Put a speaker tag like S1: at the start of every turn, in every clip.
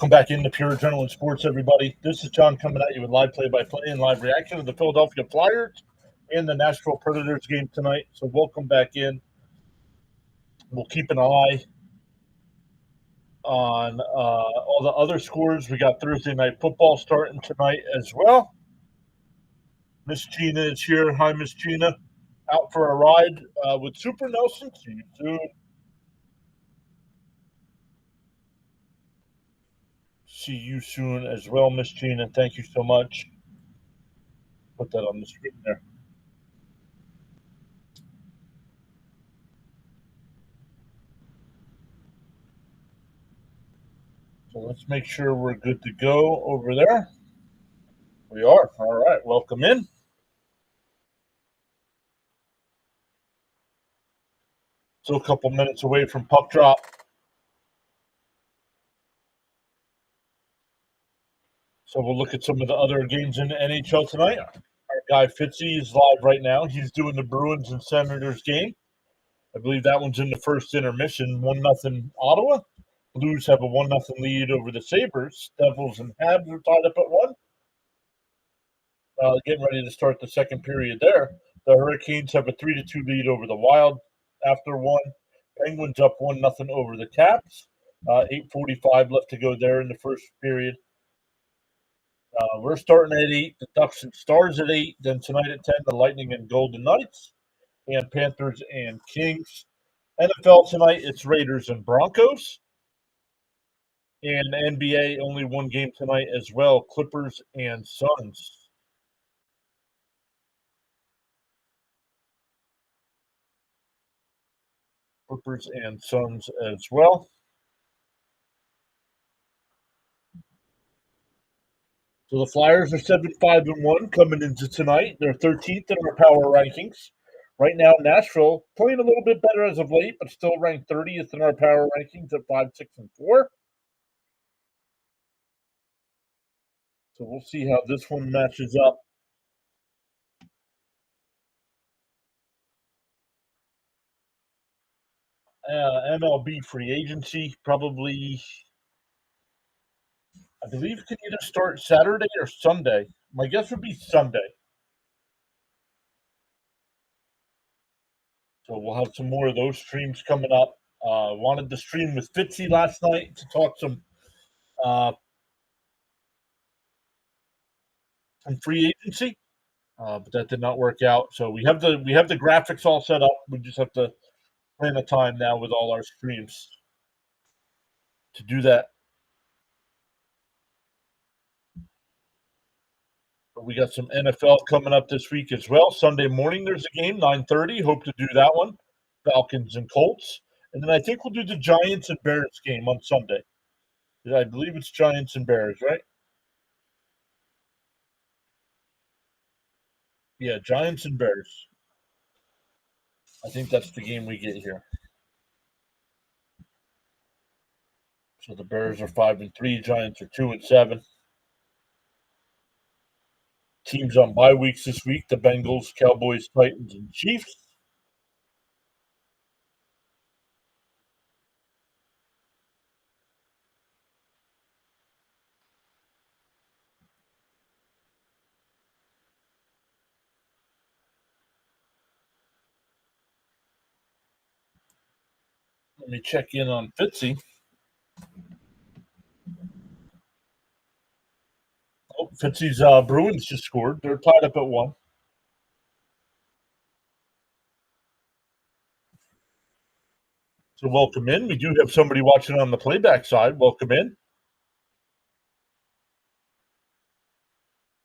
S1: Welcome back into PureAdrenaline Sports, everybody. This is John coming at you with live play-by-play and live reaction of the Philadelphia Flyers and the Nashville Predators game tonight. So welcome back in. We'll keep an eye on all the other scores. We got Thursday Night Football starting tonight as well. Miss Gina is here. Hi, Miss Gina. Out for a ride with Super Nelson. See you soon. See you soon as well, Miss Gina. Thank you so much. Put that on the screen there. So let's make sure we're good to go over there. We are. All right. Welcome in. So a couple minutes away from puck drop. So we'll look at some of the other games in the NHL tonight. Our guy Fitzy is live right now. He's doing the Bruins and Senators game. I believe that one's in the first intermission. 1-0 Ottawa. Blues have a 1-0 lead over the Sabres. Devils and Habs are tied up at 1. Getting ready to start the second period there. The Hurricanes have a 3-2 lead over the Wild after 1. Penguins up 1-0 over the Caps. 8:45 left to go there in the first period. We're starting at 8. The Ducks and Stars at 8. Then tonight at 10, the Lightning and Golden Knights. And Panthers and Kings. NFL tonight, it's Raiders and Broncos. And NBA, only one game tonight as well, Clippers and Suns. Clippers and Suns as well. So the Flyers are 7-5-1 coming into tonight. They're 13th in our power rankings. Right now, Nashville playing a little bit better as of late, but still ranked 30th in our power rankings at 5-6-4. So we'll see how this one matches up. MLB free agency probably, I believe, can either start Saturday or Sunday. My guess would be Sunday. So we'll have some more of those streams coming up. Wanted to stream with Fitzy last night to talk some free agency, but that did not work out. So we have the graphics all set up. We just have to plan a time now with all our streams to do that. But we got some NFL coming up this week as well. Sunday morning there's a game, 9:30. Hope to do that one. Falcons and Colts. And then I think we'll do the Giants and Bears game on Sunday. I believe it's Giants and Bears, right? Yeah, Giants and Bears. I think that's the game we get here. So the Bears are 5-3, Giants are 2-7. Teams on bye weeks this week: the Bengals, Cowboys, Titans, and Chiefs. Let me check in on Fitzy. Oh, Fitzy's Bruins just scored. They're tied up at 1. So welcome in. We do have somebody watching on the playback side. Welcome in.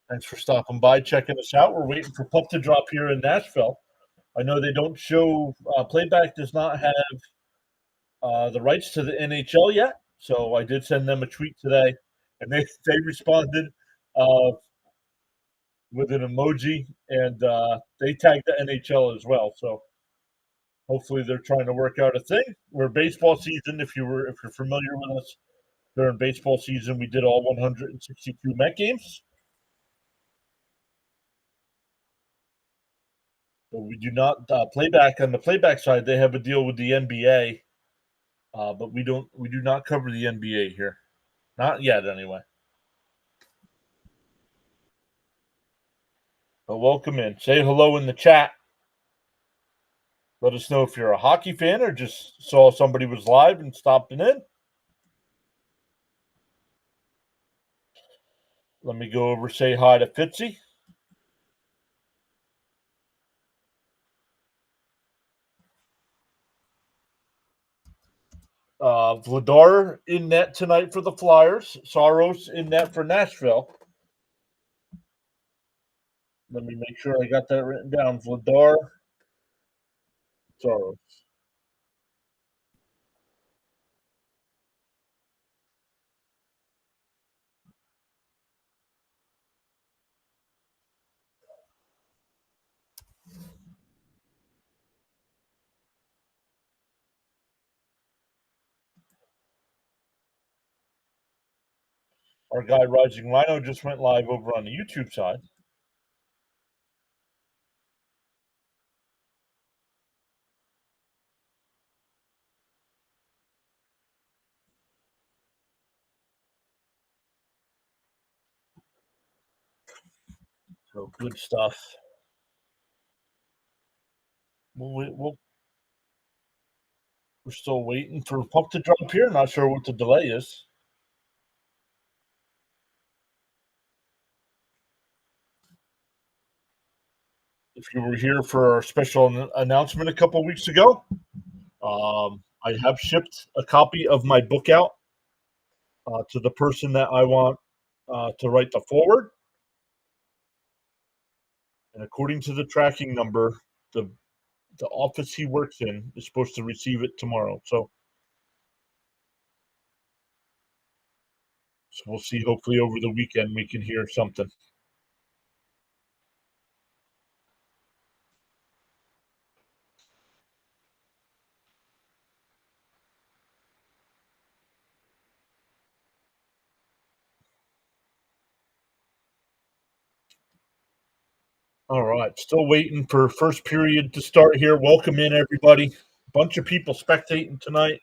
S1: Thanks for stopping by, checking us out. We're waiting for puck to drop here in Nashville. I know they don't show playback does not have the rights to the NHL yet, so I did send them a tweet today, and they responded with an emoji, and they tagged the NHL as well. So hopefully they're trying to work out a thing. We're baseball season. If you're familiar with us, during baseball season, we did all 162 Met games. So we do not playback on the playback side. They have a deal with the NBA, but we do not cover the NBA here. Not yet, anyway. But welcome in. Say hello in the chat. Let us know if you're a hockey fan or just saw somebody was live and stopped in. Let me go over, say hi to Fitzy. Vladar in net tonight for the Flyers. Saros in net for Nashville. Let me make sure I got that written down. Vladar, Saros. Our guy Rising Rhino just went live over on the YouTube side. So good stuff. We're still waiting for puck to drop here. Not sure what the delay is. If you were here for our special announcement a couple weeks ago, I have shipped a copy of my book out to the person that I want to write the foreword. And according to the tracking number, the office he works in is supposed to receive it tomorrow. So we'll see. Hopefully over the weekend we can hear something. All right, still waiting for first period to start here. Welcome in, everybody. Bunch of people spectating tonight.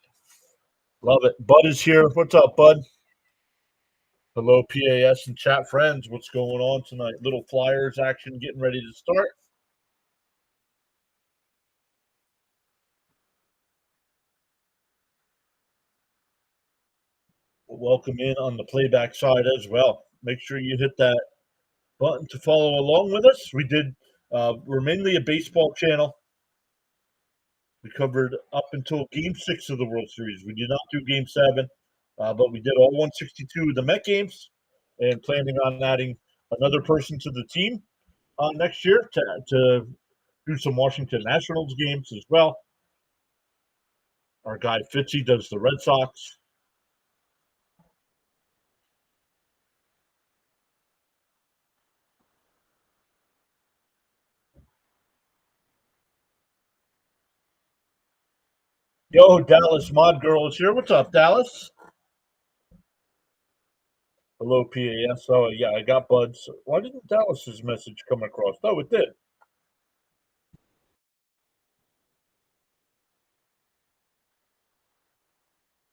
S1: Love it. Bud is here. What's up, Bud? Hello, PAS and chat friends. What's going on tonight? Little Flyers action getting ready to start. Welcome in on the playback side as well. Make sure you hit that button to follow along with us. We're mainly a baseball channel. We covered up until Game 6 of the World Series. We did not do Game 7, but we did all 162 of the Met games and planning on adding another person to the team next year to do some Washington Nationals games as well. Our guy Fitzy does the Red Sox. Yo, Dallas Mod Girl is here. What's up, Dallas? Hello, PAS. Oh, yeah, I got Bud's. Why didn't Dallas's message come across? No, it did.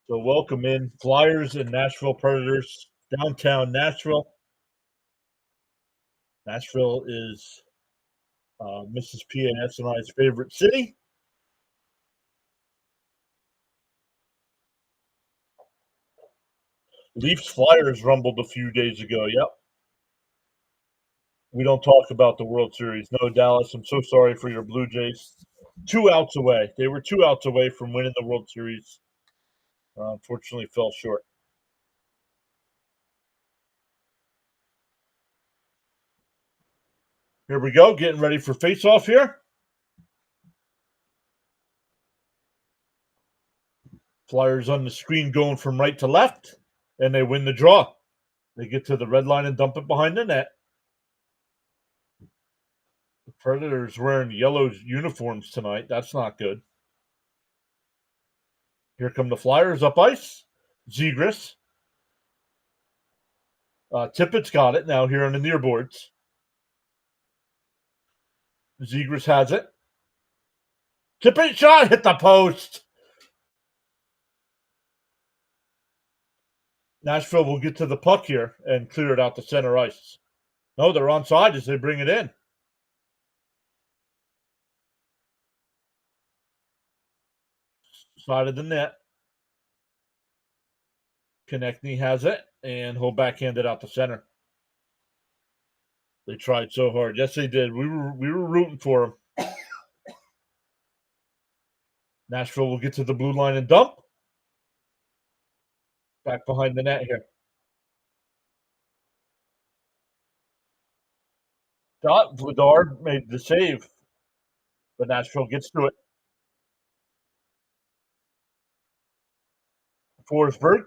S1: So welcome in Flyers and Nashville Predators, downtown Nashville. Nashville is Mrs. PAS and I's favorite city. Leafs Flyers rumbled a few days ago. Yep. We don't talk about the World Series. No, Dallas, I'm so sorry for your Blue Jays. 2 outs away. They were 2 outs away from winning the World Series. Unfortunately, fell short. Here we go, getting ready for face-off here. Flyers on the screen going from right to left, and they win the draw. They get to the red line and dump it behind the net. The Predators wearing yellow uniforms tonight. That's not good. Here come the Flyers up ice. Zegras. Tippett's got it now here on the near boards. Zegras has it. Tippett shot hit the post. Nashville will get to the puck here and clear it out to center ice. No, they're onside as they bring it in. Side of the net. Konechny has it, and he'll backhand it out to center. They tried so hard. Yes, they did. We were rooting for them. Nashville will get to the blue line and dump. Back behind the net here. Vladar made the save, but Nashville gets to it. Forsberg.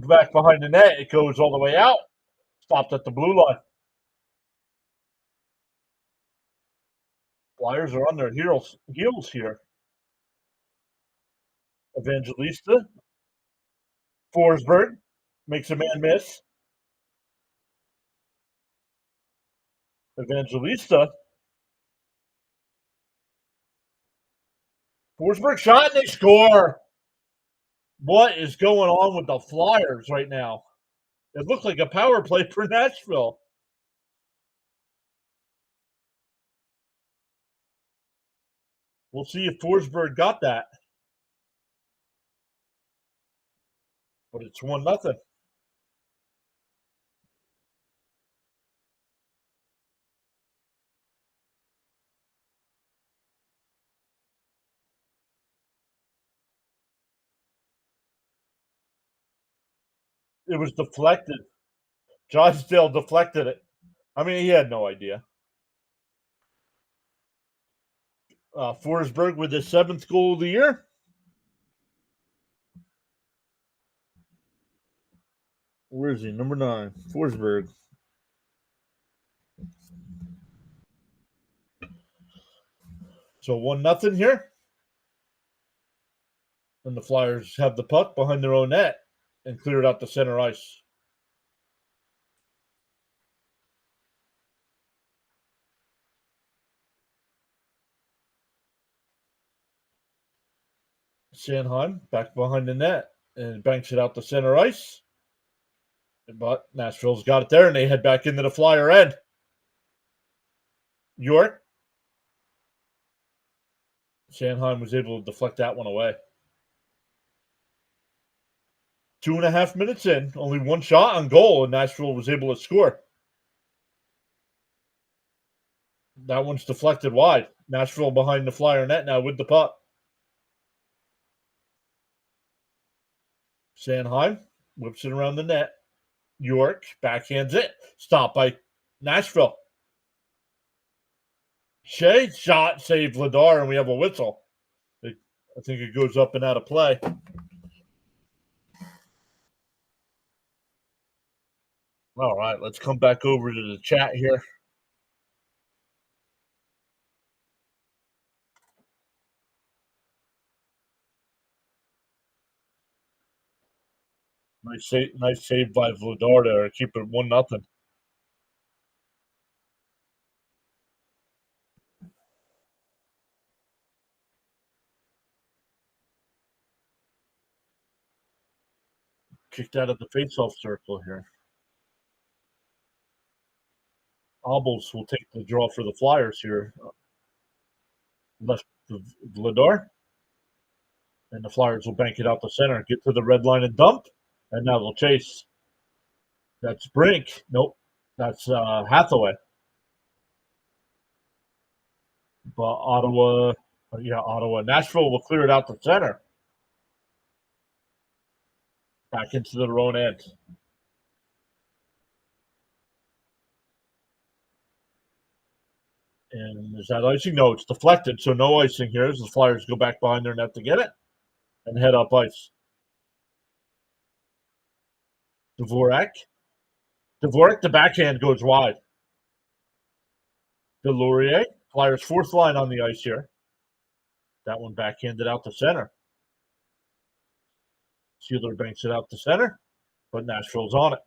S1: Back behind the net. It goes all the way out. Stopped at the blue line. Flyers are on their heels here. Evangelista. Forsberg makes a man miss. Evangelista. Forsberg shot and they score. What is going on with the Flyers right now? It looked like a power play for Nashville. We'll see if Forsberg got that. But it's 1-0. It was deflected. Drysdale deflected it. I mean, he had no idea. Forsberg with his 7th goal of the year. Where is he? Number 9. Forsberg. So 1-0 here. And the Flyers have the puck behind their own net and clear it out to center ice. Sanheim back behind the net and banks it out to center ice. But Nashville's got it there, and they head back into the Flyer end. York. Sanheim was able to deflect that one away. 2.5 minutes in, only one shot on goal, and Nashville was able to score. That one's deflected wide. Nashville behind the Flyer net now with the puck. Sanheim whips it around the net. York backhands it. Stopped by Nashville. Shea shot, saved Vladar, and we have a whistle. I think it goes up and out of play. All right, let's come back over to the chat here. Nice save by Vladar there. Keep it 1-0. Kicked out of the faceoff circle here. Obels will take the draw for the Flyers here. Left Vladar. And the Flyers will bank it out the center. Get to the red line and dump. And now they'll chase. That's Brink. Nope. That's Hathaway. But Ottawa. Nashville will clear it out the center. Back into their own end. And is that icing? No, it's deflected, so no icing here as the Flyers go back behind their net to get it and head up ice. Dvorak, the backhand goes wide. Delorier, Flyers' 4th line on the ice here. That one backhanded out to center. Sealer banks it out to center, but Nashville's on it.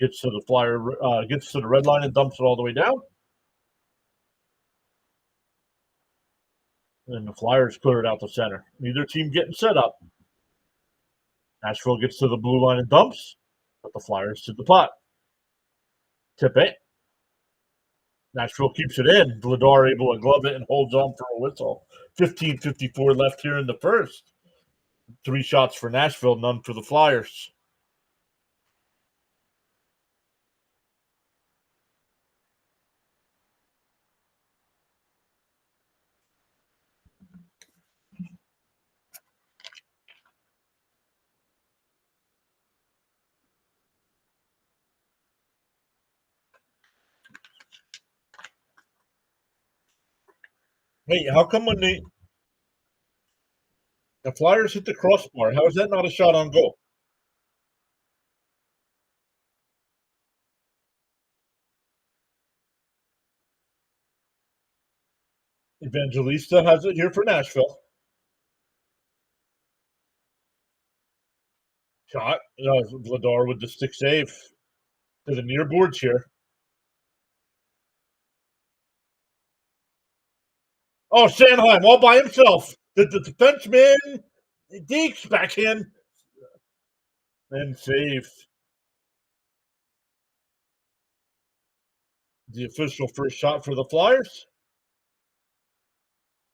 S1: Gets to the red line and dumps it all the way down. And the Flyers clear it out the center. Neither team getting set up. Nashville gets to the blue line and dumps, but the Flyers to the pot. Tip it. Nashville keeps it in. Vladar able to glove it and holds on for a whistle. 15:54 left here in the first. 3 shots for Nashville, none for the Flyers. Hey, how come when the Flyers hit the crossbar, how is that not a shot on goal? Evangelista has it here for Nashville. Shot. Vladar with the stick save to the near boards here. Oh, Sanheim all by himself. The defenseman, Deeks backhand and save. The official first shot for the Flyers.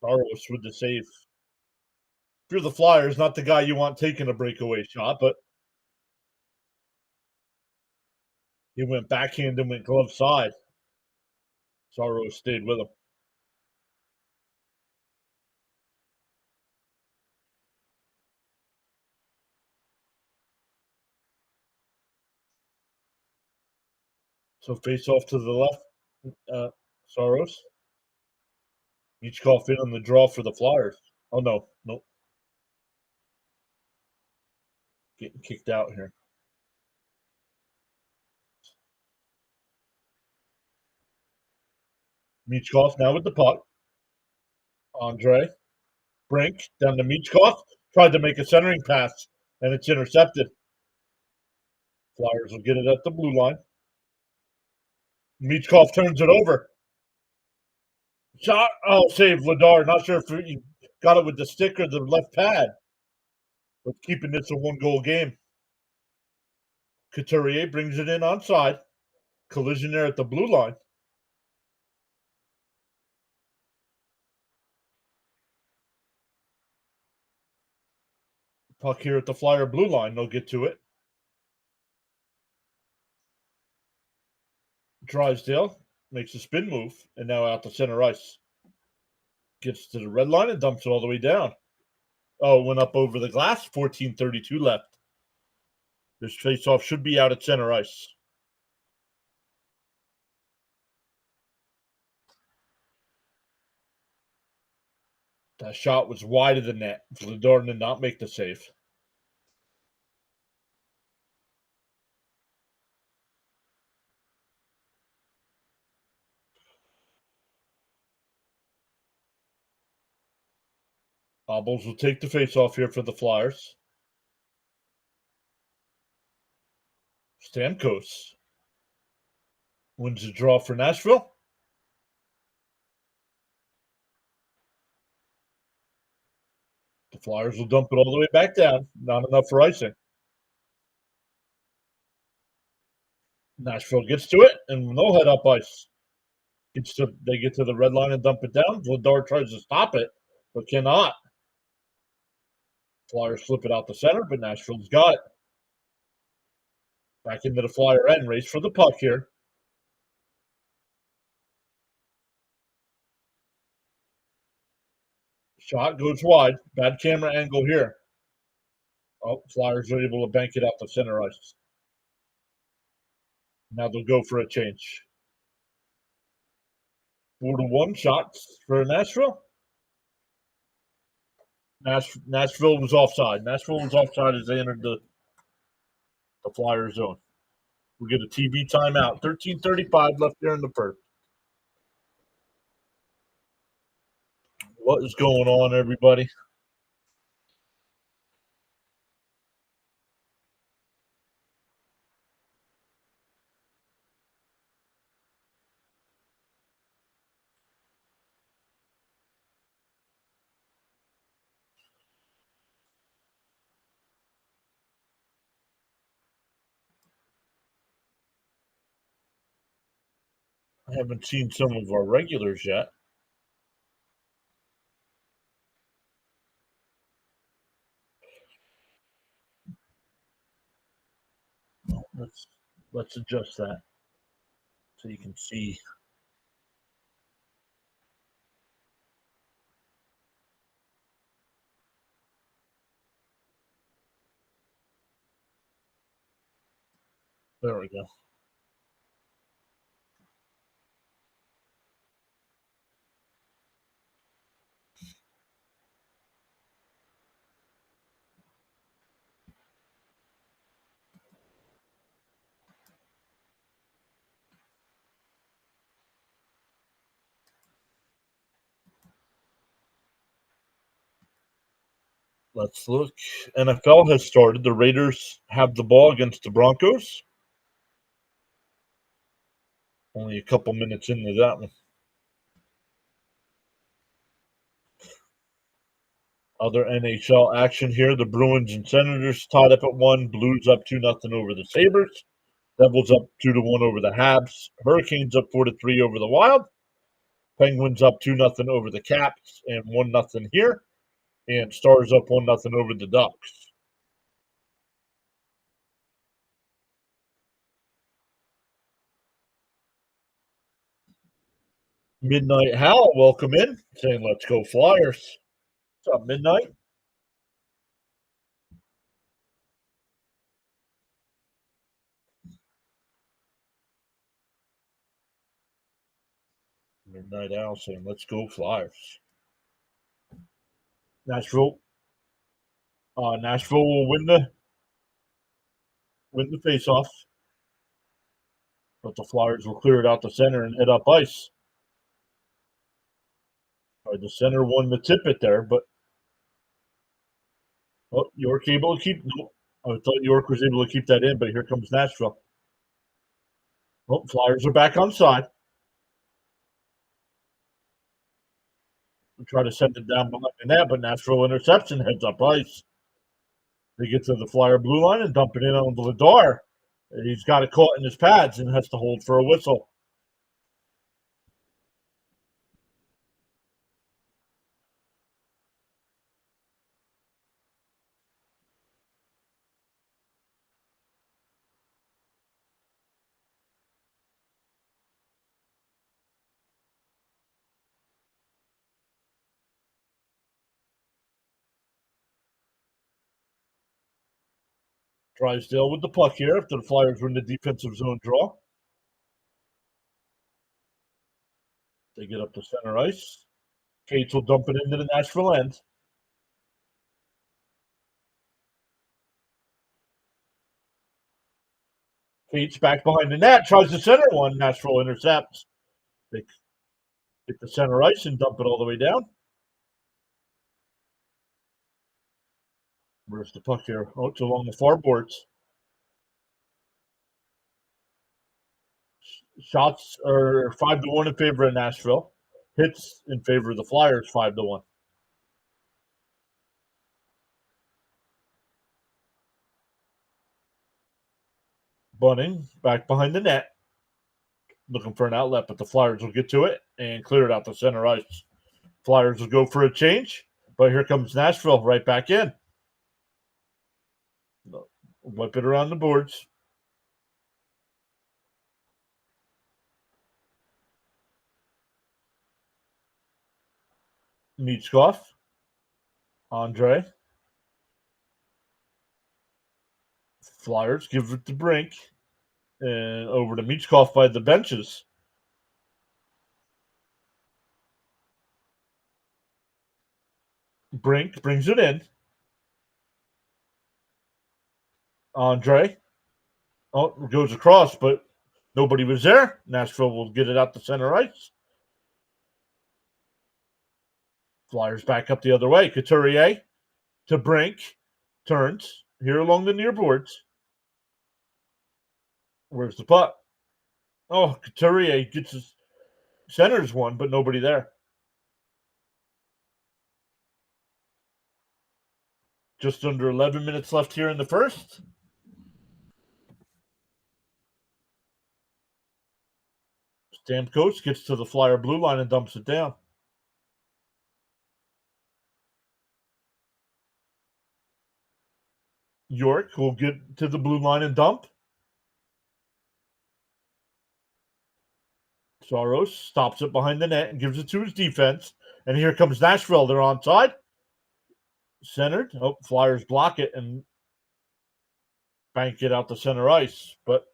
S1: Saros with the save. If you're the Flyers, not the guy you want taking a breakaway shot, but he went backhand and went glove side. Saros stayed with him. So face off to the left, Saros. Michkov in on the draw for the Flyers. Oh, no. Nope. Getting kicked out here. Michkov now with the puck. Andre. Brink down to Michkov. Tried to make a centering pass, and it's intercepted. Flyers will get it at the blue line. Michkov turns it over. Shot. Oh, save Vladar. Not sure if he got it with the stick or the left pad. But keeping this a 1-goal game. Couturier brings it in onside. Collision there at the blue line. Puck here at the Flyer blue line. They'll get to it. Drysdale makes a spin move and now out to center ice. Gets to the red line and dumps it all the way down. Oh, went up over the glass. 14:32 left. This faceoff should be out at center ice. That shot was wide of the net. Vladar did not make the save. Bobbles will take the faceoff here for the Flyers. Stamkos wins the draw for Nashville. The Flyers will dump it all the way back down. Not enough for icing. Nashville gets to it, and no head up ice. They get to the red line and dump it down. Vladar tries to stop it, but cannot. Flyers flip it out the center, but Nashville's got it. Back into the Flyer end. Race for the puck here. Shot goes wide. Bad camera angle here. Oh, Flyers are able to bank it out the center ice. Now they'll go for a change. 4-1 shots for Nashville. Nashville was offside. Nashville was offside as they entered the Flyer zone. We get a TV timeout. 13:35 left there in the first. What is going on, everybody? I haven't seen some of our regulars yet. Let's adjust that so you can see. There we go. Let's look. NFL has started. The Raiders have the ball against the Broncos. Only a couple minutes into that one. Other NHL action here. The Bruins and Senators tied up at 1. Blues up 2-0 over the Sabres. Devils up 2-1 over the Habs. Hurricanes up 4-3 over the Wild. Penguins up 2-0 over the Caps and 1-0 here. And Stars up 1-0 over the Ducks. Midnight Hal, welcome in, saying let's go Flyers. What's up, Midnight? Midnight Owl saying let's go Flyers. Nashville. Nashville will win the faceoff, but the Flyers will clear it out the center and head up ice. The center won the tip it there, but York able to keep. Nope. I thought York was able to keep that in, but here comes Nashville. Flyers are back on side. Try to send it down behind the net, but Nashville interception heads up ice. They get to the Flyer blue line and dump it in on Vladar. He's got it caught in his pads and has to hold for a whistle. Drysdale with the puck here after the Flyers win the defensive zone draw. They get up to center ice. Cates will dump it into the Nashville end. Cates back behind the net, tries the center one. Nashville intercepts. They get the center ice and dump it all the way down. Where's the puck here? Oh, it's along the far boards. Shots are 5-1 in favor of Nashville. Hits in favor of the Flyers 5-1. Bunning back behind the net, looking for an outlet, but the Flyers will get to it and clear it out the center ice. Flyers will go for a change, but here comes Nashville right back in. Whip it around the boards. Michkov. Andre. Flyers give it to Brink. And over to Michkov by the benches. Brink brings it in. Andre. Oh, goes across, but nobody was there. Nashville will get it out the center ice. Flyers back up the other way. Couturier to Brink. Turns here along the near boards. Where's the puck? Oh, Couturier gets his centers one, but nobody there. Just under 11 minutes left here in the first. Stamkos gets to the Flyer blue line and dumps it down. York will get to the blue line and dump. Saros stops it behind the net and gives it to his defense. And here comes Nashville. They're onside. Centered. Oh, Flyers block it and bank it out to center ice. But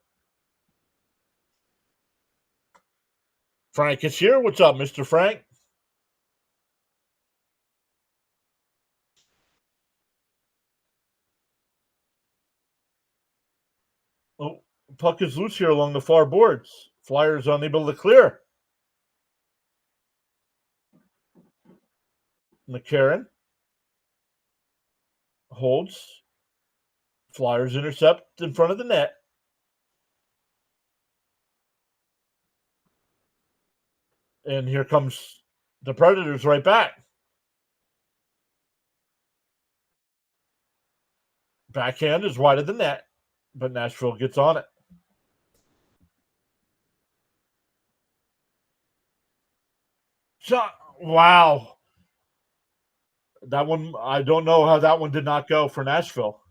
S1: Frank is here. What's up, Mr. Frank? Oh, puck is loose here along the far boards. Flyers unable to clear. McCarron holds. Flyers intercept in front of the net. And here comes the Predators right back. Backhand is wide of the net, but Nashville gets on it. Shot. Wow. That one, I don't know how that one did not go for Nashville.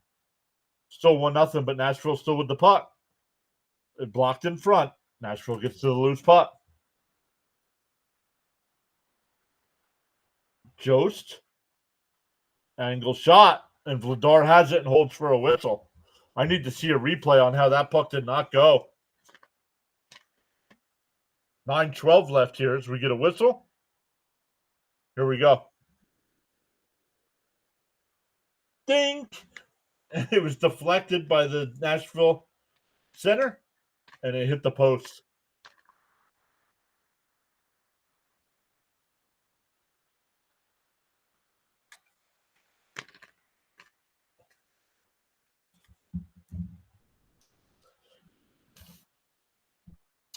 S1: Still 1-0, but Nashville still with the puck. It blocked in front. Nashville gets to the loose puck. Jost. Angle shot. And Vladar has it and holds for a whistle. I need to see a replay on how that puck did not go. 9:12 left here as we get a whistle. Here we go. Ding! It was deflected by the Nashville center, and it hit the post.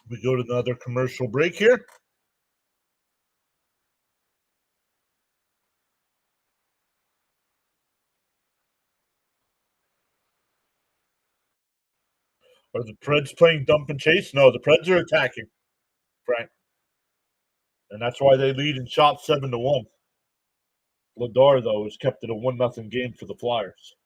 S1: We go to another commercial break here. Are the Preds playing dump and chase? No, the Preds are attacking, Frank. And that's why they lead in shots 7-1. Vladar, though, has kept it a 1-0 game for the Flyers.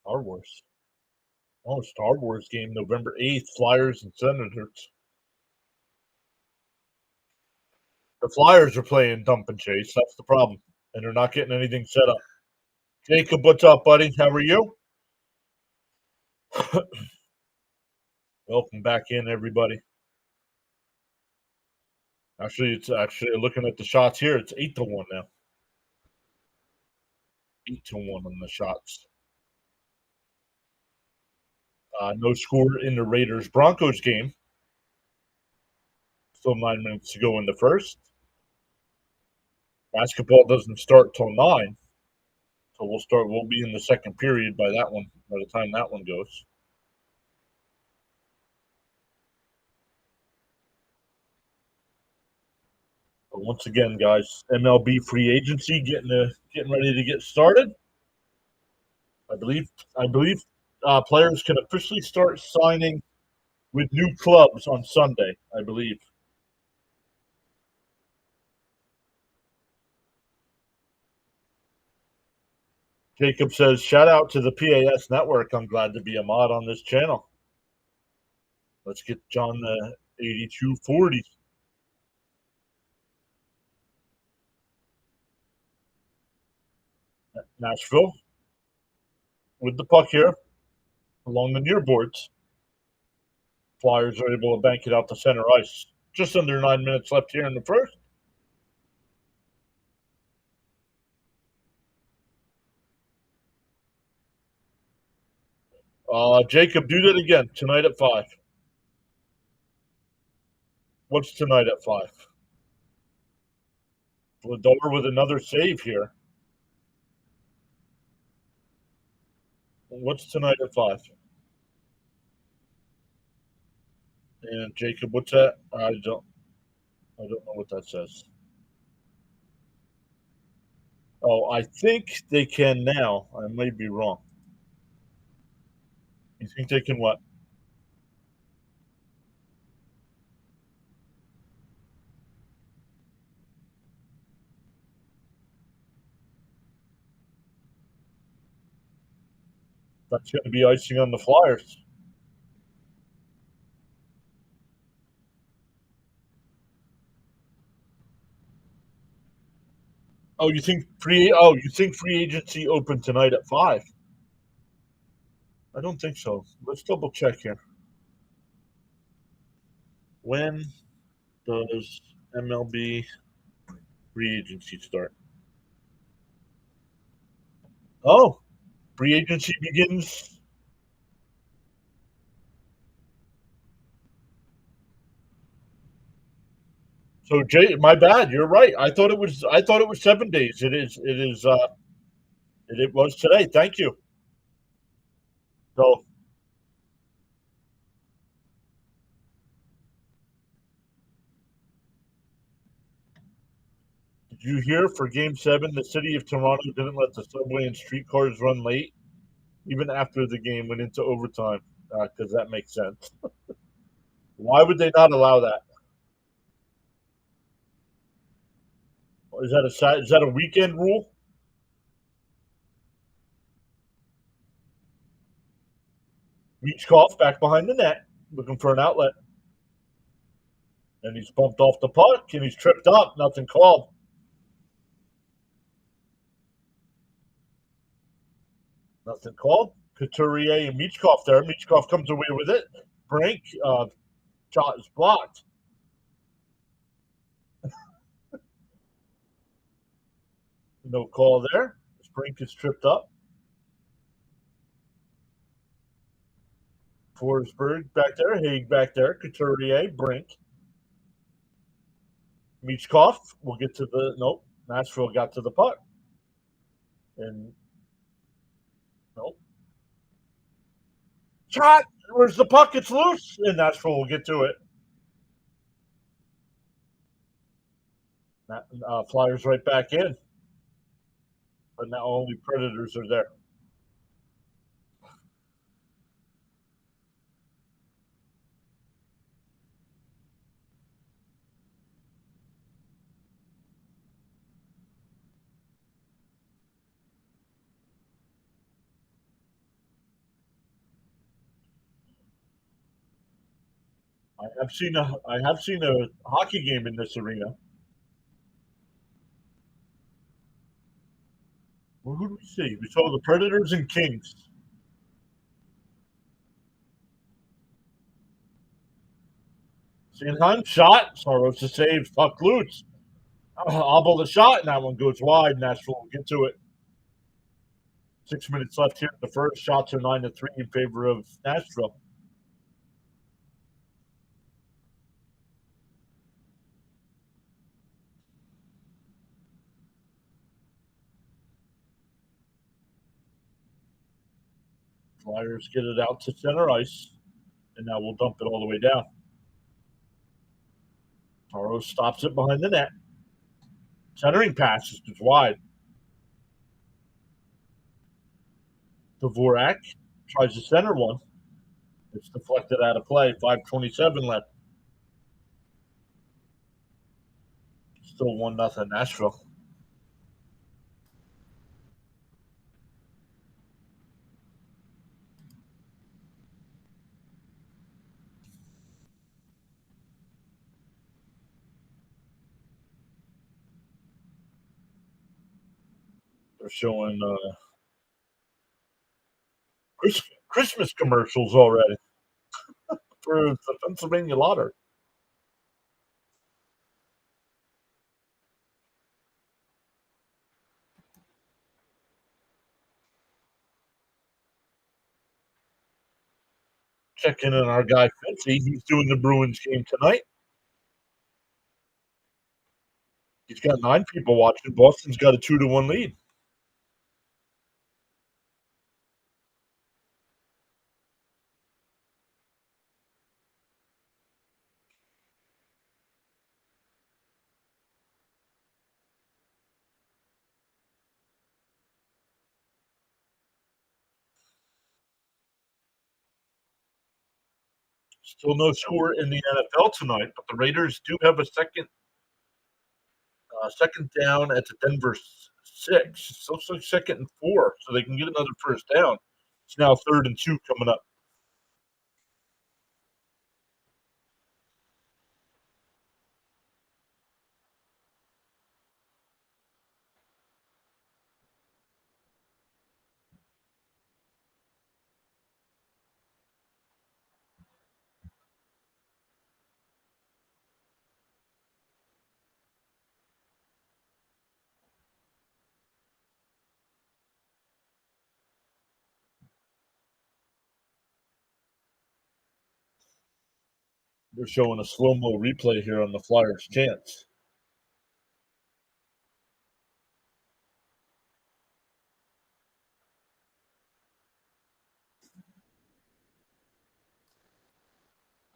S1: Star Wars. Oh, Star Wars game, November 8th, Flyers and Senators. The Flyers are playing dump and chase. That's the problem. And they're not getting anything set up. Jacob, what's up, buddy? How are you? Welcome back in, everybody. Actually, looking at the shots here, it's 8-1 now. 8-1 on the shots. No score in the Raiders-Broncos game. Still 9 minutes to go in the first. Basketball doesn't start till 9. So we'll be in the second period by the time that one goes. But once again, guys, MLB free agency getting ready to get started. I believe players can officially start signing with new clubs on Sunday, I believe. Jacob says, shout out to the PAS network. I'm glad to be a mod on this channel. Let's get John the 8240. Nashville with the puck here along the near boards. Flyers are able to bank it out to center ice. Just under 9 minutes left here in the first. Jacob, do that again tonight at 5. What's tonight at 5? Vladar with another save here. What's tonight at 5? And Jacob, what's that? I don't know what that says. Oh, I think they can now. I may be wrong. You think they can what? That's going to be icing on the Flyers. Oh, you think free agency open tonight at 5? I don't think so. Let's double check here. When does MLB free agency start? Oh, free agency begins. So Jay, my bad. You're right. I thought it was 7 days. It was today. Thank you. So did you hear for Game 7, the city of Toronto didn't let the subway and streetcars run late, even after the game went into overtime, because that makes sense. Why would they not allow that? Is that a weekend rule? Michkov back behind the net, looking for an outlet, and he's bumped off the puck and he's tripped up. Nothing called. Nothing called. Couturier and Michkov there. Michkov comes away with it. Brink shot is blocked. No call there. Brink is tripped up. Forsberg back there. Haig back there. Couturier. Brink. Michkov will get to the. Nope. Nashville got to the puck. And nope. Shot. Where's the puck? It's loose. And Nashville will get to it. Flyers right back in. But now only Predators are there. I have seen a hockey game in this arena. Well, who do we see? We saw the Predators and Kings. Sanheim shot. Soros to save. Puck loose. Obble the shot, and that one goes wide. Nashville will get to it. 6 minutes left here in the first. Shots are 9-3 in favor of Nashville. Flyers get it out to center ice, and now we'll dump it all the way down. Soros stops it behind the net. Centering pass is just wide. Dvorak tries to center one. It's deflected out of play. 5:27 left. Still 1-0 Nashville. They're showing Christmas commercials already for the Pennsylvania Lottery. Checking in our guy Fitzy. He's doing the Bruins game tonight. He's got 9 people watching. Boston's got a 2-1 lead. Still no score in the NFL tonight, but the Raiders do have a second down at the Denver 6. It's also second and 4, so they can get another first down. It's now 3rd and 2 coming up. They're showing a slow-mo replay here on the Flyers' chance.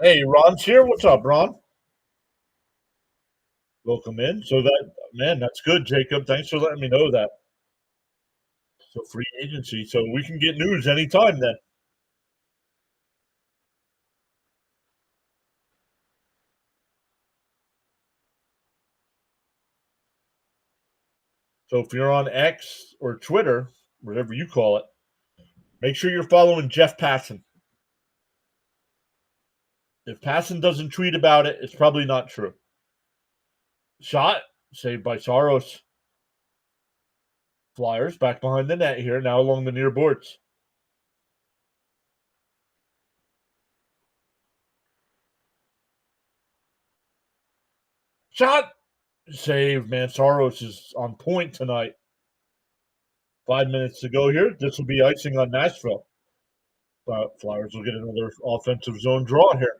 S1: Hey, Ron's here. What's up, Ron? Welcome in. So that's good, Jacob. Thanks for letting me know that. So free agency, so we can get news anytime then. So if you're on X or Twitter, whatever you call it, make sure you're following Jeff Passan. If Passan doesn't tweet about it, it's probably not true. Shot saved by Saros. Flyers back behind the net here, now along the near boards. Shot save, man. Saros is on point tonight. 5 minutes to go here. This will be icing on Nashville. Flyers will get another offensive zone draw here.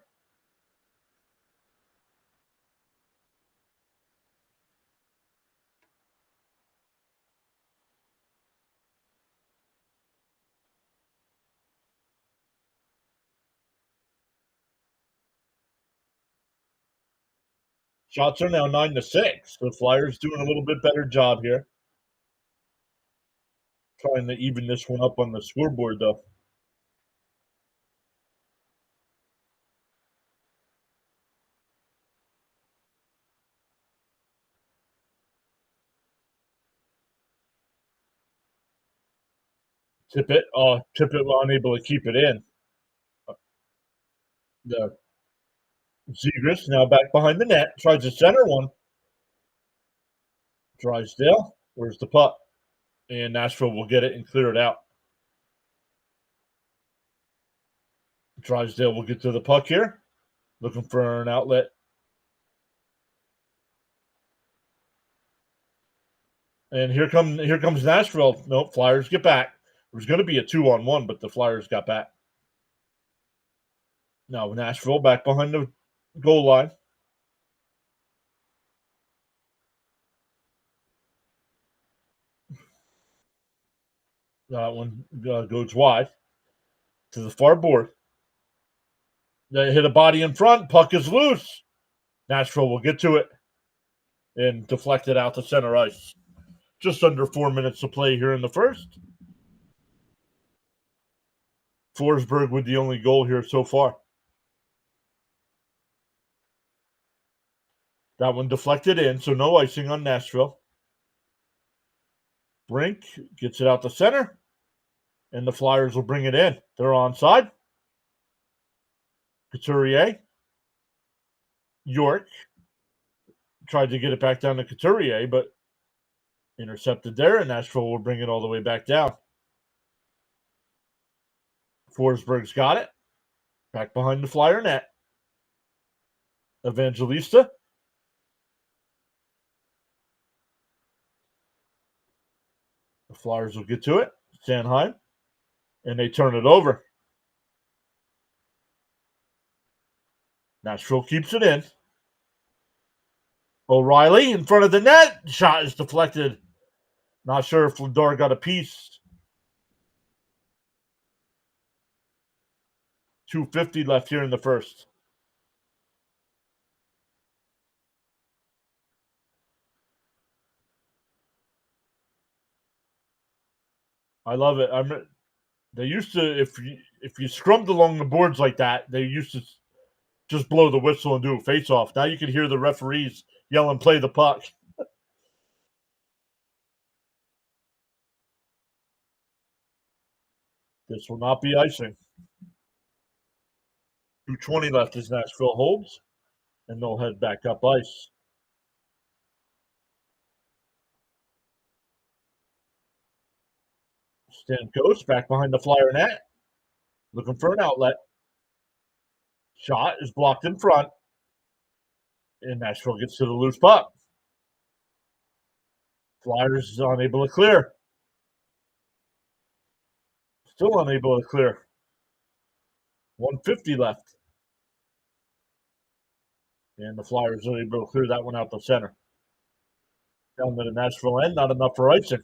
S1: Shots are now 9-6. The Flyers doing a little bit better job here. Trying to even this one up on the scoreboard, though. Tippett unable to keep it in. The Zegras now back behind the net. Tries to center one. Drysdale. Where's the puck? And Nashville will get it and clear it out. Drysdale will get to the puck here. Looking for an outlet. And here comes Nashville. Nope, Flyers get back. There was going to be a 2-on-1, but the Flyers got back. Now Nashville back behind the goal line. That one goes wide to the far board. They hit a body in front. Puck is loose. Nashville will get to it and deflect it out to center ice. Just under 4 minutes to play here in the first. Forsberg with the only goal here so far. That one deflected in, so no icing on Nashville. Brink gets it out to center, and the Flyers will bring it in. They're onside. Couturier. York tried to get it back down to Couturier, but intercepted there, and Nashville will bring it all the way back down. Forsberg's got it. Back behind the Flyer net. Evangelista. The Flyers will get to it. Sanheim. And they turn it over. Nashville keeps it in. O'Reilly in front of the net. Shot is deflected. Not sure if Lindor got a piece. 2:50 left here in the first. I love it. They used to, if you scrummed along the boards like that, they used to just blow the whistle and do a face-off. Now you can hear the referees yelling, "Play the puck." This will not be icing. 2:20 left as Nashville holds, and they'll head back up ice. Stamkos back behind the Flyer net, looking for an outlet. Shot is blocked in front, and Nashville gets to the loose puck. Flyers is unable to clear. Still unable to clear. 150 left. And the Flyers are able to clear that one out the center. Down to the Nashville end, not enough for icing.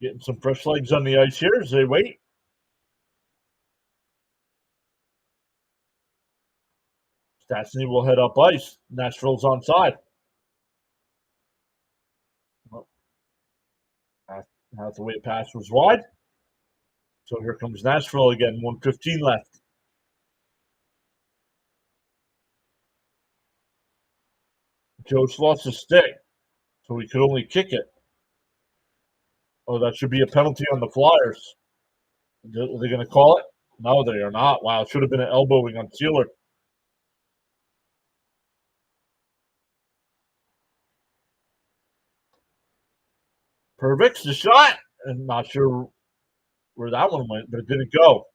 S1: Getting some fresh legs on the ice here as they wait. Stastny will head up ice. Nashville's onside. Hathaway pass was wide. So here comes Nashville again. 1:15 left. Joe's lost his stick, so he could only kick it. Oh, that should be a penalty on the Flyers. Are they going to call it? No, they are not. Wow, it should have been an elbowing on Sealer. Pervix the shot. I'm not sure where that one went, but it didn't go.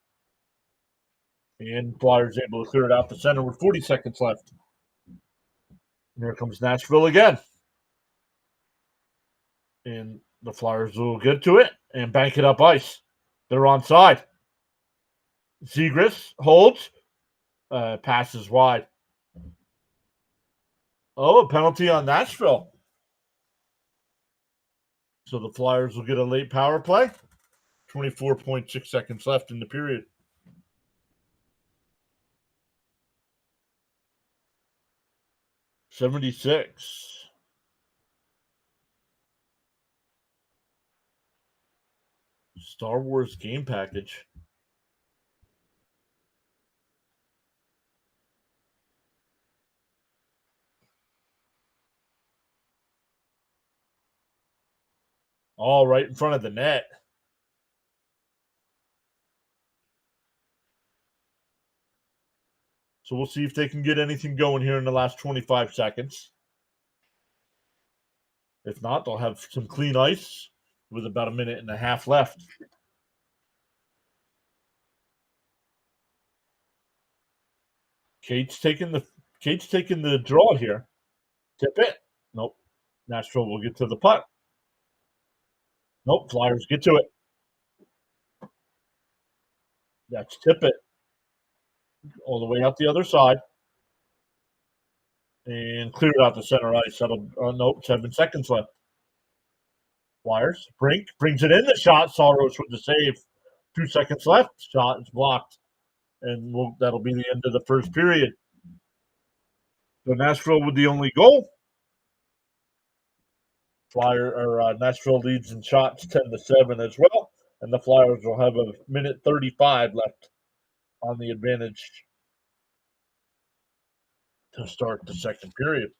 S1: And Flyers able to clear it out the center with 40 seconds left. And here comes Nashville again. And the Flyers will get to it and bank it up ice. They're onside. Zegras holds. Passes wide. Oh, a penalty on Nashville. So the Flyers will get a late power play. 24.6 seconds left in the period. '76. Star Wars game package. All right in front of the net. So we'll see if they can get anything going here in the last 25 seconds. If not, they'll have some clean ice with about a minute and a half left. Kate's taking the draw here. Tip it. Nope. Nashville will get to the puck. Nope. Flyers get to it. That's tip it. All the way out the other side. And clear it out the center ice. That'll nope, 7 seconds left. Flyers. Brink brings it in. The shot. Saros with the save. 2 seconds left. Shot is blocked. And that'll be the end of the first period. So Nashville with the only goal. Nashville leads in shots 10-7 as well. And the Flyers will have a minute 35 left on the advantage to start the second period.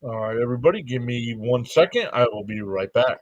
S1: All right, everybody, give me 1 second. I will be right back.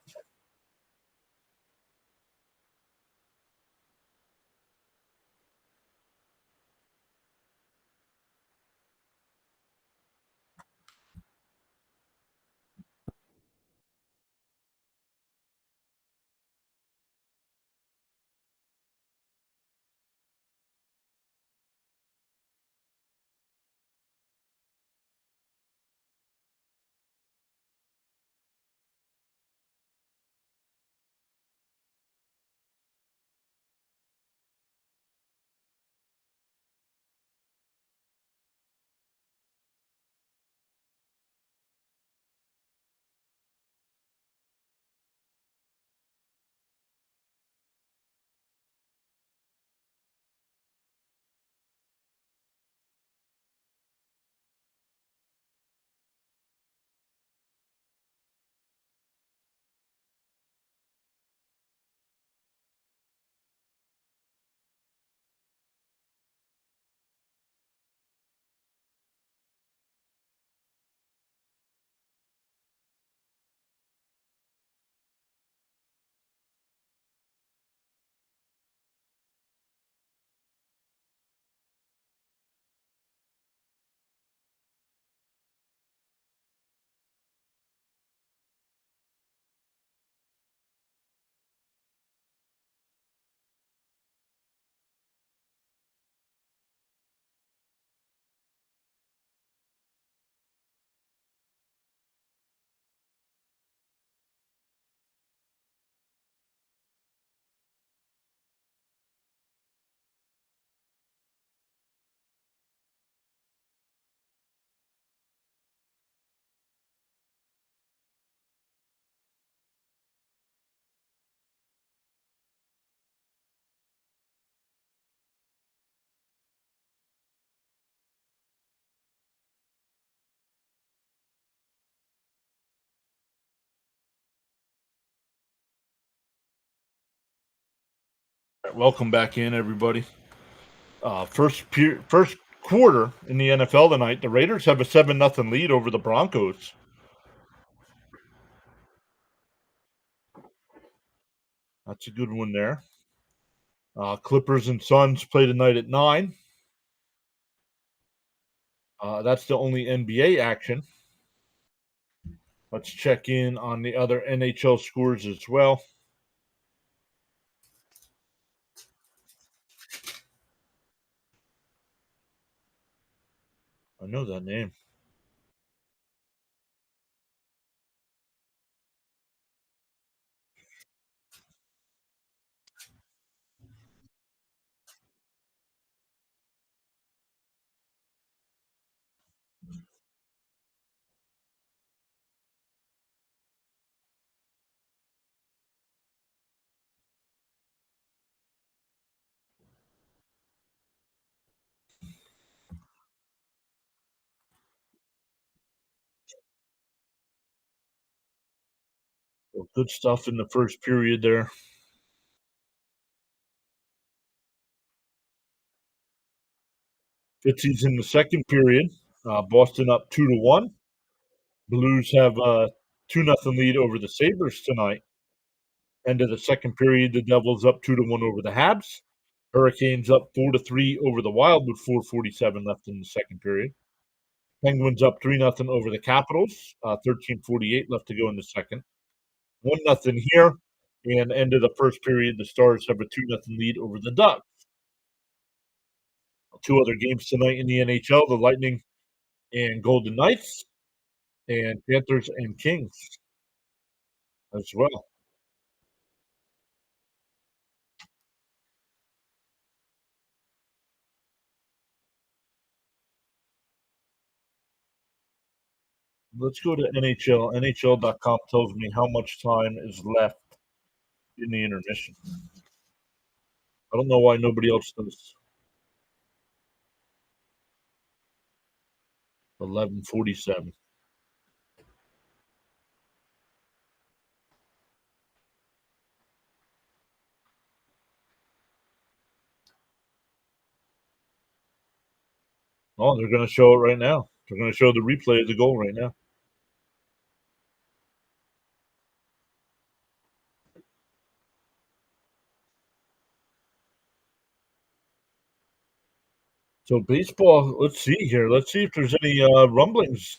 S1: Welcome back in, everybody. First quarter in the NFL tonight. The Raiders have a 7-0 lead over the Broncos. That's a good one there. Clippers and Suns play tonight at 9. That's the only NBA action. Let's check in on the other NHL scores as well. I know that name. Well, good stuff in the first period there. Fitzy's in the second period. Boston up 2-1. Blues have a 2-0 lead over the Sabres tonight. End of the second period, the Devils up 2-1 over the Habs. Hurricanes up 4-3 over the Wild with 4:47 left in the second period. Penguins up 3-0 over the Capitals. 13:48 left to go in the second. 1-0 here, and end of the first period, the Stars have a 2-0 lead over the Ducks. Two other games tonight in the NHL: the Lightning and Golden Knights, and Panthers and Kings as well. Let's go to NHL. NHL.com tells me how much time is left in the intermission. I don't know why nobody else does. 11:47. Oh, they're going to show it right now. They're going to show the replay of the goal right now. So baseball, let's see here. Let's see if there's any rumblings.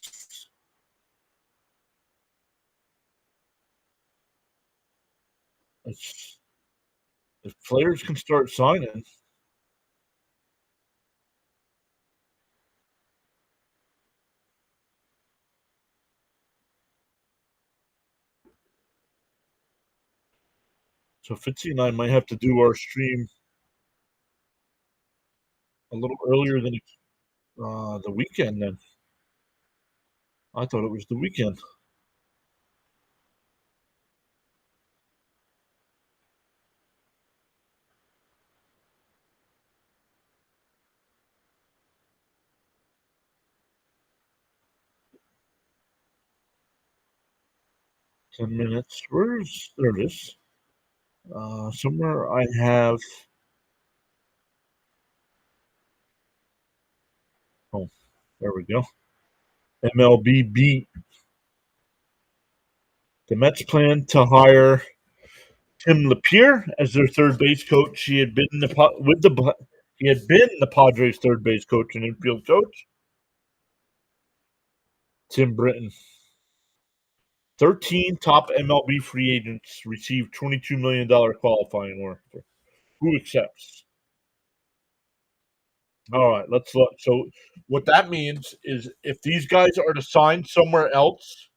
S1: If players can start signing. So Fitzy and I might have to do our stream a little earlier than the weekend then. I thought it was the weekend. $10. There it is. Somewhere I have. Oh, there we go. MLB beat. The Mets plan to hire Tim Lapierre as their third base coach. He had been the Padres' third base coach and infield coach. Tim Britton. 13 top MLB free agents received $22 million qualifying offer. Who accepts? All right, let's look. So what that means is if these guys are to sign somewhere else,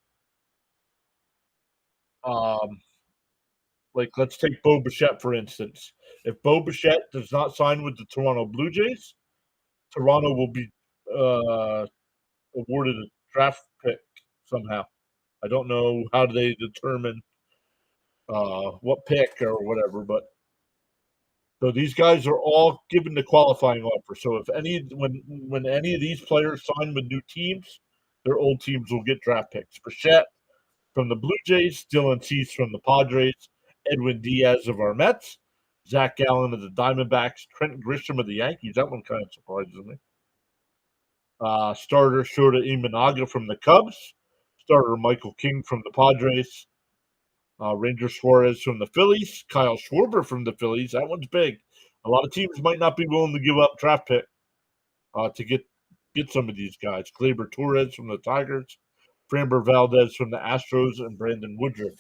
S1: like let's take Bo Bichette, for instance. If Bo Bichette does not sign with the Toronto Blue Jays, Toronto will be awarded a draft pick somehow. I don't know how they determine what pick or whatever, but so these guys are all given the qualifying offer. So if when any of these players sign with new teams, their old teams will get draft picks. Bichette from the Blue Jays, Dylan Cease from the Padres, Edwin Diaz of our Mets, Zach Gallen of the Diamondbacks, Trent Grisham of the Yankees. That one kind of surprises me. Starter Shota Imanaga from the Cubs. Starter Michael King from the Padres. Ranger Suarez from the Phillies. Kyle Schwarber from the Phillies. That one's big. A lot of teams might not be willing to give up draft pick to get some of these guys. Gleyber Torres from the Tigers. Framber Valdez from the Astros. And Brandon Woodruff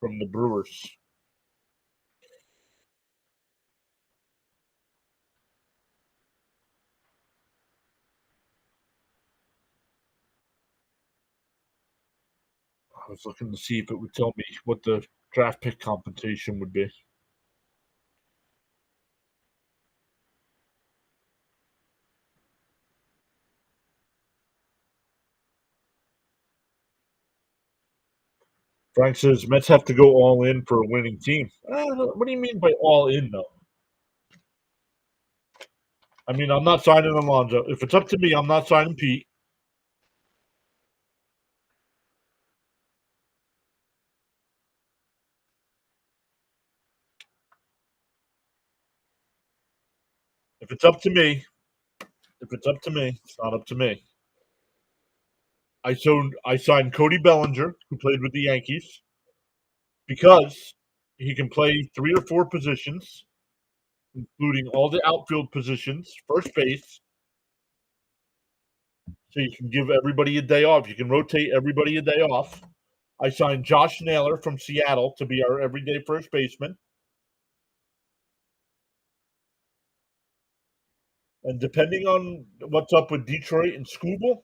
S1: from the Brewers. I was looking to see if it would tell me what the draft pick compensation would be. Frank says Mets have to go all in for a winning team. What do you mean by all in, though? I mean, I'm not signing Alonso. If it's up to me, I'm not signing Pete. If it's up to me, it's not up to me. I signed Cody Bellinger, who played with the Yankees, because he can play 3 or 4 positions, including all the outfield positions, first base. So you can give everybody a day off. You can rotate everybody a day off. I signed Josh Naylor from Seattle to be our everyday first baseman. And depending on what's up with Detroit and Skubal,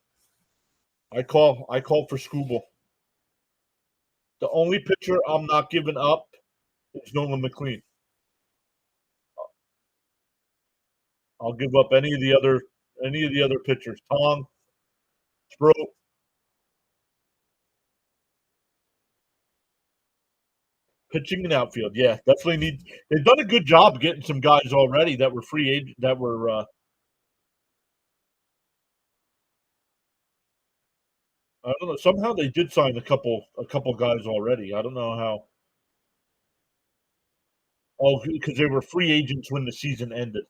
S1: I call for Skubal. The only pitcher I'm not giving up is Nolan McLean. I'll give up any of the other pitchers. Tom, Sproat, pitching and outfield. Yeah, definitely need. They've done a good job getting some guys already that were free agent that were. I don't know. Somehow they did sign a couple guys already. I don't know how. Oh, because they were free agents when the season ended.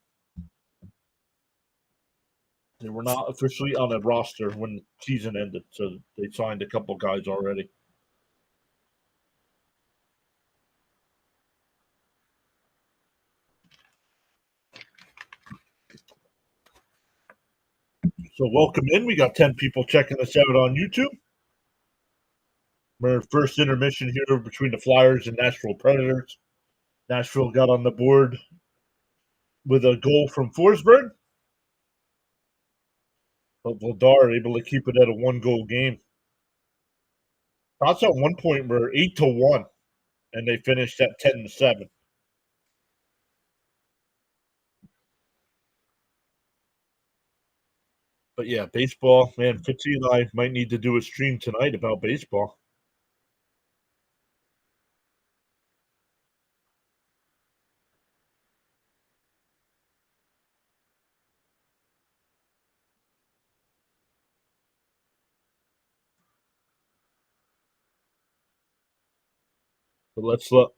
S1: They were not officially on a roster when the season ended, so they signed a couple guys already. So welcome in. We got 10 people checking us out on YouTube. We're first intermission here between the Flyers and Nashville Predators. Nashville got on the board with a goal from Forsberg, but Vladar able to keep it at a 1-goal game. Thoughts at one point were 8-1, and they finished at 10-7. But yeah, baseball, man. Fitzy and I might need to do a stream tonight about baseball. But let's look.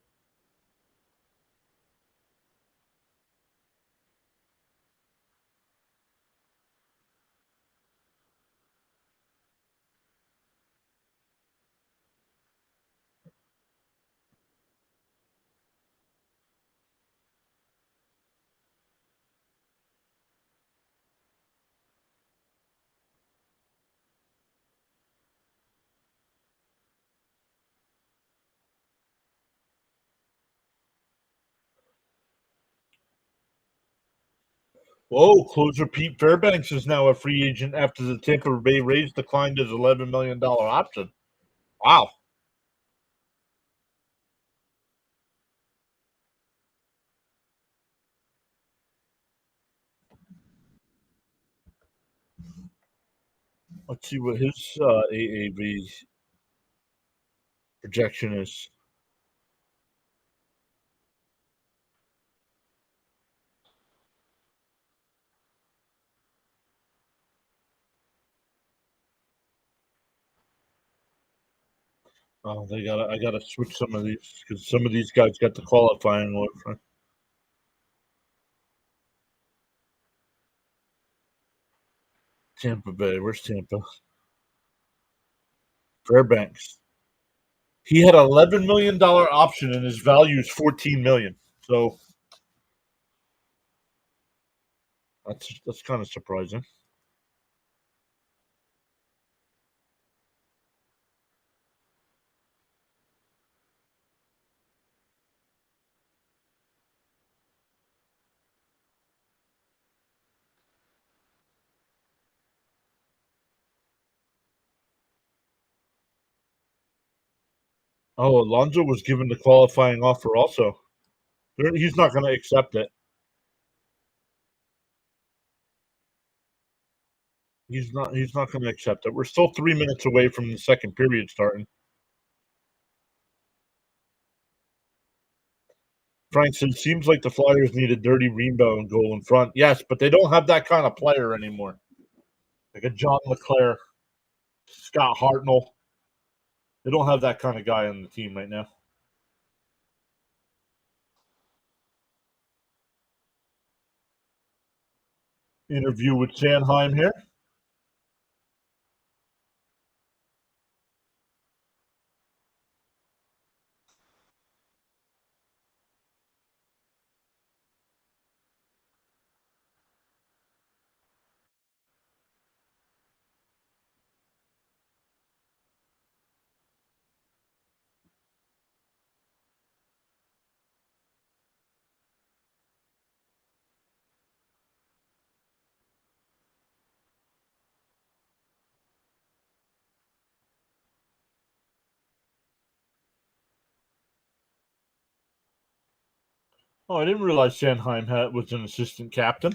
S1: Whoa, closer Pete Fairbanks is now a free agent after the Tampa Bay Rays declined his $11 million option. Wow. Let's see what his AAV projection is. Oh, I gotta switch some of these because some of these guys got the qualifying. Tampa Bay. Where's Tampa? Fairbanks. He had $11 million option and his value is 14 million. So that's kind of surprising. Oh, Alonso was given the qualifying offer also. He's not going to accept it. He's not going to accept it. We're still 3 minutes away from the second period starting. Frank says, seems like the Flyers need a dirty rebound goal in front. Yes, but they don't have that kind of player anymore. Like a John LeClaire, Scott Hartnell. They don't have that kind of guy on the team right now. Interview with Sanheim here. Oh, I didn't realize Sanheim was an assistant captain.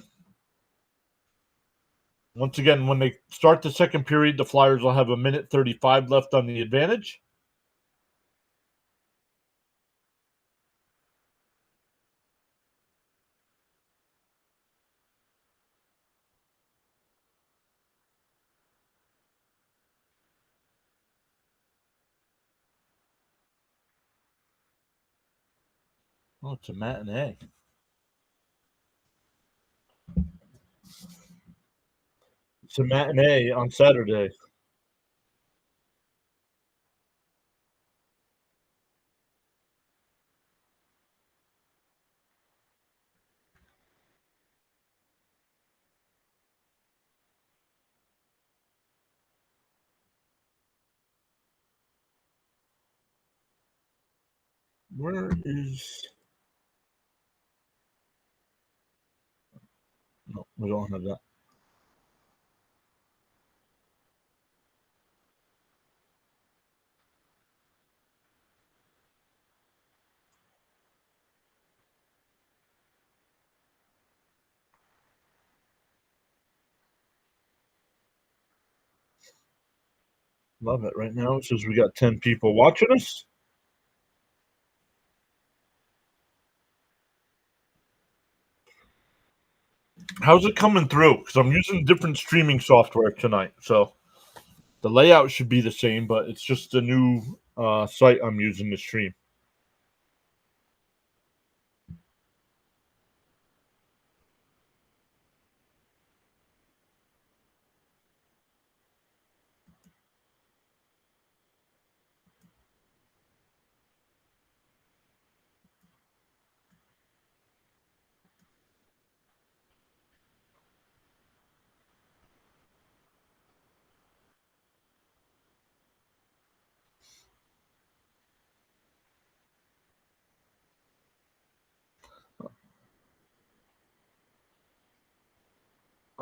S1: Once again, when they start the second period, the Flyers will have 1:35 left on the advantage. Oh, it's a matinee. It's a matinee on Saturday. Where is? No, we don't have that. Love it. Right now it says we got 10 people watching us. How's it coming through? Because I'm using different streaming software tonight, so the layout should be the same, but it's just a new site I'm using to stream.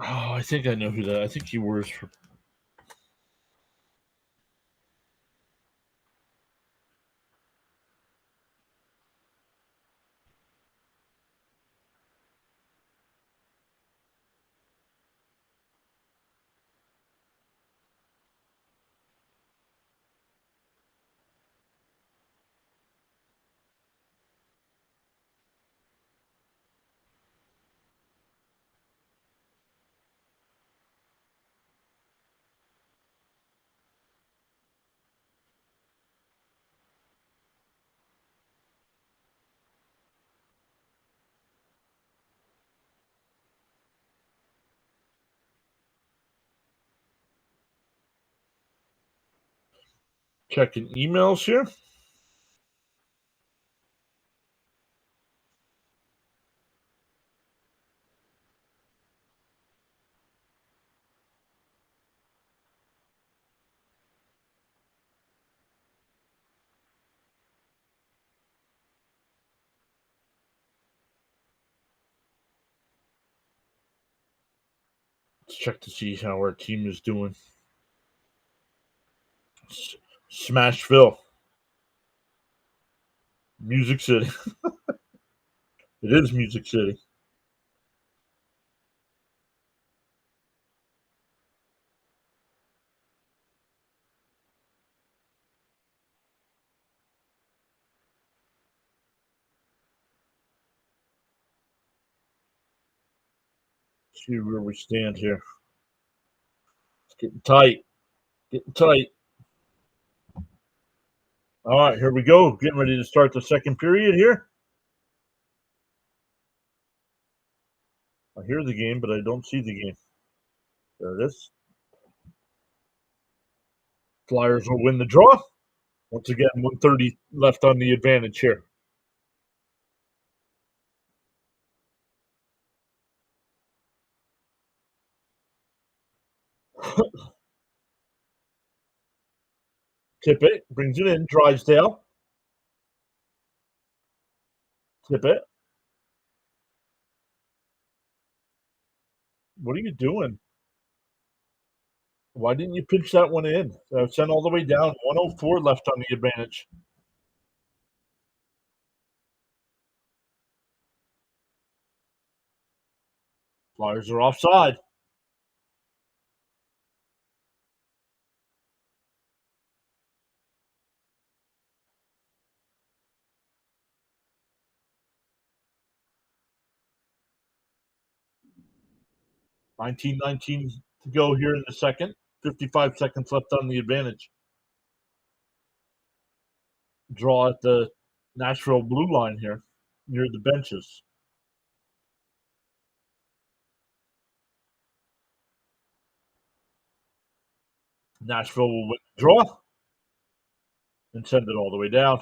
S1: Oh, I think I know who that. I think he works for. Checking emails here. Let's check to see how our team is doing. Smashville. Music City. It is Music City. Let's see where we stand here. It's getting tight. Getting tight. All right, here we go. Getting ready to start the second period here. I hear the game, but I don't see the game. There it is. Flyers will win the draw. Once again, 1:30 left on the advantage here. Tip it, brings it in, Drysdale. Tip it. What are you doing? Why didn't you pitch that one in? Sent all the way down. 104 left on the advantage. Flyers are offside. $19-19 to go here in the second. 55 seconds left on the advantage. Draw at the Nashville blue line here near the benches. Nashville will win the draw and send it all the way down.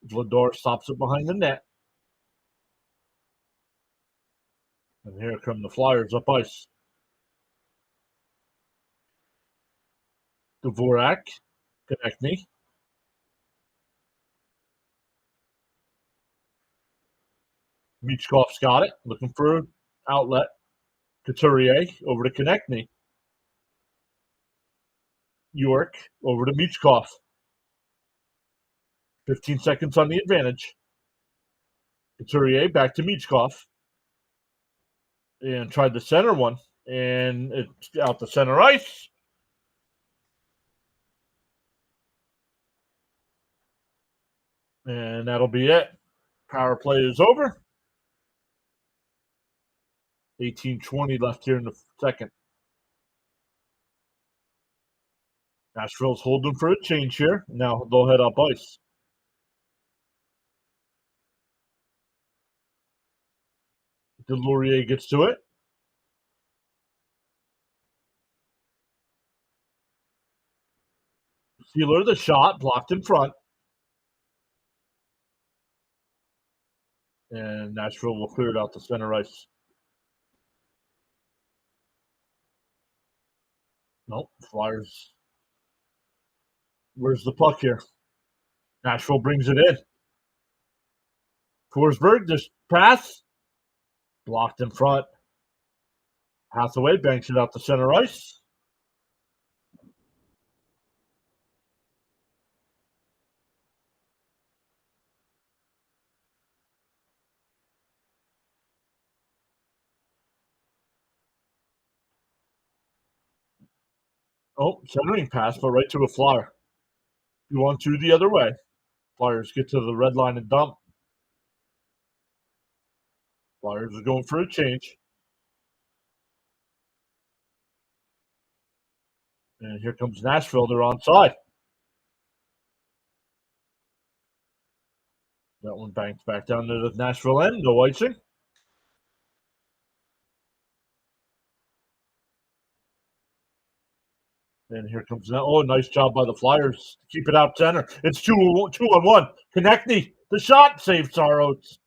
S1: Vladar stops it behind the net. And here come the Flyers up ice. Dvorak, Konechny. Michkov's got it, looking for an outlet. Couturier over to Konechny. York over to Michkov. 15 seconds on the advantage. Couturier back to Michkov. And tried the center one. And it's out the center ice. And that'll be it. Power play is over. 18-20 left here in the second. Nashville's holding for a change here. Now they'll head up ice. Delorier gets to it. Sealer, the shot, blocked in front. And Nashville will clear it out to center ice. Nope, Flyers. Where's the puck here? Nashville brings it in. Forsberg, this pass. Blocked in front. Hathaway banks it out to center ice. Oh, centering pass, but right to a Flyer. 2-on-2 the other way. Flyers get to the red line and dump. Flyers are going for a change. And here comes Nashville. They're onside. That one banks back down to the Nashville end. No icing. And here comes now. Oh, nice job by the Flyers. Keep it out center. It's 2 on 1. Konechny, the shot saves our Oats.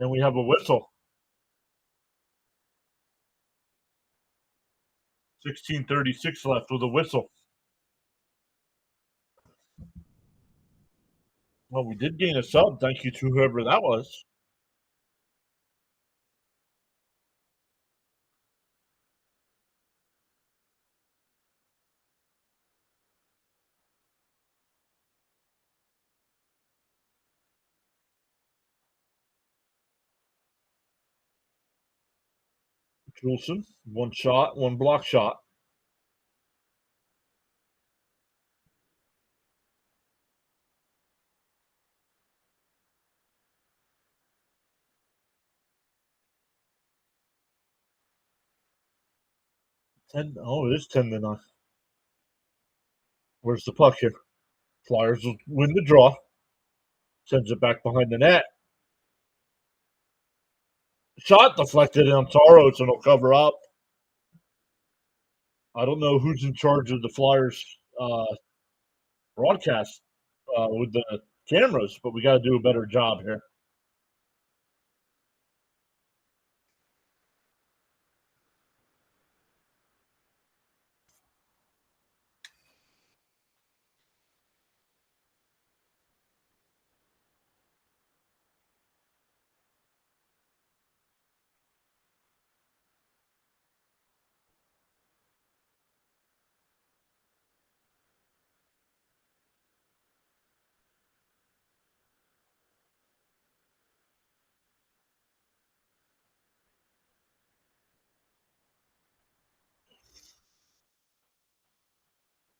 S1: And we have a whistle. 16:36 left with a whistle. Well, we did gain a sub. Thank you to whoever that was. Juleson, one shot, one block shot. It is 10-9. Where's the puck here? Flyers will win the draw. Sends it back behind the net. Shot deflected on Taros and will cover up. I don't know who's in charge of the Flyers broadcast with the cameras, but we got to do a better job here.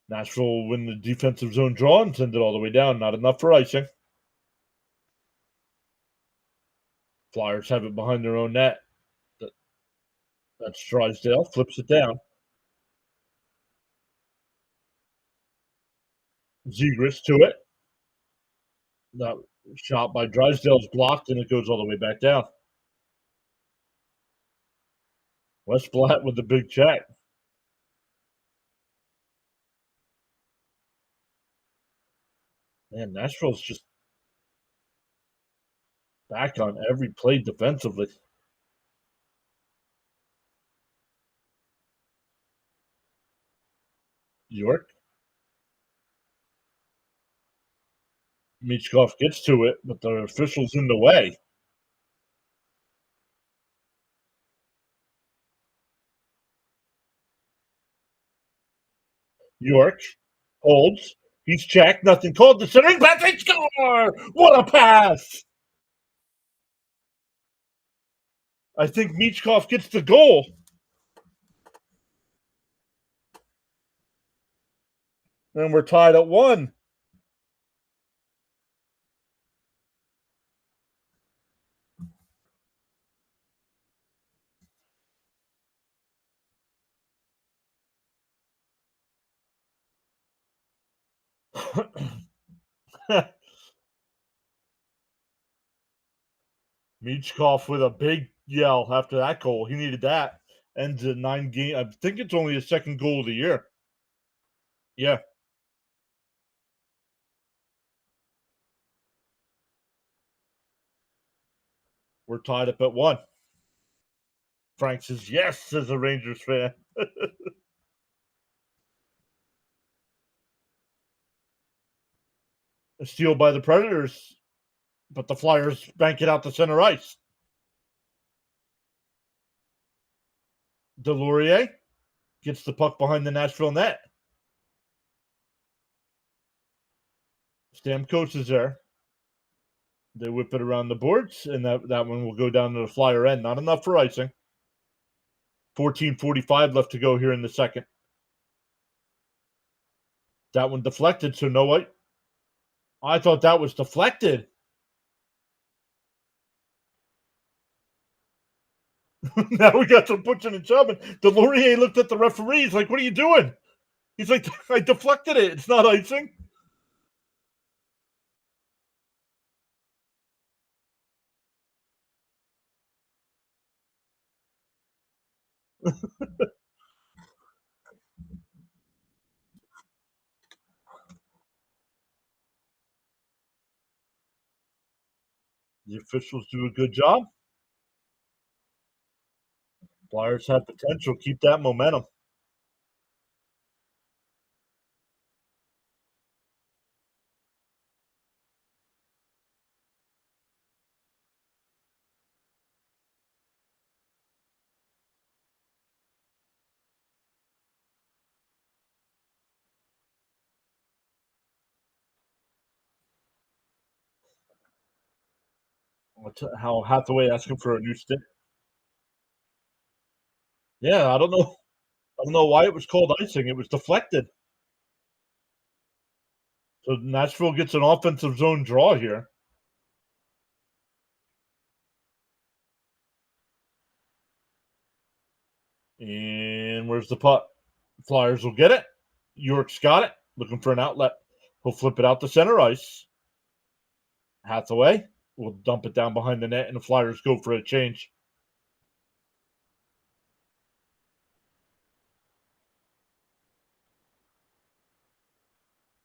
S1: Nashville will win the defensive zone draw and send it all the way down. Not enough for icing. Flyers have it behind their own net. That's Drysdale. Flips it down. Zegras to it. That shot by Drysdale's blocked, and it goes all the way back down. Westblatt with the big check. Man, Nashville's just back on every play defensively. York. Michkov gets to it, but the official's in the way. York holds. He's checked. Nothing called. The centering pass. They score! What a pass! I think Michkov gets the goal. And we're tied at 1. Michkov with a big yell after that goal. He needed that. Ends a 9-game. I think it's only his second goal of the year. Yeah. We're tied up at 1. Frank says yes as a Rangers fan. A steal by the Predators, but the Flyers bank it out to center ice. Delorier gets the puck behind the Nashville net. Stamkos is there. They whip it around the boards, and that one will go down to the Flyer end. Not enough for icing. 14:45 left to go here in the second. That one deflected, so no white. I thought that was deflected. Now we got some pushing and shoving. Delorier looked at the referee. He's like, "What are you doing?" He's like, "I deflected it. It's not icing." The officials do a good job. Flyers have potential. Keep that momentum. How Hathaway asking for a new stick? Yeah, I don't know. I don't know why it was called icing. It was deflected. So Nashville gets an offensive zone draw here. And where's the putt? Flyers will get it. York's got it. Looking for an outlet. He'll flip it out to center ice. Hathaway will dump it down behind the net, and the Flyers go for a change.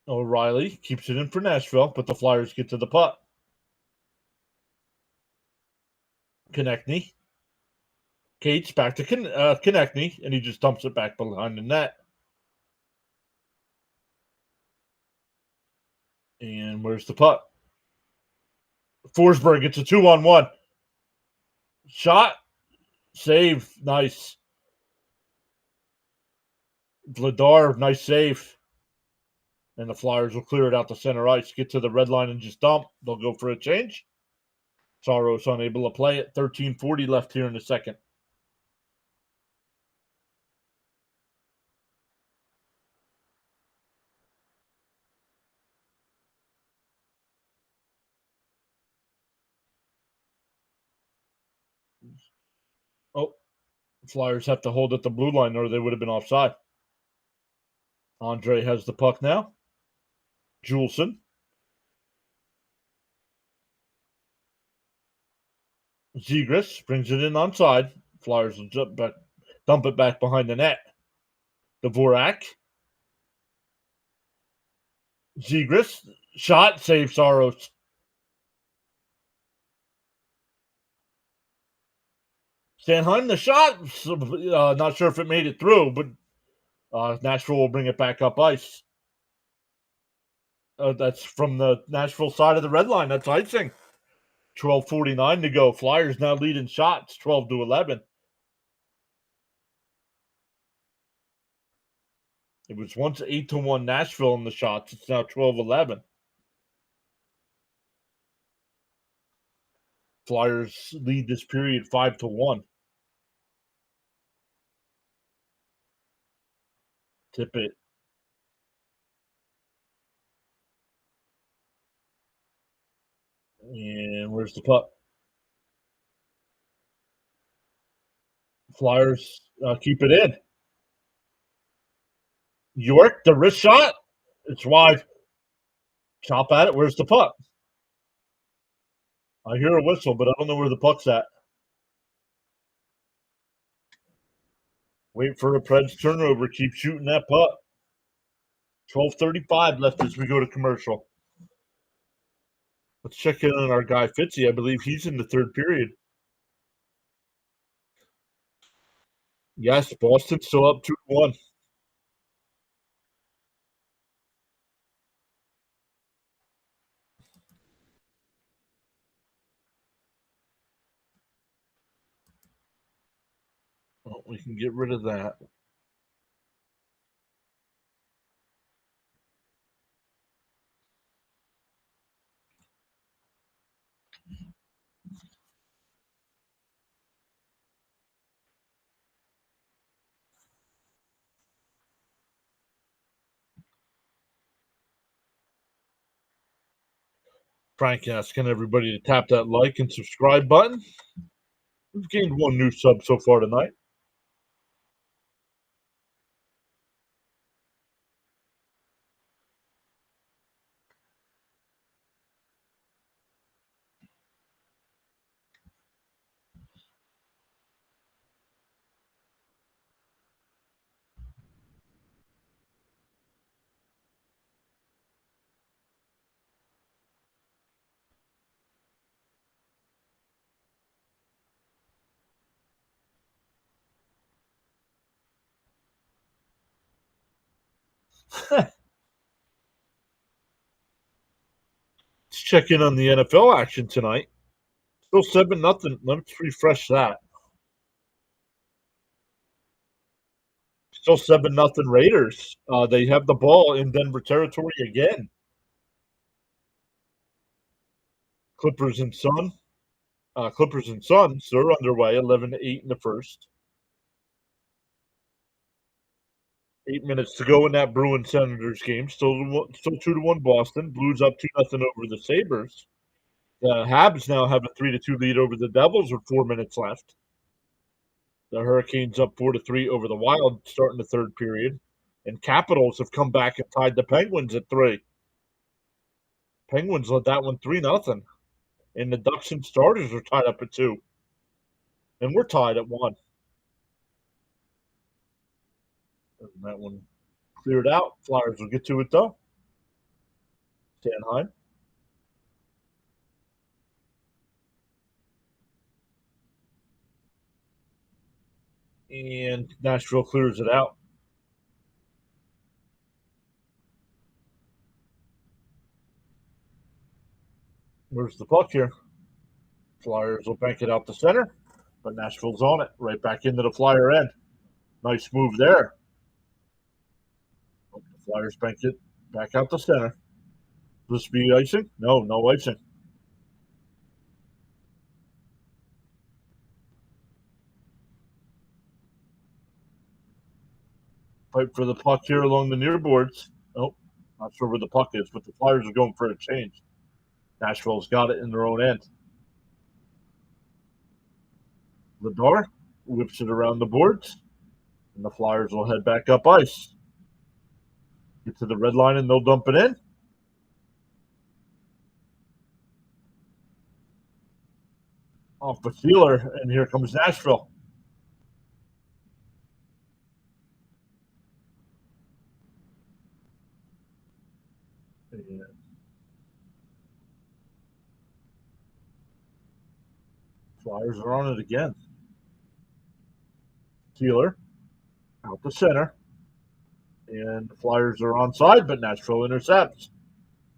S1: O'Reilly keeps it in for Nashville, but the Flyers get to the putt. Konechny. Cates back to Konechny, and he just dumps it back behind the net. And where's the putt? Forsberg gets a 2-on-1. Shot. Save. Nice. Vladar, nice save. And the Flyers will clear it out to center ice, get to the red line and just dump. They'll go for a change. Saros unable to play it. 13:40 left here in the second. Oh, Flyers have to hold at the blue line or they would have been offside. Andre has the puck now. Juleson. Zegras brings it in onside. Flyers will dump it back behind the net. Dvorak. Zegras. Shot. Save Saros. Sanheim, the shot. Not sure if it made it through, but Nashville will bring it back up ice. That's from the Nashville side of the red line. That's icing. 12:49 to go. Flyers now leading shots, 12-11. It was once 8-1 Nashville in the shots. It's now 12-11. Flyers lead this period 5-1. Tip it. And where's the puck? Flyers keep it in. York, the wrist shot. It's wide. Chop at it. Where's the puck? I hear a whistle, but I don't know where the puck's at. Wait for a Preds turnover. Keep shooting that puck. 12:35 left as we go to commercial. Let's check in on our guy Fitzy. I believe he's in the third period. Yes, Boston still up 2-1. Well, we can get rid of that. Frank asking everybody to tap that like and subscribe button. We've gained one new sub so far tonight. Let's check in on the NFL action tonight. Still 7-0. Let's refresh that. Still 7-0 Raiders. They have the ball in Denver territory again. Clippers and Suns. They're underway, 11-8 in the first. 8 minutes to go in that Bruins Senators game. Still 2-1 Boston. Blues up 2-0 over the Sabres. The Habs now have a 3-2 lead over the Devils with 4 minutes left. The Hurricanes up 4-3 over the Wild starting the third period. And Capitals have come back and tied the Penguins at 3. Penguins led that one 3-0. And the Ducks and Starters are tied up at 2. And we're tied at 1. And that one cleared out. Flyers will get to it though. Sanheim. And Nashville clears it out. Where's the puck here? Flyers will bank it out the center, but Nashville's on it. Right back into the Flyer end. Nice move there. The Flyers bank it back out the center. Will this be icing? No icing. Fight for the puck here along the near boards. Oh, not sure where the puck is, but the Flyers are going for a change. Nashville's got it in their own end. Ladar whips it around the boards, and the Flyers will head back up ice. Get to the red line, and they'll dump it in. Off the sealer, and here comes Nashville. And Flyers are on it again. Sealer out the center. And the Flyers are onside, but Nashville intercepts.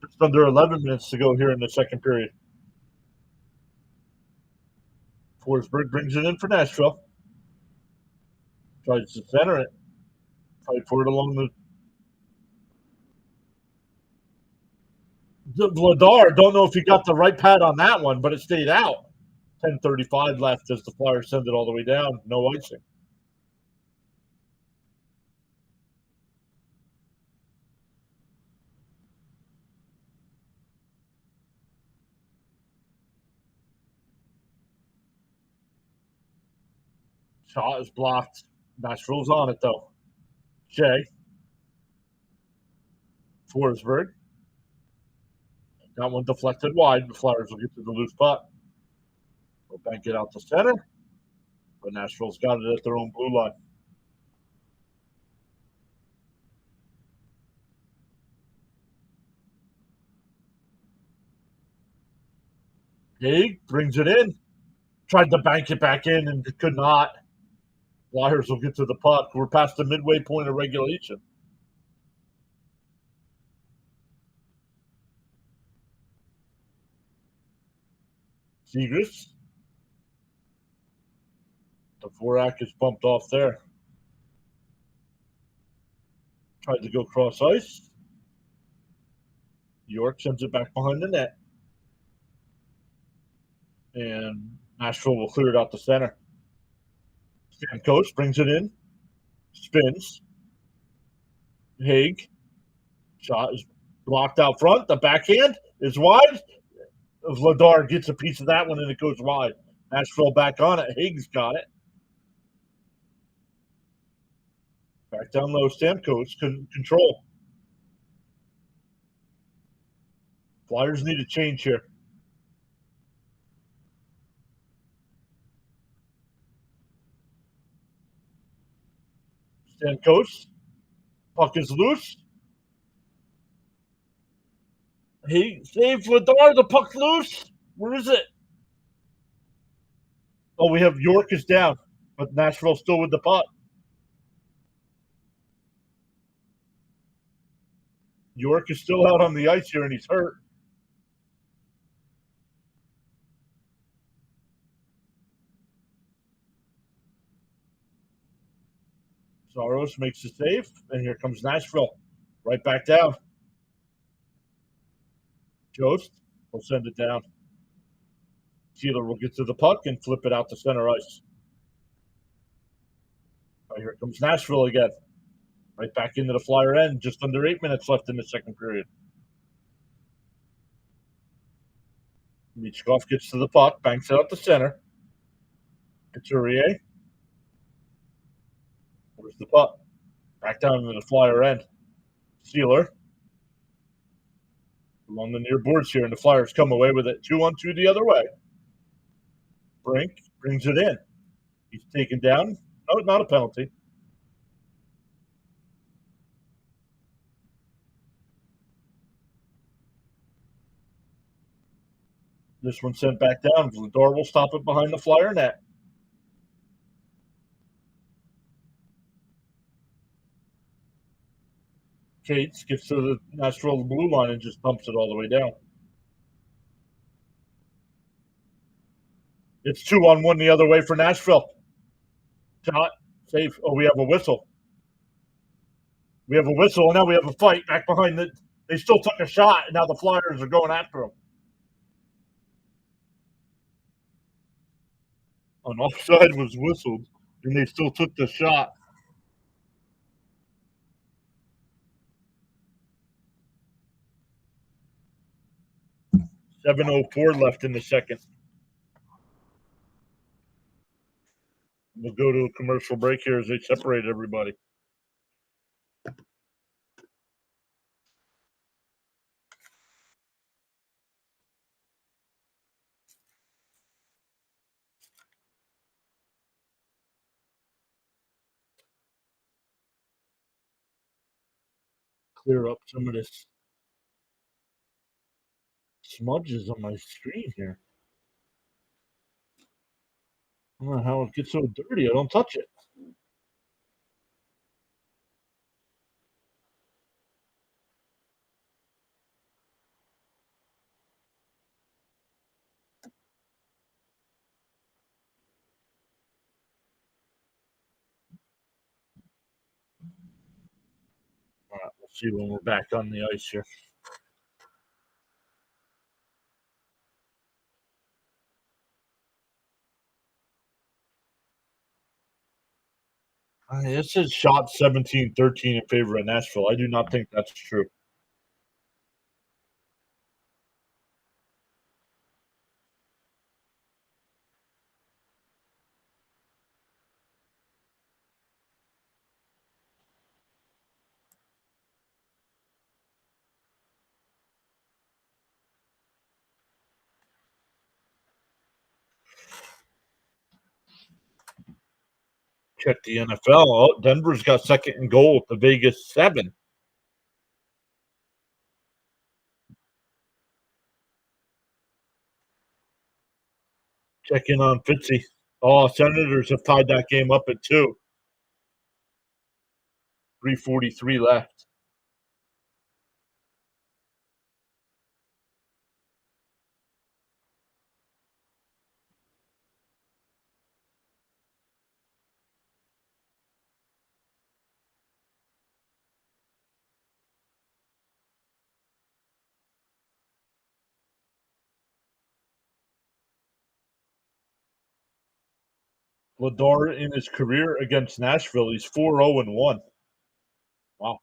S1: Just under 11 minutes to go here in the second period. Forsberg brings it in for Nashville. Tries to center it. Fight for it along the Vladar. Don't know if he got the right pad on that one, but it stayed out. 10:35 left as the Flyers send it all the way down. No icing. Shot is blocked. Nashville's on it, though. Shea. Forsberg. That one deflected wide. The Flyers will get to the loose puck. They'll bank it out to center. But Nashville's got it at their own blue line. Haig brings it in. Tried to bank it back in and could not. Flyers will get to the puck. We're past the midway point of regulation. Zegras. The Dvorak is bumped off there. Tried to go cross ice. York sends it back behind the net. And Nashville will clear it out the center. Stamkos brings it in. Spins. Haig. Shot is blocked out front. The backhand is wide. Vladar gets a piece of that one and it goes wide. Nashville back on it. Haig's got it. Back down low. Stamkos couldn't control. Flyers need a change here. Stamkos. Puck is loose. He saves Vladar. The puck's loose. Where is it? Oh, we have York is down, but Nashville still with the puck. York is still out on the ice here, and he's hurt. Saros makes the save, and here comes Nashville. Right back down. Jost will send it down. Sealer will get to the puck and flip it out to center ice. Right, here comes Nashville again. Right back into the Flyer end. Just under 8 minutes left in the second period. Michkov gets to the puck, banks it out to center. Couturier. Where's the puck? Back down into the Flyer end. Sealer. Along the near boards here, and the Flyers come away with it 2-on-2 the other way. Brink brings it in. He's taken down. No, not a penalty. This one sent back down. Vladar will stop it behind the Flyer net. Cates gets to the Nashville blue line and just dumps it all the way down. It's 2-on-1 the other way for Nashville. Shot, save. Oh, we have a whistle. We have a whistle, and now we have a fight back behind the. They still took a shot, and now the Flyers are going after them. An offside was whistled, and they still took the shot. .704 left in the second. We'll go to a commercial break here as they separate everybody. Clear up some of this smudges on my screen here. I don't know how it gets so dirty. I don't touch it. All right, we'll see when we're back on the ice here. It says shot 17-13 in favor of Nashville. I do not think that's true. Check the NFL. Oh, Denver's got second and goal at the Vegas 7. Check in on Fitzy. Oh, Senators have tied that game up at 2. 3:43 left. Vladar in his career against Nashville, he's 4-0-1. Wow.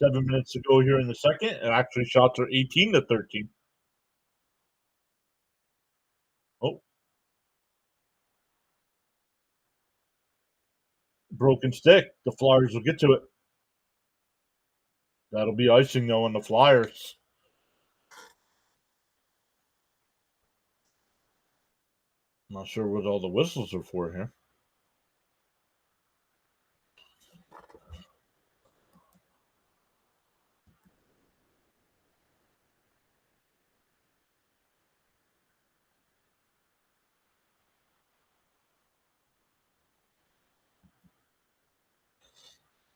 S1: 7 minutes to go here in the second, and actually shots are 18-13. Oh, broken stick. The Flyers will get to it. That'll be icing, though, on the Flyers. I'm not sure what all the whistles are for here.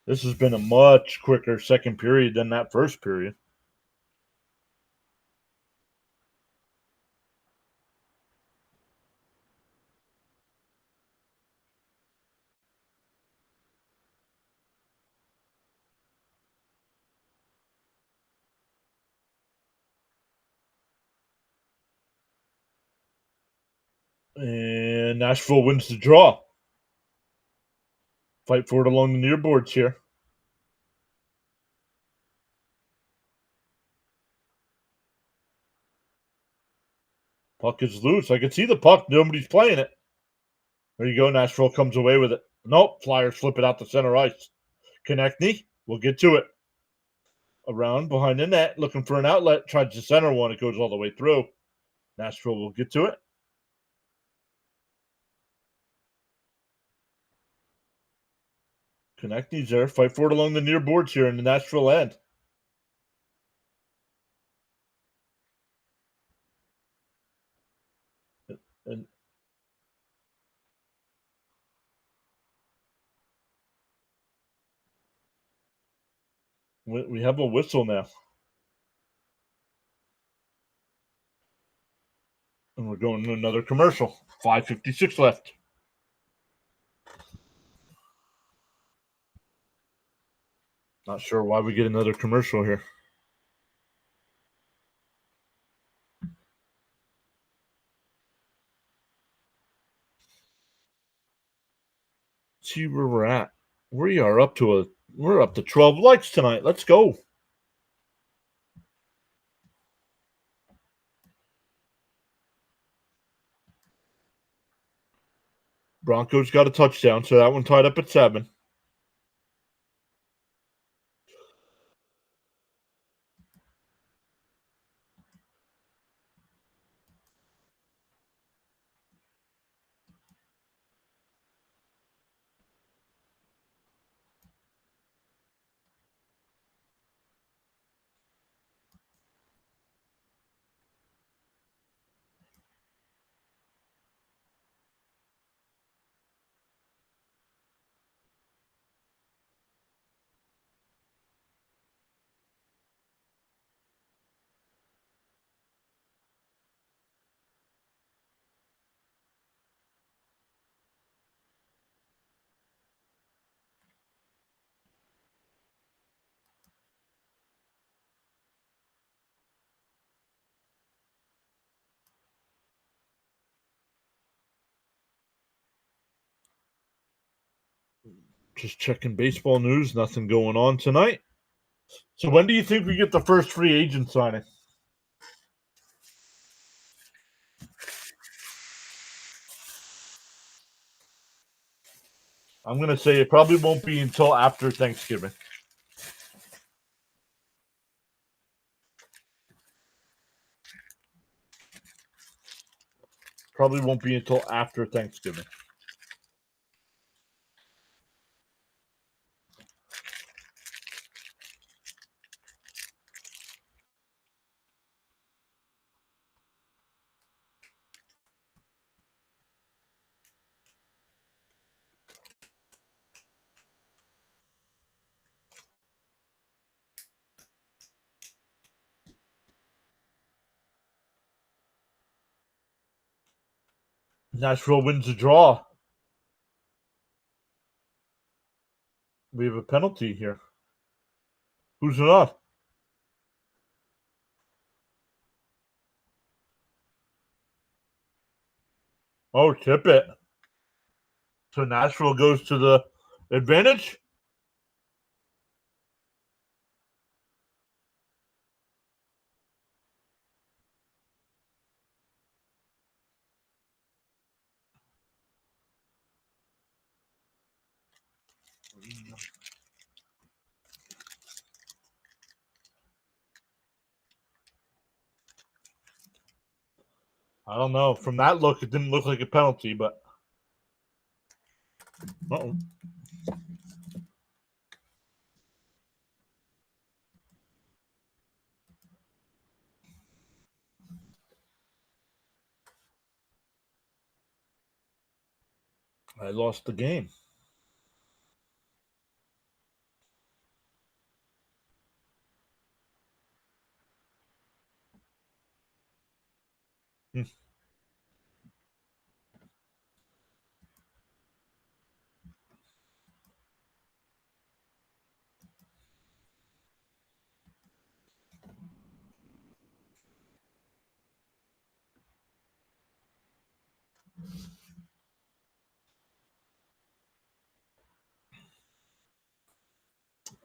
S1: This has been a much quicker second period than that first period. And Nashville wins the draw. Fight for it along the near boards here. Puck is loose. I can see the puck. Nobody's playing it. There you go. Nashville comes away with it. Nope. Flyers flip it out to center ice. Konechny will get to it. Around behind the net, looking for an outlet. Tries to center one. It goes all the way through. Nashville will get to it. Konechny's there. Fight for it along the near boards here in the Nashville end. And we have a whistle now. And we're going to another commercial. 5:56 left. Not sure why we get another commercial here. Let's see where we're at. We're up to 12 likes tonight. Let's go. Broncos got a touchdown, so that one tied up at 7. Just checking baseball news. Nothing going on tonight. So when do you think we get the first free agent signing? I'm going to say it probably won't be until after Thanksgiving. Probably won't be until after Thanksgiving. Nashville wins the draw. We have a penalty here. Who's it on? Oh, tip it. So Nashville goes to the advantage. I don't know. From that look, it didn't look like a penalty, but uh-oh. I lost the game. Hmm.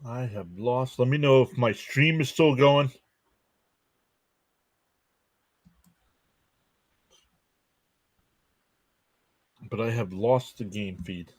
S1: I have lost. Let me know if my stream is still going, but I have lost the game feed.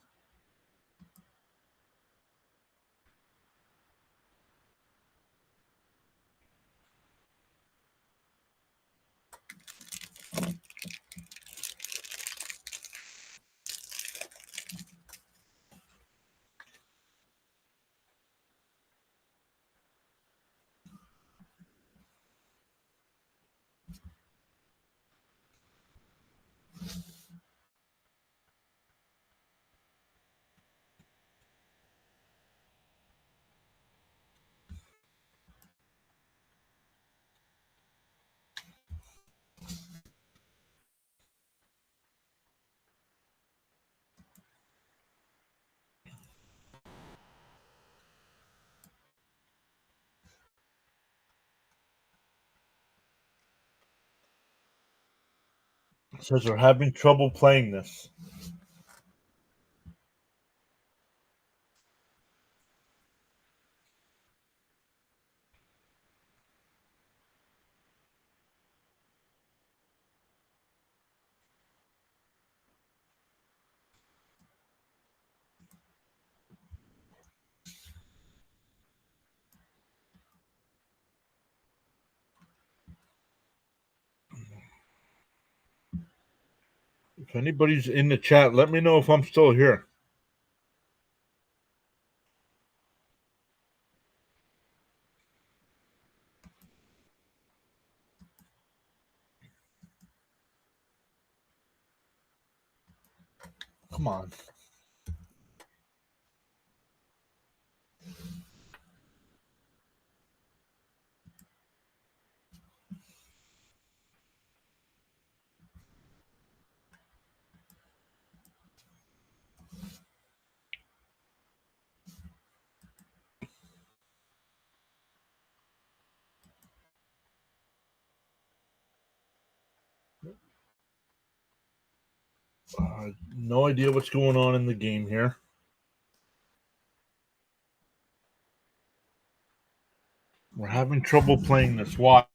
S1: It says they're having trouble playing this. If anybody's in the chat, let me know if I'm still here. Come on. No idea what's going on in the game here. We're having trouble playing this. Why?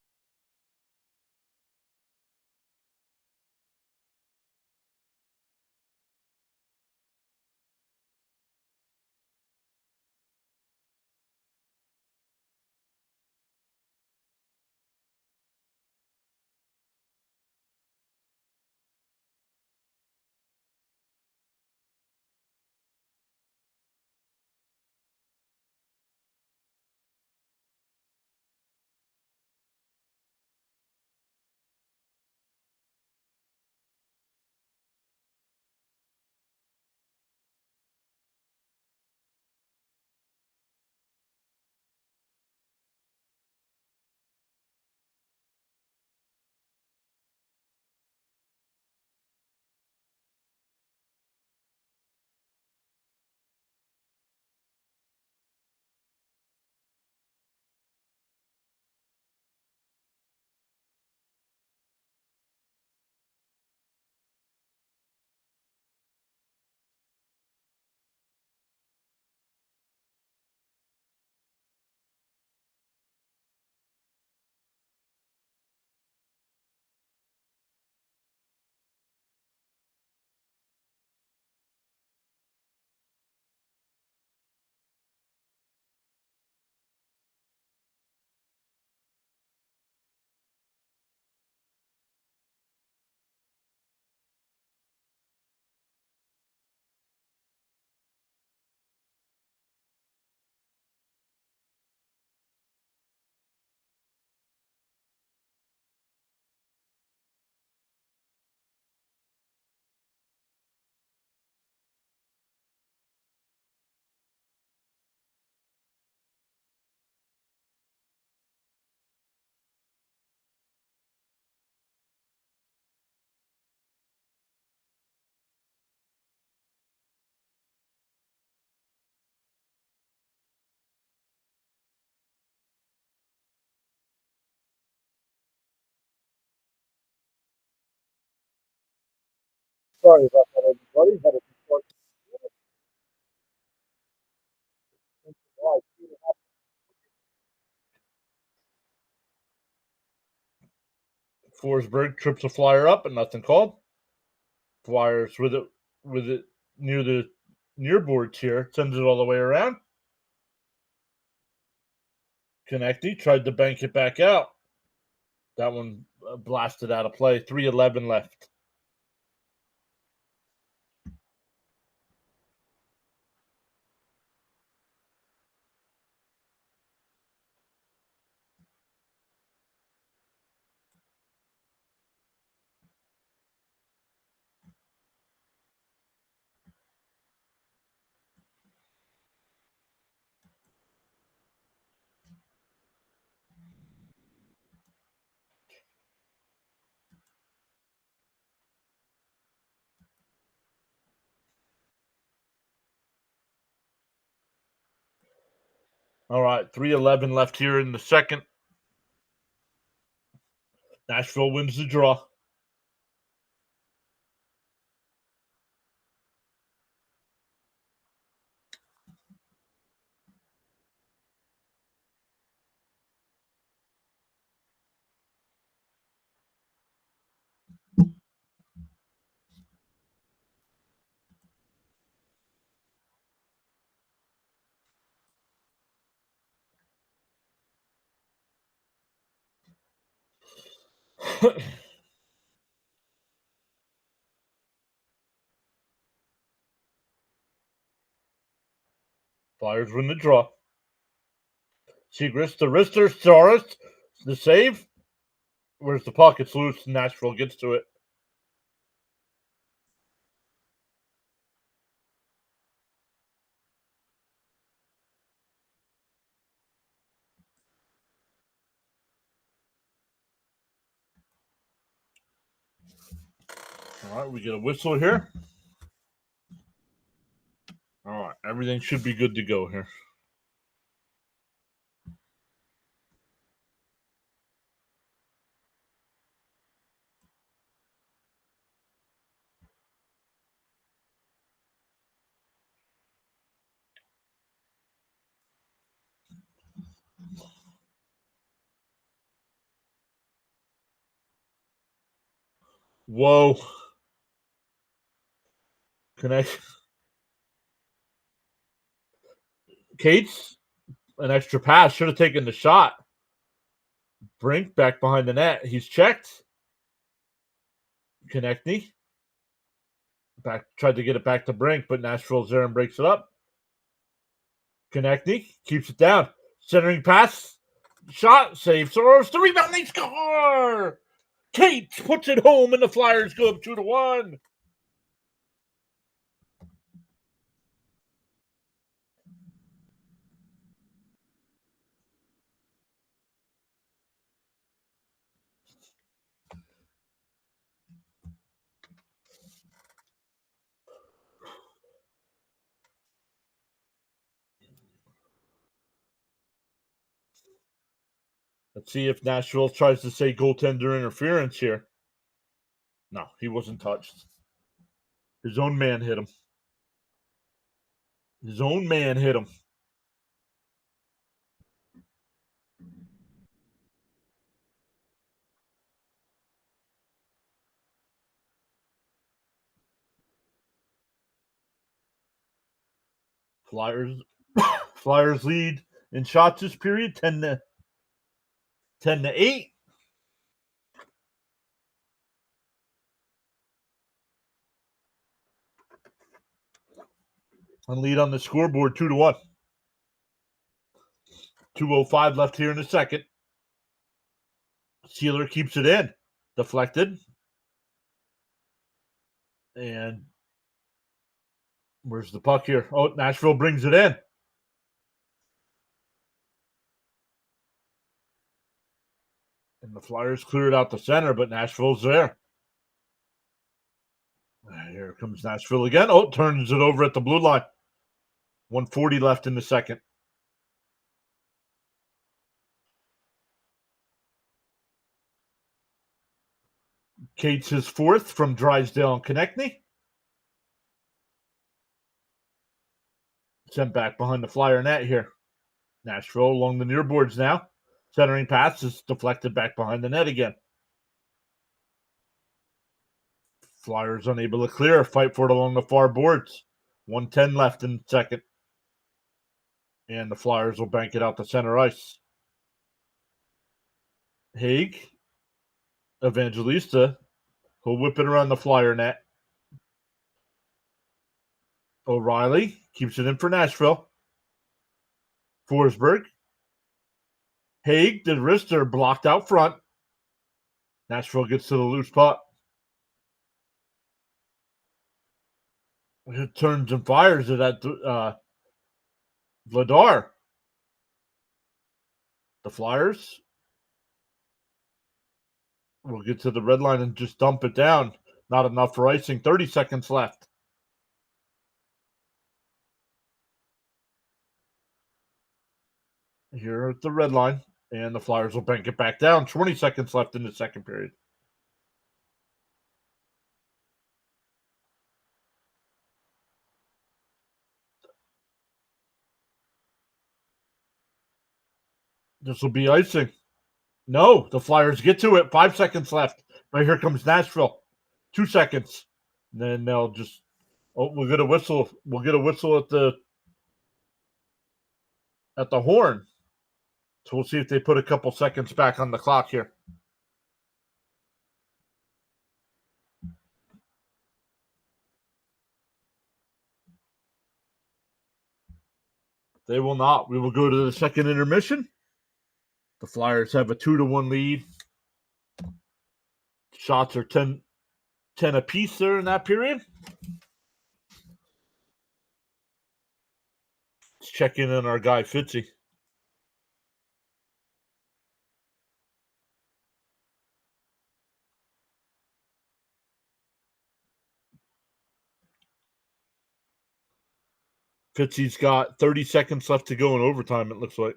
S1: Sorry about that, everybody. Had a Forsberg trips a flyer up and nothing called. Flyers with it near the near boards here, sends it all the way around. Konechny tried to bank it back out. That one blasted out of play. 3:11 left. All right, 3:11 left here in the second. Nashville wins the draw. Flyers win the draw. Segrist, the wrister, Soros, the save. Where's the puck? It's loose. Nashville gets to it. All right, we get a whistle here. All right, everything should be good to go here. Whoa. Connect. Cates, an extra pass, should have taken the shot. Brink back behind the net. He's checked. Konechny back tried to get it back to Brink, but Nashville's there and breaks it up. Konechny keeps it down. Centering pass. Shot. Save. Soros. The rebound. They score. Cates puts it home, and the Flyers go up 2-1. Let's see if Nashville tries to say goaltender interference here. No, he wasn't touched. His own man hit him. His own man hit him. Flyers lead in shots this period 10-8. And lead on the scoreboard 2-1. 2:05 left here in the second. Sealer keeps it in. Deflected. And where's the puck here? Oh, Nashville brings it in. And the Flyers clear it out the center, but Nashville's there. Here comes Nashville again. Oh, turns it over at the blue line. 1:40 left in the second. Cates his fourth from Drysdale and Konechny. Sent back behind the Flyer net here. Nashville along the near boards now. Centering pass is deflected back behind the net again. Flyers unable to clear. Fight for it along the far boards. 1:10 left in the second. And the Flyers will bank it out to center ice. Haig, Evangelista, he'll whip it around the Flyer net. O'Reilly keeps it in for Nashville. Forsberg. Haig, the wrister blocked out front. Nashville gets to the loose puck. It turns and fires it at Vladar. The Flyers will get to the red line and just dump it down. Not enough for icing. 30 seconds left. Here at the red line, and the Flyers will bank it back down. 20 seconds left in the second period. This will be icing. No, the Flyers get to it. 5 seconds left. Right here comes Nashville. 2 seconds. And then they'll just we'll get a whistle. We'll get a whistle at the horn. So we'll see if they put a couple seconds back on the clock here. They will not. We will go to the second intermission. The Flyers have a 2-1 lead. Shots are 10 apiece there in that period. Let's check in on our guy, Fitzy. Fitzy's got 30 seconds left to go in overtime, it looks like.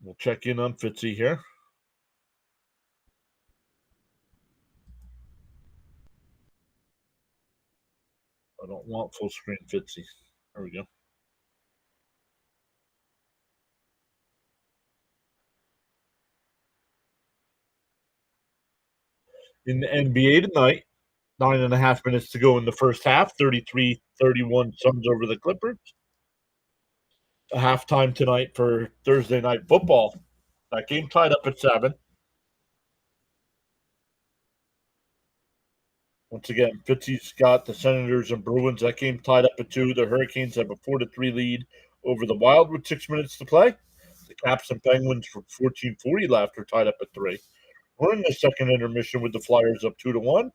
S1: We'll check in on Fitzy here. I don't want full screen Fitzy. There we go. In the NBA tonight, 9.5 minutes to go in the first half, 33-31 Suns over the Clippers. A halftime tonight for Thursday night football. That game tied up at 7. Once again, Fitzy's got the Senators and Bruins. That game tied up at 2. The Hurricanes have a 4-3 lead over the Wild with 6 minutes to play. The Caps and Penguins for 14:40 left are tied up at 3. We're in the second intermission with the Flyers up 2-1,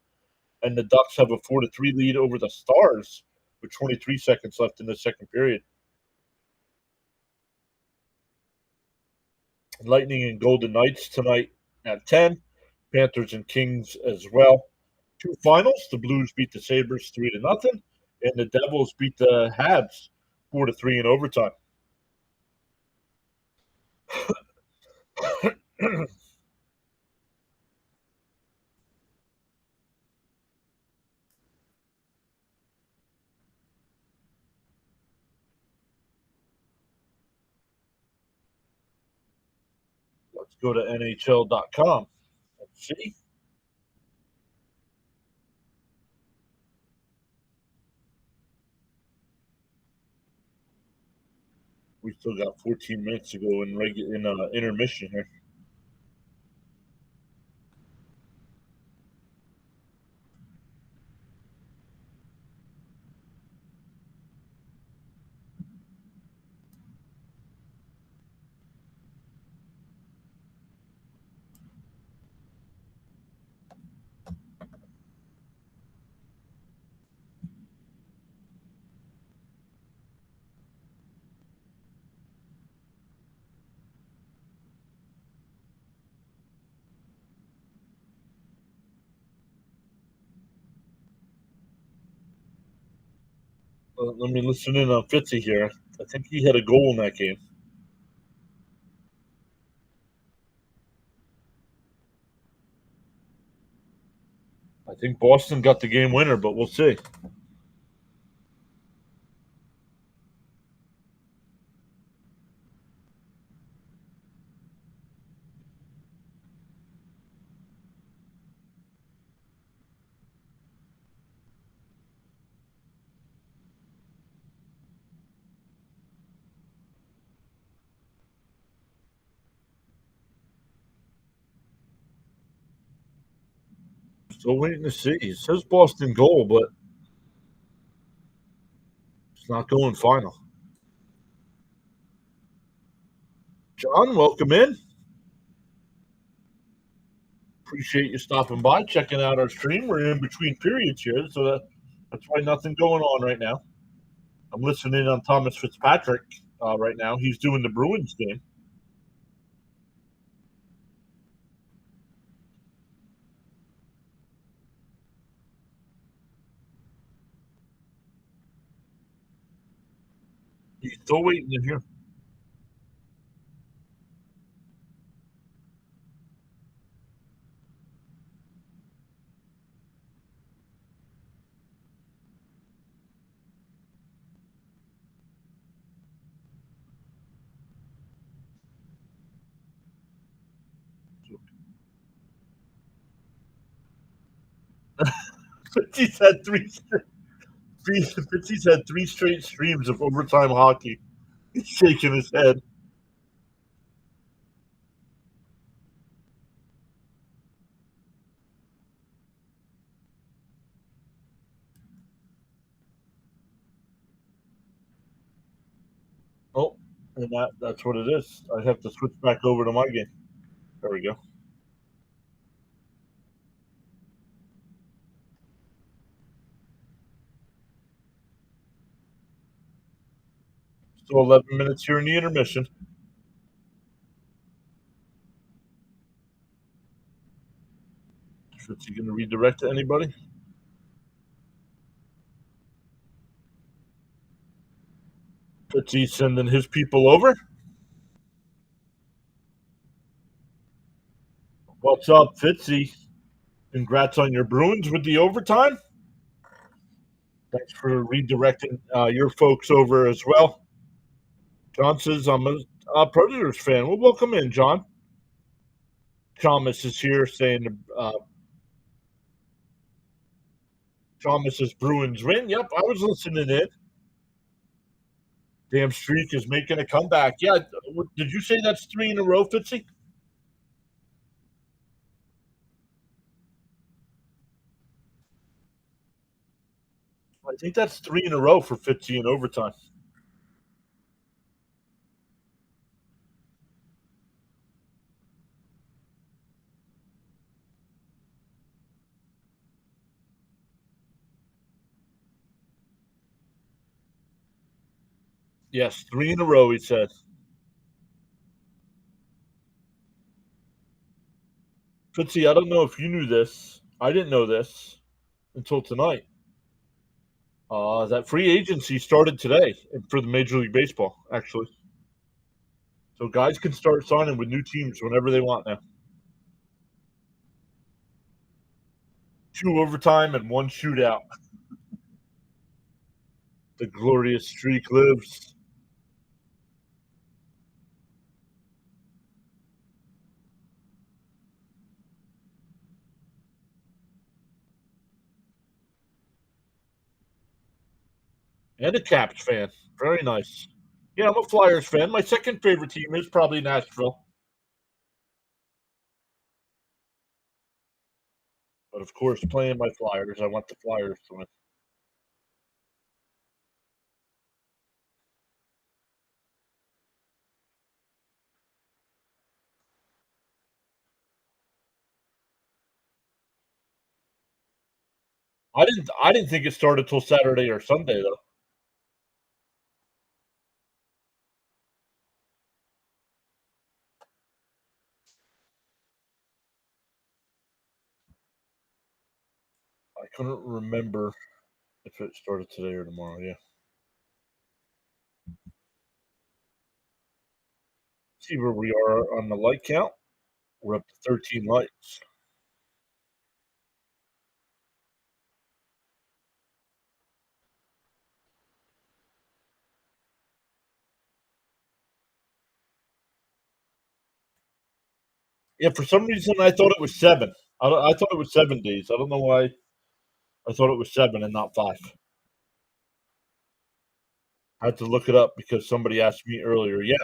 S1: and the Ducks have a 4-3 lead over the Stars with 23 seconds left in the second period. Lightning and Golden Knights tonight at 10. Panthers and Kings as well. 2 finals. The Blues beat the Sabres 3-0, and the Devils beat the Habs 4-3 in overtime. Let's go to NHL.com. Let's see. We still got 14 minutes to go in intermission here. Let me listen in on Fitzy here. I think he had a goal in that game. I think Boston got the game winner, but we'll see. Still waiting to see. It says Boston goal, but it's not going final. John, welcome in. Appreciate you stopping by, checking out our stream. We're in between periods here, so that's why nothing going on right now. I'm listening on Thomas Fitzpatrick right now. He's doing the Bruins game. He's still waiting to hear. Fitzy's had Fitzy's had three straight streams of overtime hockey. He's shaking his head. Oh, and that's what it is. I have to switch back over to my game. There we go. Still 11 minutes here in the intermission. Fitzy going to redirect to anybody? Fitzy sending his people over. What's up, Fitzy? Congrats on your Bruins with the overtime. Thanks for redirecting your folks over as well. John says I'm a Predators fan. Well, welcome in, John. Thomas is here saying Thomas's Bruins win. Yep, I was listening in. Damn streak is making a comeback. Yeah, did you say that's three in a row, Fitzy? I think that's three in a row for Fitzy in overtime. Yes, three in a row, he said. Fitzy, I don't know if you knew this. I didn't know this until tonight. That free agency started today for the Major League Baseball, actually. So guys can start signing with new teams whenever they want now. 2 overtime and 1 shootout. The glorious streak lives. And a Caps fan. Very nice. Yeah, I'm a Flyers fan. My second favorite team is probably Nashville. But of course, playing my Flyers, I want the Flyers to win. I didn't think it started till Saturday or Sunday though. I couldn't remember if it started today or tomorrow. Yeah. See where we are on the light count. We're up to 13 lights. Yeah, for some reason I thought it was 7. I thought it was 7 days. I don't know why I thought it was 7 and not 5. I had to look it up because somebody asked me earlier. Yeah.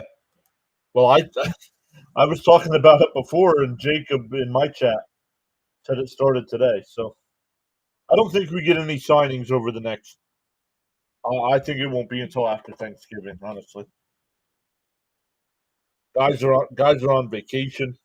S1: Well, I was talking about it before, and Jacob in my chat said it started today. So I don't think we get any signings over the next. I think it won't be until after Thanksgiving. Honestly, guys are on vacation.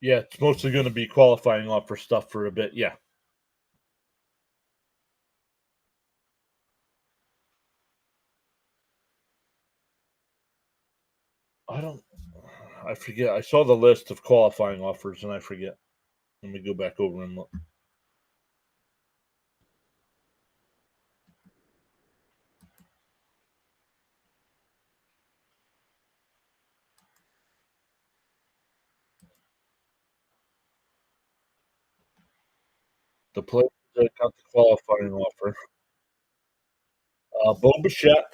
S1: Yeah, it's mostly going to be qualifying offer stuff for a bit. Yeah, I don't. I forget. I saw the list of qualifying offers, and I forget. Let me go back over and look. The players that got the qualifying offer. Bo Bichette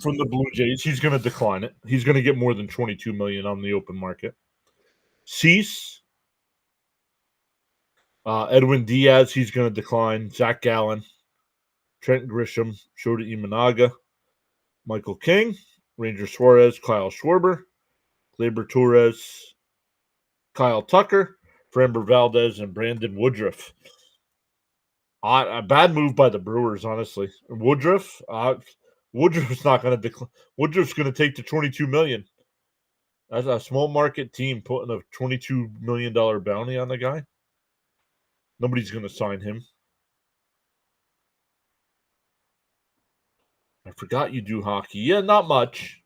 S1: from the Blue Jays. He's going to decline it. He's going to get more than 22 million on the open market. Cease, Edwin Diaz. He's going to decline. Zach Gallen, Trent Grisham, Shota Imanaga, Michael King, Ranger Suarez, Kyle Schwarber, Gleyber Torres, Kyle Tucker, Framber Valdez, and Brandon Woodruff. A bad move by the Brewers, honestly. Woodruff's not going to decline. Woodruff's going to take the 22 million. That's a small market team putting a $22 million bounty on the guy. Nobody's going to sign him. I forgot you do hockey. Yeah, not much.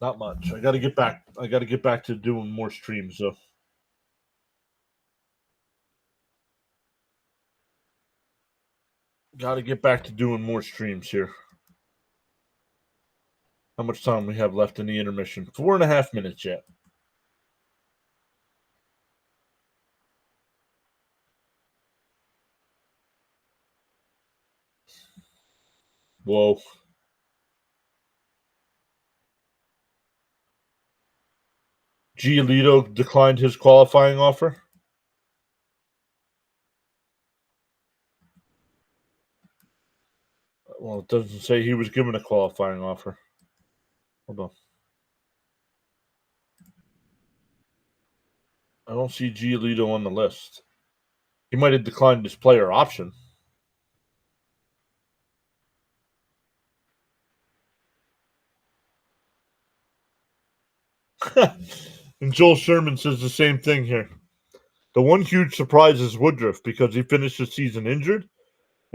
S1: Not much. I got to get back. I got to get back to doing more streams. So got to get back to doing more streams here. How much time we have left in the intermission? 4.5 minutes yet. Whoa. Giolito declined his qualifying offer. Well, it doesn't say he was given a qualifying offer. Hold on. I don't see Giolito on the list. He might have declined his player option. And Joel Sherman says the same thing here. The one huge surprise is Woodruff because he finished the season injured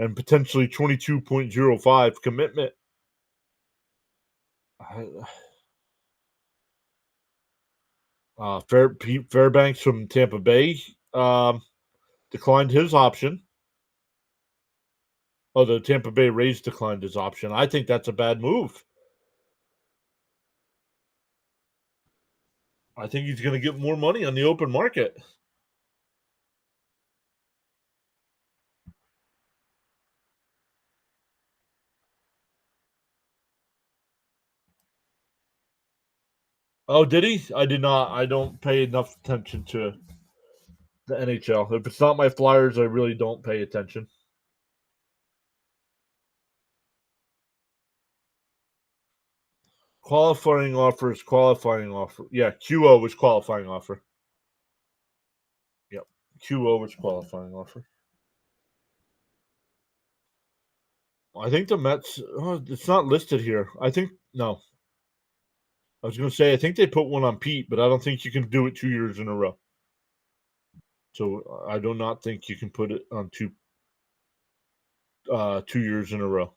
S1: and potentially 22.05 commitment. Fairbanks from Tampa Bay declined his option. Oh, the Tampa Bay Rays declined his option. I think that's a bad move. I think he's going to get more money on the open market. Oh, did he? I did not. I don't pay enough attention to the NHL. If it's not my Flyers, I really don't pay attention. Qualifying offer is qualifying offer. Yeah, QO was qualifying offer. Yep. QO was qualifying offer. I think the Mets. Oh, it's not listed here. I think no. I was going to say I think they put one on Pete, but I don't think you can do it 2 years in a row. So I do not think you can put it on 2 years in a row.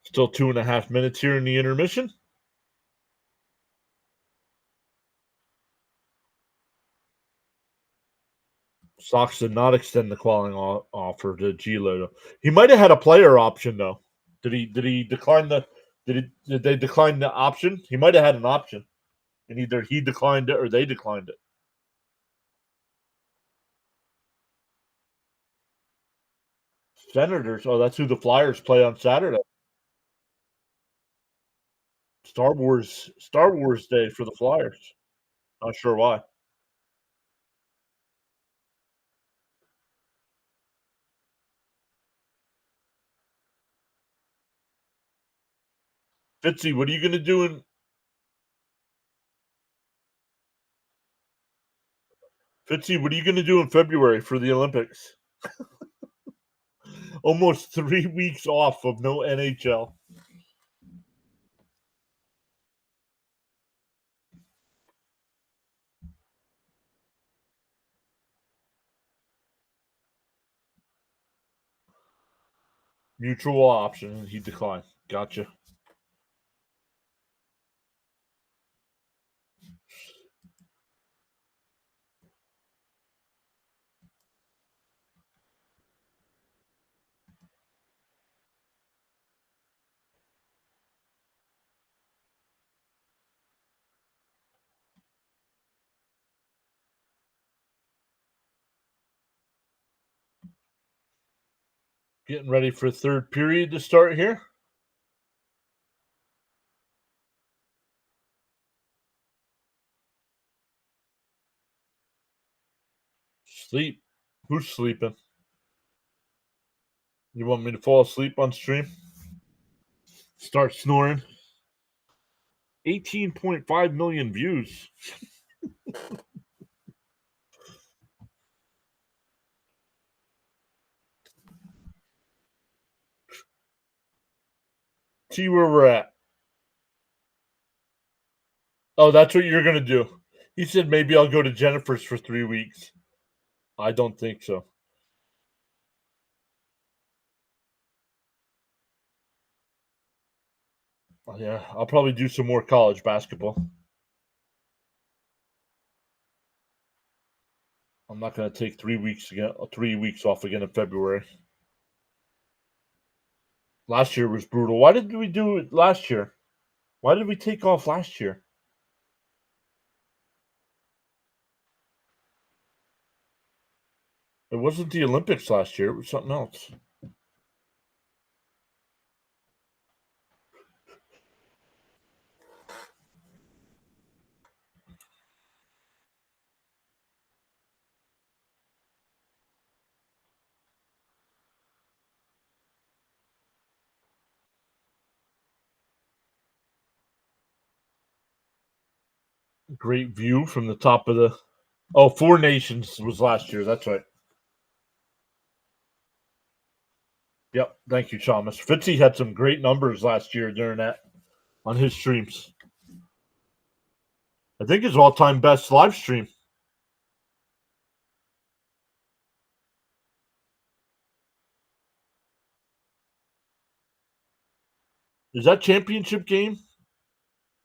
S1: Still 2.5 minutes here in the intermission. Sox did not extend the qualifying offer to Giolito. He might have had a player option though. Did he decline the did they decline the option? He might have had an option, and either he declined it or they declined it. Senators. Oh, that's who the Flyers play on Saturday. Star Wars Day for the Flyers. Not sure why. Fitzy, what are you going to do in Fitzy? What are you going to do in February for the Olympics? Almost 3 weeks off of no NHL. Mutual option. He declined. Gotcha. Getting ready for third period to start here. Sleep. Who's sleeping? You want me to fall asleep on stream? Start snoring. 18.5 million views. See where we're at. Oh, that's what you're going to do. He said maybe I'll go to Jennifer's for 3 weeks. I don't think so. Yeah, I'll probably do some more college basketball. I'm not going to take 3 weeks again. 3 weeks off again in February. Last year was brutal. Why did we do it last year? Why did we take off last year? It wasn't the Olympics last year. It was something else. Great view from the top of the. Oh, Four Nations was last year. That's right. Yep. Thank you, Thomas. Fitzy had some great numbers last year during that on his streams. I think his all-time best live stream. Is that championship game?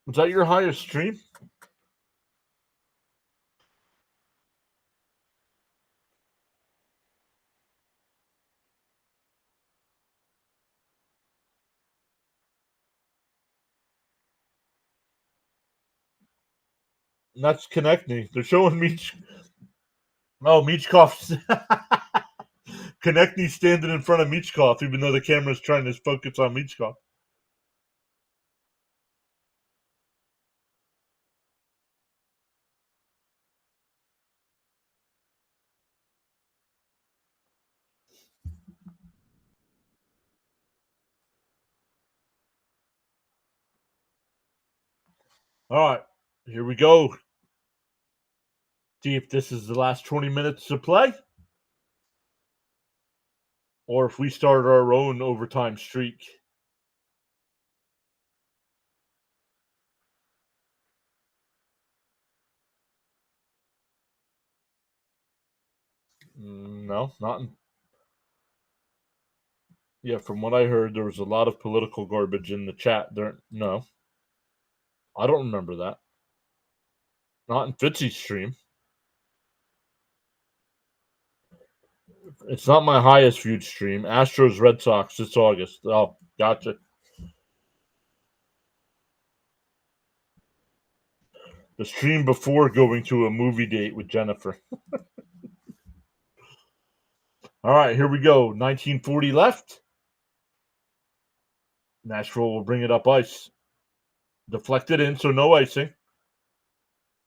S1: Was that your highest stream? And that's Konechny. They're showing Meach. Oh, Michkov. Konechny standing in front of Michkov, even though the camera's trying to focus on Michkov. All right, here we go. See if this is the last 20 minutes to play, or if we start our own overtime streak. No, not. Yeah, from what I heard, there was a lot of political garbage in the chat. There, no, I don't remember that. Not in Fitzy's stream. It's not my highest viewed stream. Astros Red Sox this August. Oh, gotcha. The stream before going to a movie date with Jennifer. All right, here we go. 1940 left. Nashville will bring it up ice. Deflected in, so no icing.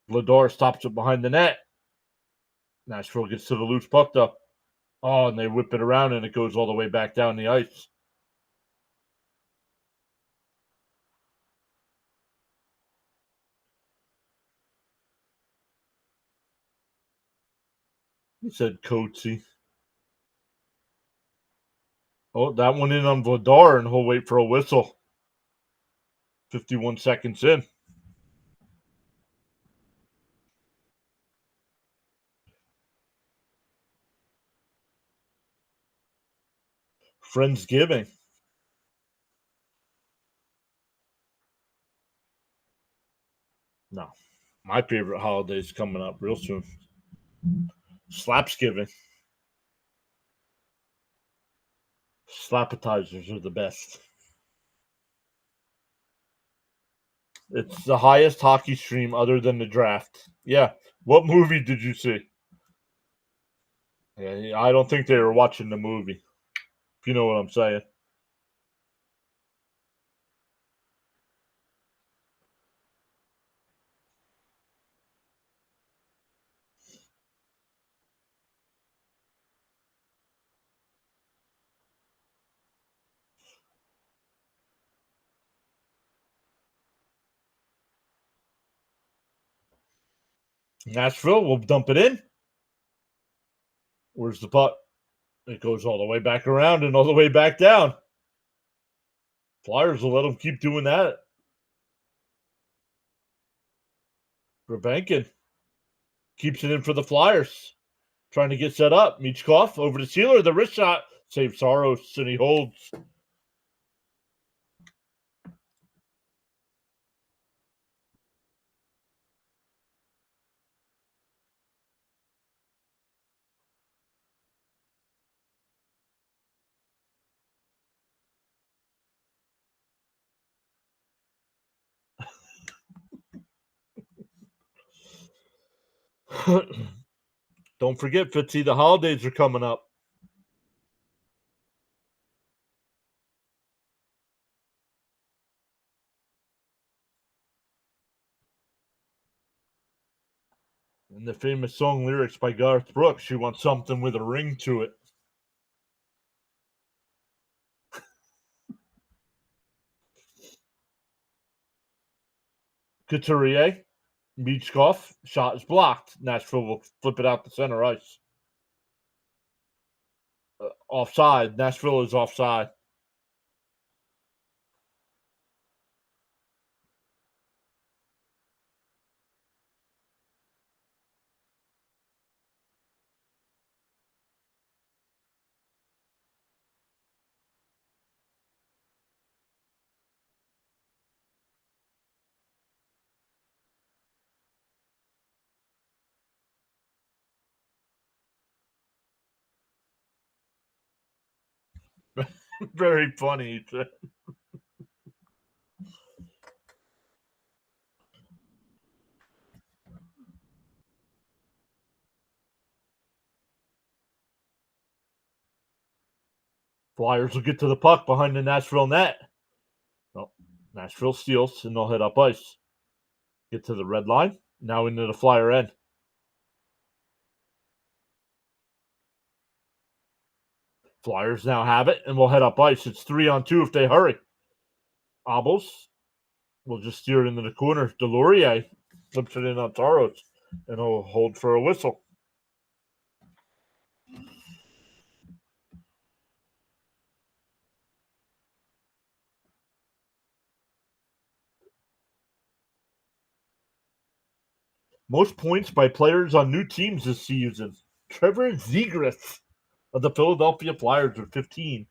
S1: Vladar stops it behind the net. Nashville gets to the loose puck though. Oh, and they whip it around and it goes all the way back down the ice. He said Coatsy. Oh, that one in on Vladar, and he'll wait for a whistle. 51 seconds in. Friendsgiving. No. My favorite holiday is coming up real soon. Slapsgiving. Slappetizers are the best. It's the highest hockey stream other than the draft. Yeah. What movie did you see? Yeah, I don't think they were watching the movie. If you know what I'm saying. Nashville will dump it in. Where's the puck? It goes all the way back around and all the way back down. Flyers will let them keep doing that. Rabankin keeps it in for the Flyers. Trying to get set up. Michkov over to Sealer. The wrist shot saves Saros, and he holds. Don't forget, Fitzy, the holidays are coming up. And the famous song lyrics by Garth Brooks, she wants something with a ring to it. Couturier, Michkov, shot is blocked. Nashville will flip it out the center ice. Offside. Nashville is offside. Very funny. Flyers will get to the puck behind the Nashville net. Oh, Nashville steals, and they'll head up ice. Get to the red line. Now into the Flyer end. Flyers now have it, and we'll head up ice. It's 3-on-2 if they hurry. Obels will just steer it into the corner. Delorier flips it in on Taros, and he'll hold for a whistle. Most points by players on new teams this season. Trevor Zegras of the Philadelphia Flyers with 15.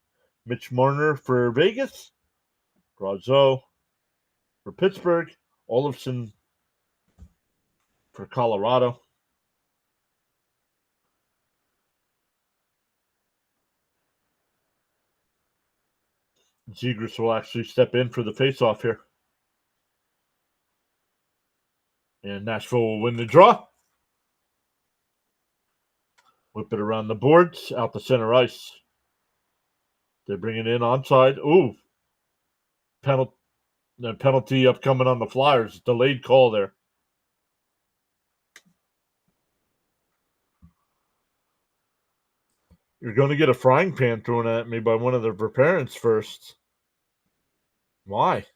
S1: Mitch Marner for Vegas. Brazeau for Pittsburgh. Olofsson for Colorado. Zegras will actually step in for the faceoff here. And Nashville will win the draw. Whip it around the boards, out the center ice. They bring it in onside. Ooh. Penalty upcoming on the Flyers. Delayed call there. You're going to get a frying pan thrown at me by one of their parents first. Why?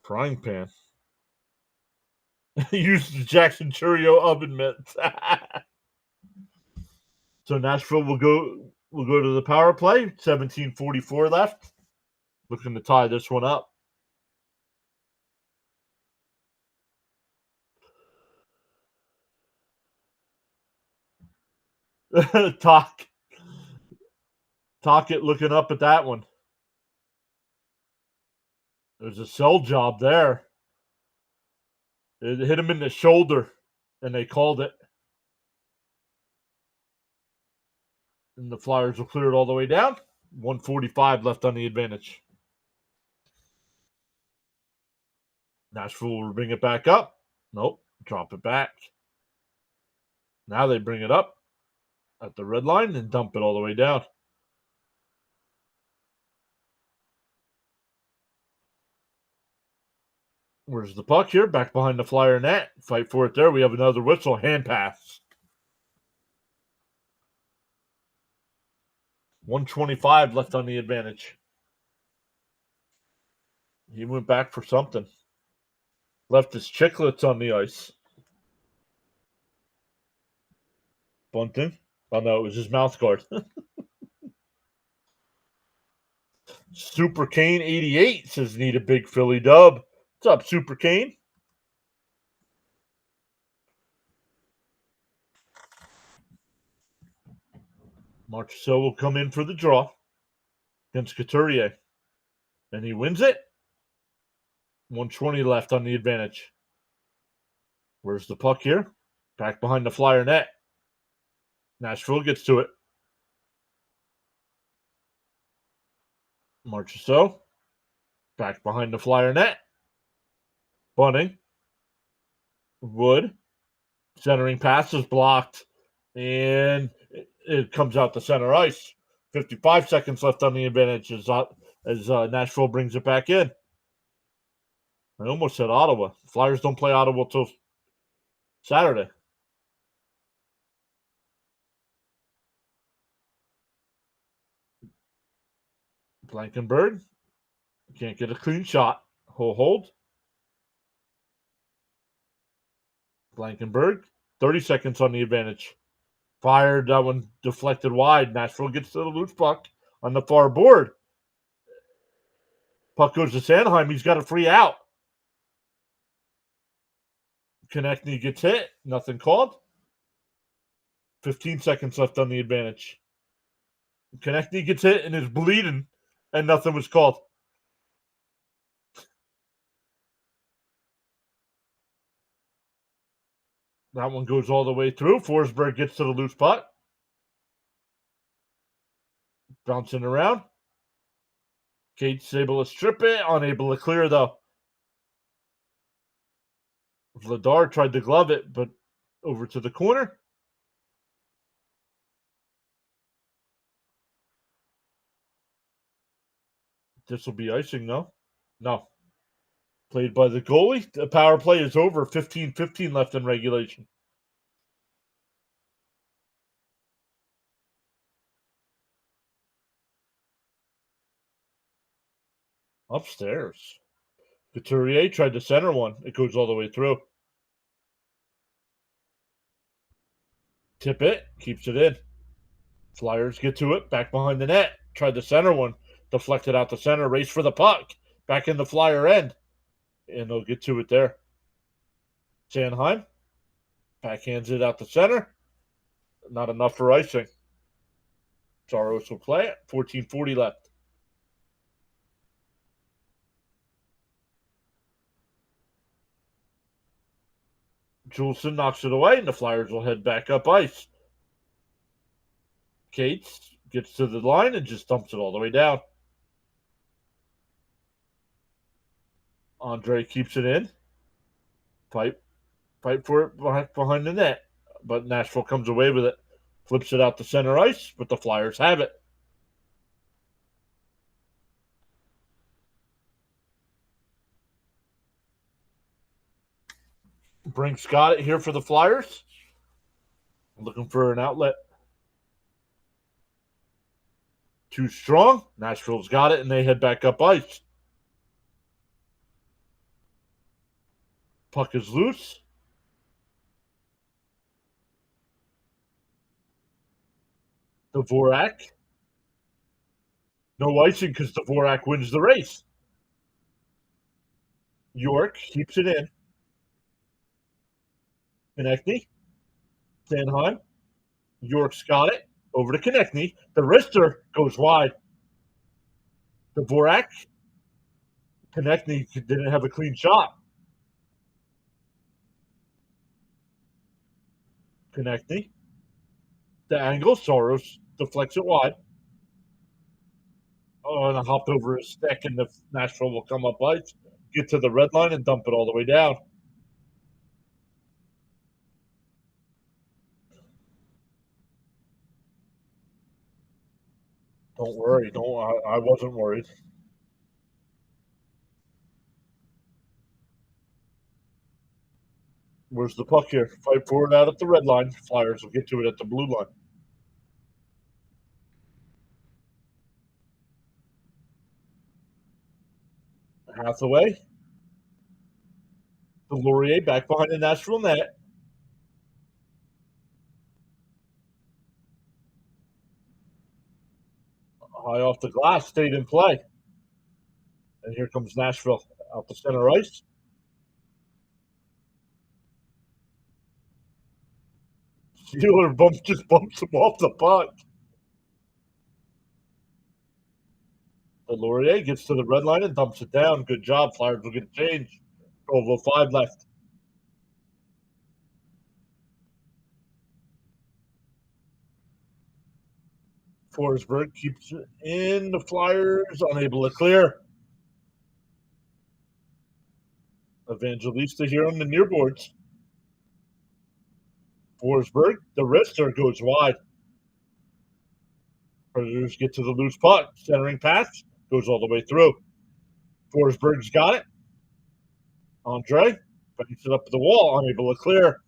S1: Frying pan. Use the Jackson Cheerio oven mitts. So Nashville will go to the power play. 17:44 left. Looking to tie this one up. Talkett looking up at that one. There's a cell job there. It hit him in the shoulder, and they called it. And the Flyers will clear it all the way down. 1:45 left on the advantage. Nashville will bring it back up. Nope, drop it back. Now they bring it up at the red line and dump it all the way down. Where's the puck here? Back behind the Flyer net. Fight for it there. We have another whistle. Hand pass. 1:25 left on the advantage. He went back for something. Left his chiclets on the ice. Bunting. Oh no, it was his mouth guard. Super Kane 88 says need a big Philly dub. What's up, Super Kane? Marchessault will come in for the draw against Couturier. And he wins it. 1:20 left on the advantage. Where's the puck here? Back behind the Flyer net. Nashville gets to it. Marchessault. Back behind the Flyer net. Bunting. Wood. Centering pass is blocked. And it comes out to center ice. 55 seconds left on the advantage as Nashville brings it back in. I almost said Ottawa. Flyers don't play Ottawa till Saturday. Blankenberg can't get a clean shot. Hold. Blankenberg, 30 seconds on the advantage. Fired, that one deflected wide. Nashville gets to the loose puck on the far board. Puck goes to Sanheim. He's got a free out. Konechny gets hit. Nothing called. 15 seconds left on the advantage. Konechny gets hit and is bleeding, and nothing was called. That one goes all the way through. Forsberg gets to the loose puck. Bouncing around. Cates able to strip it. Unable to clear, though. Vladar tried to glove it, but over to the corner. This will be icing, though. No. Played by the goalie. The power play is over. 15-15 left in regulation. Upstairs. Couturier tried to center one. It goes all the way through. Tip it. Keeps it in. Flyers get to it. Back behind the net. Tried the center one. Deflected out the center. Race for the puck. Back in the Flyer end. And they'll get to it there. Sanheim. Backhands it out the center. Not enough for icing. Saros will play it. 14:40 left. Juleson knocks it away, and the Flyers will head back up ice. Cates gets to the line and just dumps it all the way down. Andre keeps it in. Fight for it behind the net. But Nashville comes away with it. Flips it out to center ice, but the Flyers have it. Brink's got it here for the Flyers. Looking for an outlet. Too strong. Nashville's got it, and they head back up ice. Puck is loose. Dvorak. No icing because Dvorak wins the race. York keeps it in. Konechny. Sanheim. York's got it. Over to Konechny. The wrister goes wide. Dvorak. Konechny didn't have a clean shot. Konechny. The angle. Saros deflects it wide. Oh, and I hopped over his stick, and the Nashville will come up ice, get to the red line, and dump it all the way down. Don't worry. I wasn't worried. Where's the puck here? Fight for it out at the red line. Flyers will get to it at the blue line. Hathaway. The Laurier back behind the Nashville net. High off the glass, stayed in play. And here comes Nashville out the center ice. Steeler just bumps him off the puck. The Laurier gets to the red line and dumps it down. Good job. Flyers will get a change. 12:05 left. Forsberg keeps it in. The Flyers unable to clear. Evangelista here on the near boards. Forsberg, the wrister goes wide. Predators get to the loose puck. Centering pass goes all the way through. Forsberg's got it. Andre banks it up to the wall, unable to clear.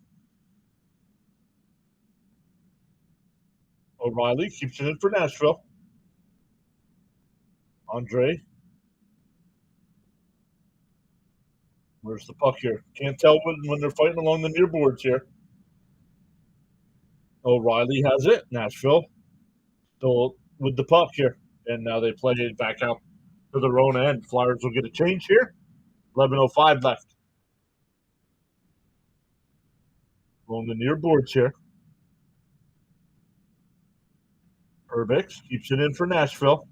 S1: O'Reilly keeps it in for Nashville. Andre. Where's the puck here? Can't tell when they're fighting along the near boards here. O'Reilly has it. Nashville still with the puck here. And now they play it back out to their own end. Flyers will get a change here. 11:05 left. On the near boards here. Urbix keeps it in for Nashville.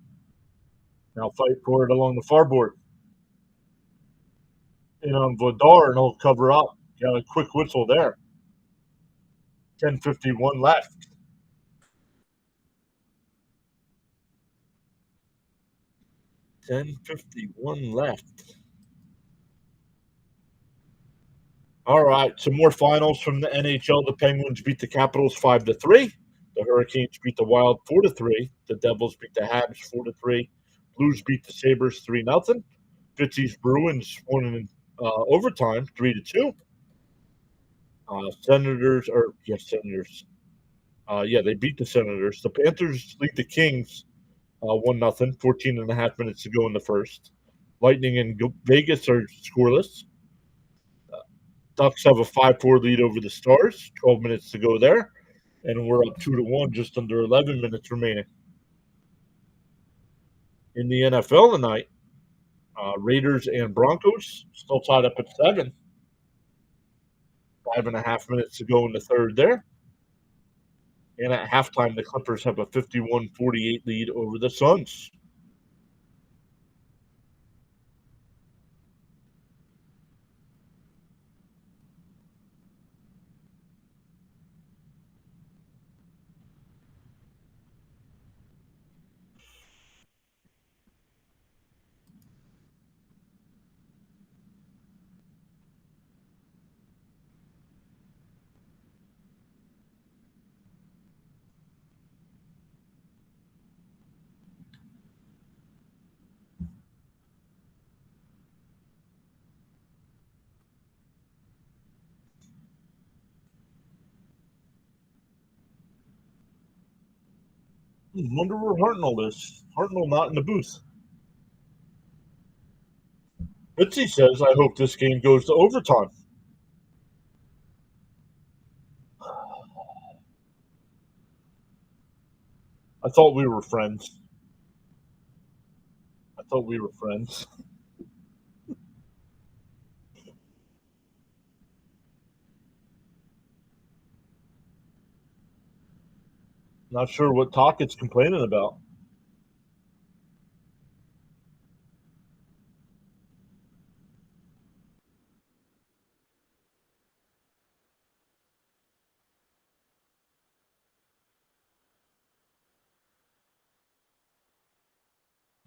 S1: Now fight for it along the far board. In on Vladar, and he'll cover up. Got a quick whistle there. 10:51 left. All right, some more finals from the NHL. The Penguins beat the Capitals 5-3. The Hurricanes beat the Wild 4-3. The Devils beat the Habs 4-3. Blues beat the Sabres 3-0. Fitzy's Bruins won in overtime 3-2. Senators. They beat the Senators. The Panthers lead the Kings 1-0. 14 and a half minutes to go in the first. Lightning and Vegas are scoreless. Ducks have a 5-4 lead over the Stars. 12 minutes to go there, and we're up 2-1, just under 11 minutes remaining. In the NFL tonight, Raiders and Broncos still tied up at 7. 5.5 minutes to go in the third there. And at halftime, the Clippers have a 51-48 lead over the Suns. Wonder where Hartnell is. Hartnell not in the booth. Fitzy says, I hope this game goes to overtime. I thought we were friends. I thought we were friends. Not sure what Tockett's complaining about.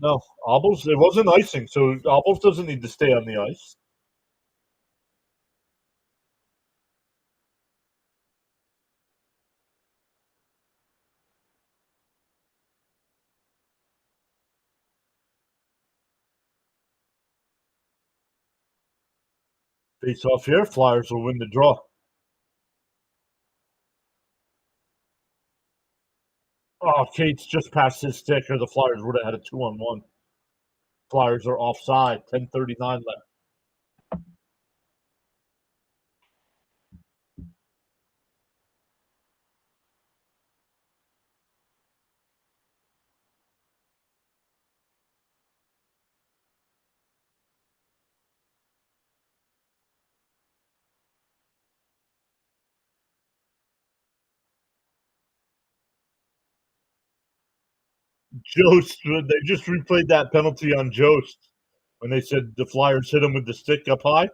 S1: No, Obels, it wasn't icing, so Obels doesn't need to stay on the ice. Face off here, Flyers will win the draw. Oh, Cates just passed his stick, or the Flyers would have had a 2-on-1. Flyers are offside. 10:39 left. Jost, they just replayed that penalty on Jost when they said the Flyers hit him with the stick up high.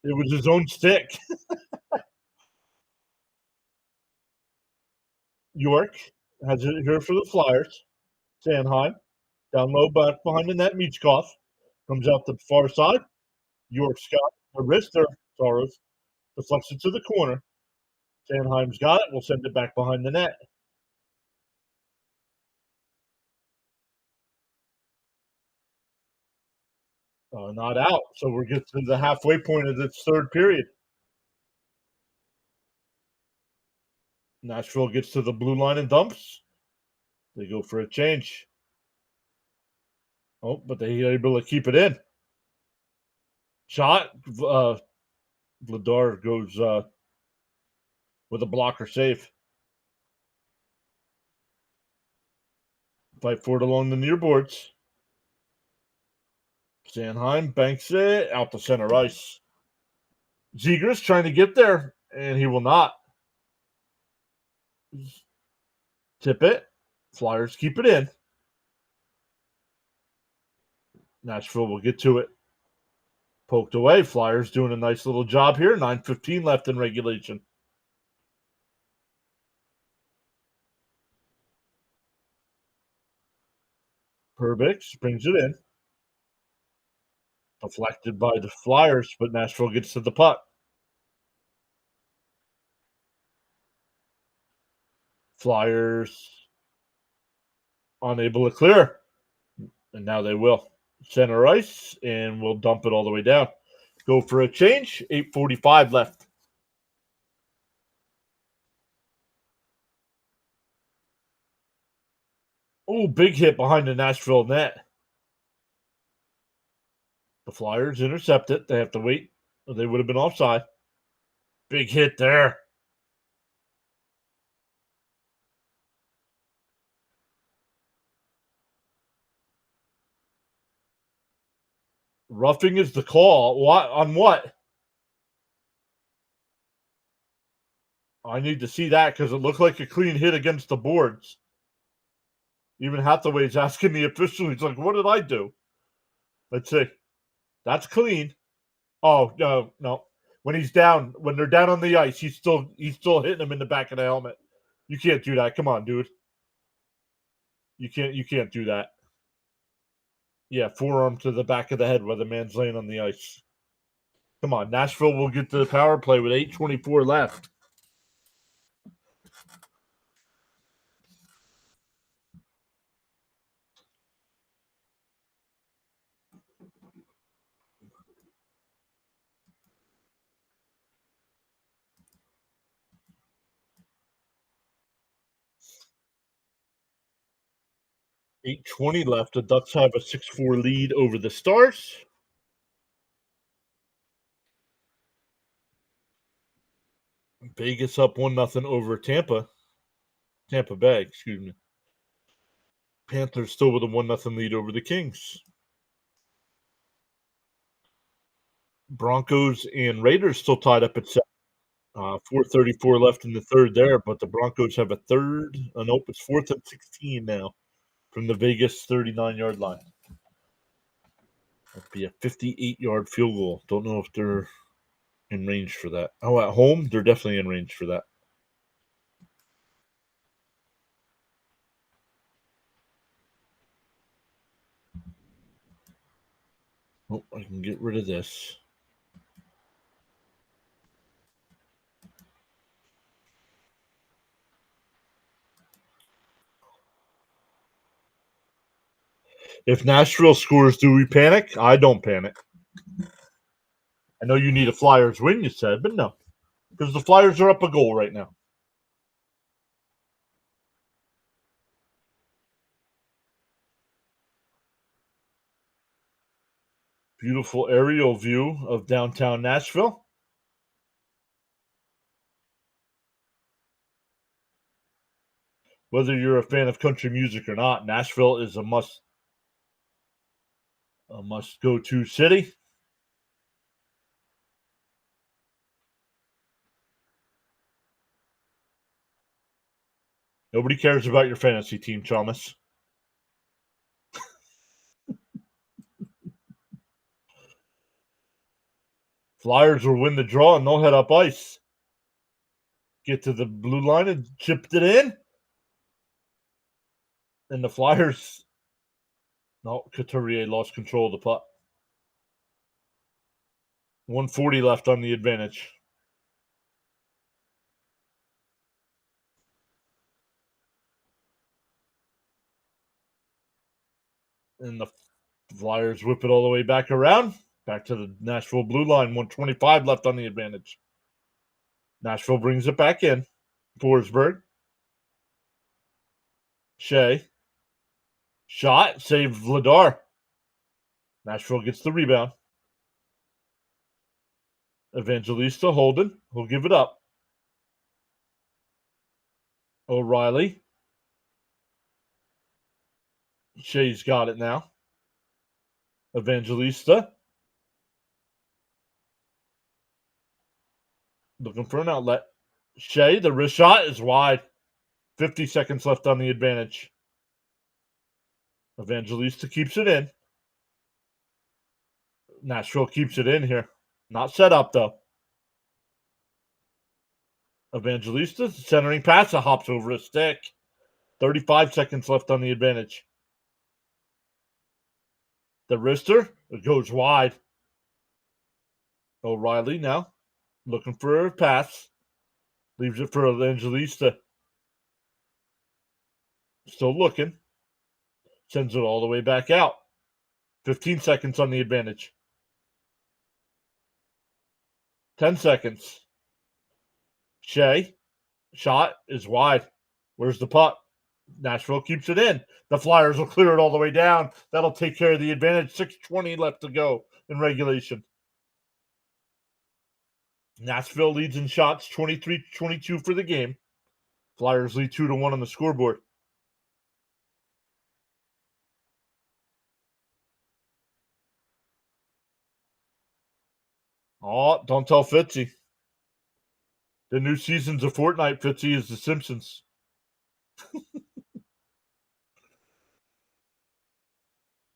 S1: It was his own stick. York has it here for the Flyers. Sanheim down low, back behind the net. Michkov comes out the far side. York's got the wrist there. Soros deflects it to the corner. Sanheim's got it. We'll send it back behind the net. Not out. So we're getting to the halfway point of this third period. Nashville gets to the blue line and dumps. They go for a change. Oh, but they are able to keep it in. Shot. Vladar goes with a blocker save. Fight for it along the near boards. Sanheim banks it out to center ice. Zegras trying to get there, and he will not. Tip it. Flyers keep it in. Nashville will get to it. Poked away. Flyers doing a nice little job here. 9:15 left in regulation. Perbix brings it in. Deflected by the Flyers, but Nashville gets to the puck. Flyers unable to clear. And now they will. Center ice, and we'll dump it all the way down. Go for a change. 8:45 left. Oh, big hit behind the Nashville net. The Flyers intercept it. They have to wait, or they would have been offside. Big hit there. Roughing is the call. What on what? I need to see that because it looked like a clean hit against the boards. Even Hathaway's asking the official. He's like, "What did I do?" Let's see. That's clean. Oh no. When he's down, when they're down on the ice, he's still hitting him in the back of the helmet. You can't do that. Come on, dude. You can't do that. Yeah, forearm to the back of the head where the man's laying on the ice. Come on, Nashville will get the power play with 8:24 left. $8:20 left. The Ducks have a 6-4 lead over the Stars. Vegas up 1-0 over Tampa Bay, excuse me. Panthers still with a 1-0 lead over the Kings. Broncos and Raiders still tied up at 7. 4:34 left in the third there, but the Broncos have a third. Nope, it's 4th and 16 now from the Vegas 39-yard line. That'd be a 58-yard field goal. Don't know if they're in range for that. Oh, at home, they're definitely in range for that. Oh, I can get rid of this. If Nashville scores, do we panic? I don't panic. I know you need a Flyers win, you said, but no. Because the Flyers are up a goal right now. Beautiful aerial view of downtown Nashville. Whether you're a fan of country music or not, Nashville is a must go to city. Nobody cares about your fantasy team, Thomas. Flyers will win the draw and they'll head up ice. Get to the blue line and chipped it in. And the Flyers. No, Couturier lost control of the puck. 1:40 left on the advantage. And the Flyers whip it all the way back around. Back to the Nashville blue line. 1:25 left on the advantage. Nashville brings it back in. Forsberg. Shea. Shot. Save Vladar. Nashville gets the rebound. Evangelista Holden. He'll give it up. O'Reilly. Shea's got it now. Evangelista. Looking for an outlet. Shea, the wrist shot is wide. 50 seconds left on the advantage. Evangelista keeps it in. Nashville keeps it in here. Not set up, though. Evangelista, centering pass, it hops over a stick. 35 seconds left on the advantage. The wrister, it goes wide. O'Reilly now, looking for a pass. Leaves it for Evangelista. Still looking. Sends it all the way back out. 15 seconds on the advantage. 10 seconds. Shea. Shot is wide. Where's the puck? Nashville keeps it in. The Flyers will clear it all the way down. That'll take care of the advantage. 6:20 left to go in regulation. Nashville leads in shots 23-22 for the game. Flyers lead 2-1 on the scoreboard. Oh, don't tell Fitzy. The new season's a fortnight, Fitzy, is The Simpsons.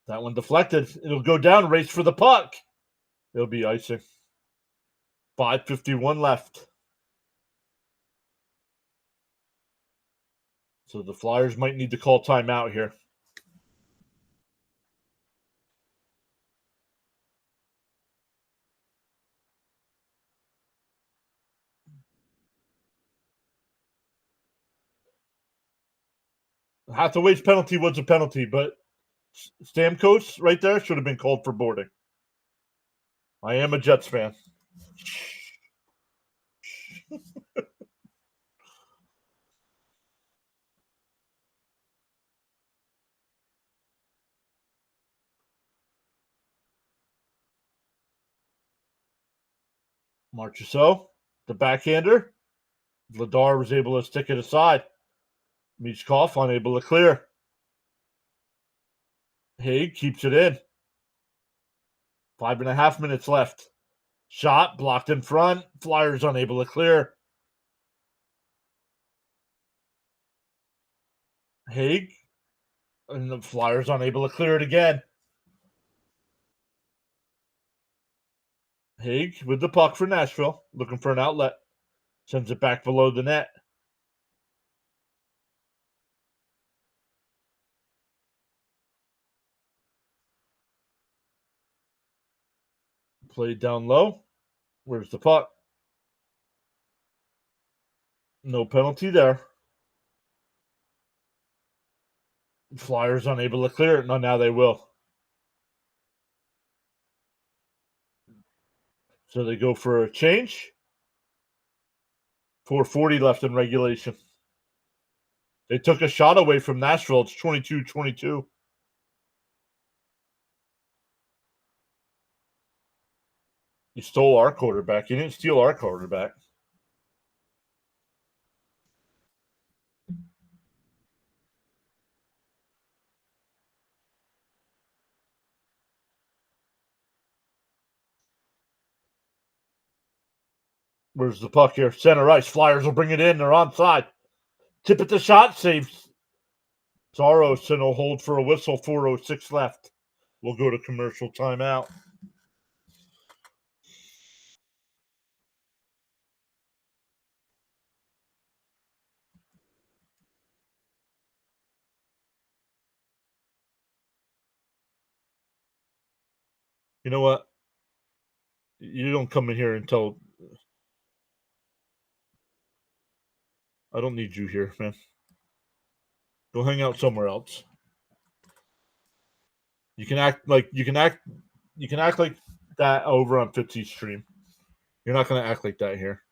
S1: That one deflected. It'll go down, race for the puck. It'll be icing. 5:51 left. So the Flyers might need to call timeout here. Hathaway's penalty was a penalty, but Stamkos right there should have been called for boarding. I am a Jets fan. Marchessault, the backhander. Vladar was able to stick it aside. Michkov unable to clear. Haig keeps it in. 5.5 minutes left. Shot blocked in front. Flyers unable to clear. Haig and the Flyers unable to clear it again. Haig with the puck for Nashville, looking for an outlet. Sends it back below the net. Played down low. Where's the puck? No penalty there. Flyers unable to clear it. No, now they will. So they go for a change. 4:40 left in regulation. They took a shot away from Nashville. It's 22-22. He stole our quarterback. He didn't steal our quarterback. Where's the puck here? Center ice. Flyers will bring it in. They're onside. Tip at the shot. Saves. Saros will hold for a whistle. 4:06 left. We'll go to commercial timeout. You know what? You don't come in here until I don't need you here, man. Go hang out somewhere else. You can act like that over on 50 stream. You're not going to act like that here.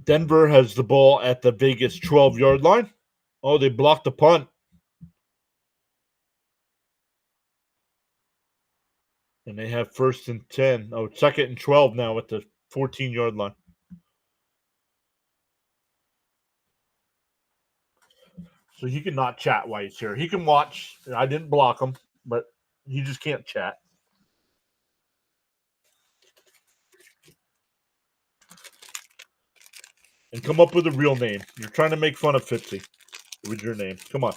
S1: Denver has the ball at the Vegas 12-yard line. Oh, they blocked the punt. And they have 1st and 10. Oh, 2nd and 12 now at the 14-yard line. So he can not chat while he's here. He can watch. I didn't block him, but he just can't chat. And come up with a real name. You're trying to make fun of Fitzy with your name. Come on.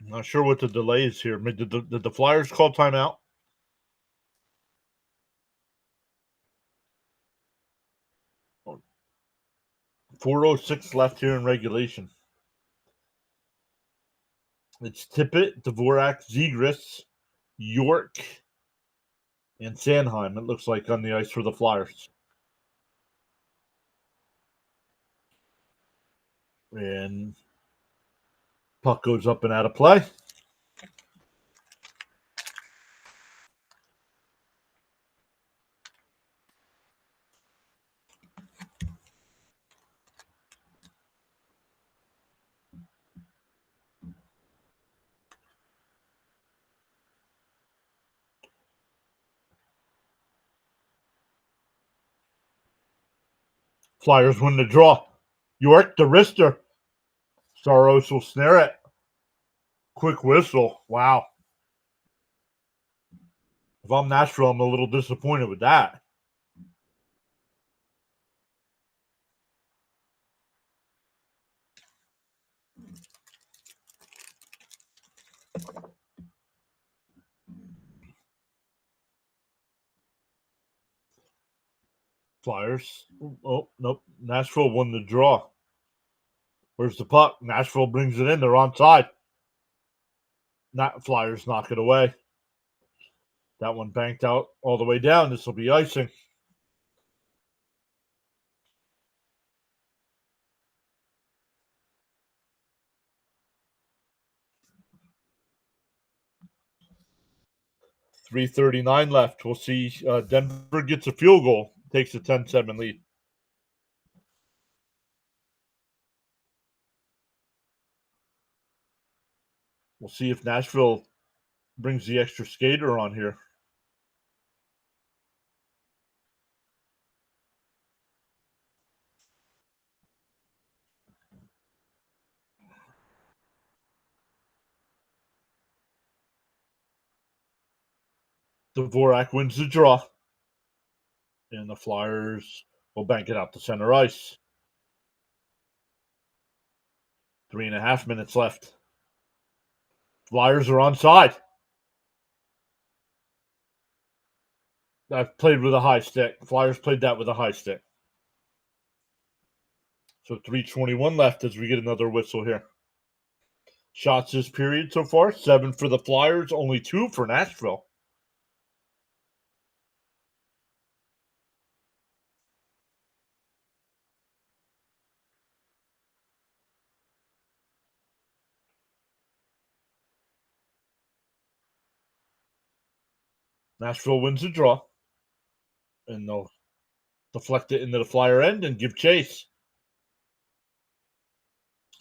S1: Not sure what the delay is here. Did the Flyers call timeout? 4:06 left here in regulation. It's Tippett, Dvorak, Zegras, York, and Sanheim, it looks like, on the ice for the Flyers. And puck goes up and out of play. Flyers win the draw. York, the wrister. Saros will snare it. Quick whistle. Wow. If I'm Nashville, I'm a little disappointed with that. Flyers. Oh, nope. Nashville won the draw. Where's the puck? Nashville brings it in. They're onside. Flyers knock it away. That one banked out all the way down. This will be icing. .339 left. We'll see. Denver gets a field goal. Takes a 10-7 lead. We'll see if Nashville brings the extra skater on here. Dvorak wins the draw. And the Flyers will bank it out to center ice. 3.5 minutes left. Flyers are onside. I've played with a high stick. Flyers played that with a high stick. So 3:21 left as we get another whistle here. Shots this period so far, 7 for the Flyers, only 2 for Nashville. Nashville wins the draw. And they'll deflect it into the Flyer end and give chase.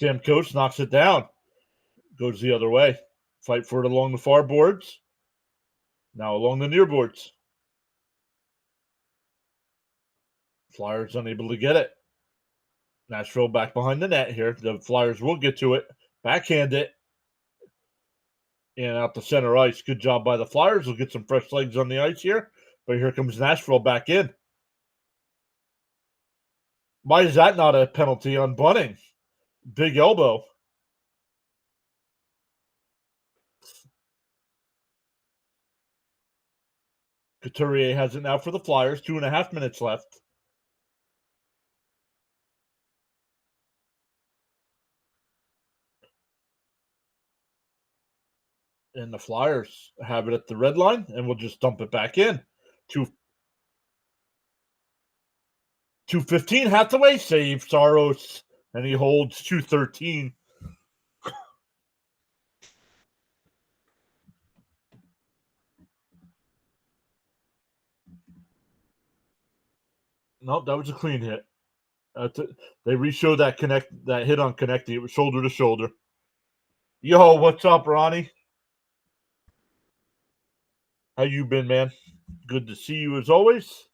S1: Stamkos knocks it down. Goes the other way. Fight for it along the far boards. Now along the near boards. Flyers unable to get it. Nashville back behind the net here. The Flyers will get to it. Backhand it. And out the center ice. Good job by the Flyers. We'll get some fresh legs on the ice here. But here comes Nashville back in. Why is that not a penalty on Bunning? Big elbow. Couturier has it now for the Flyers. 2.5 minutes left. And the Flyers have it at the red line, and we'll just dump it back in. 2:15. Hathaway saves Saros, and he holds 2:13. Nope, that was a clean hit. They re-showed that hit on Connecting. It was shoulder to shoulder. Yo, what's up, Ronnie? How you been, man? Good to see you as always.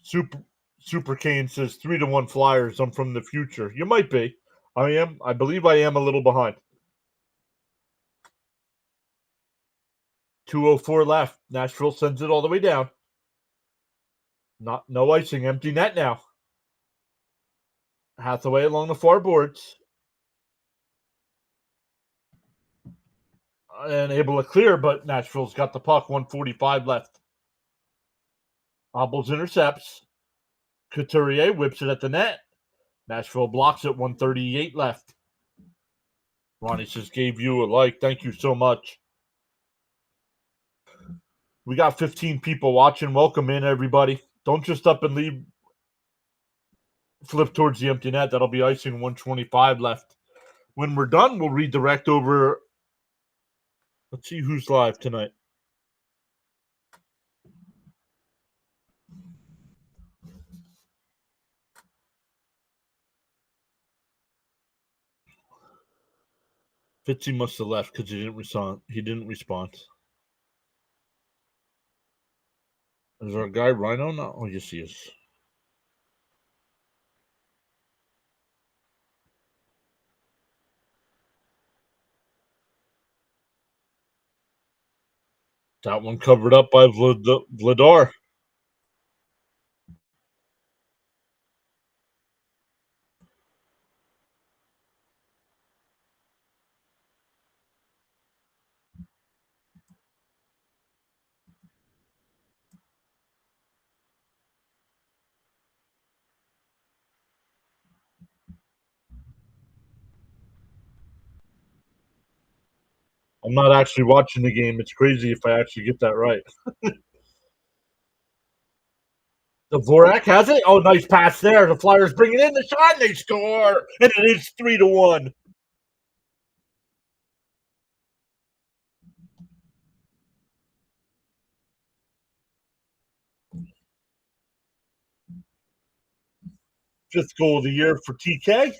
S1: Super Kane says 3-1 Flyers. I'm from the future. You might be. I believe I am a little behind. 2:04 left. Nashville sends it all the way down. No icing. Empty net now. Hathaway along the far boards. and able to clear, but Nashville's got the puck. 1:45 left. Hobbles intercepts. Couturier whips it at the net. Nashville blocks it. 1:38 left. Ronnie says, gave you a like. Thank you so much. We got 15 people watching. Welcome in, everybody. Don't just up and leave. Flip towards the empty net. That'll be icing. 1:25 left. When we're done, we'll redirect over. Let's see who's live tonight. Fitzy must have left because he didn't respond. Is our guy Rhino now? Oh, yes, he is. That one covered up by Vladar. I'm not actually watching the game. It's crazy if I actually get that right. The Dvorak has it. Oh, nice pass there. The Flyers bring it in. The shot, and they score. And it is 3-1. Fifth goal of the year for TK.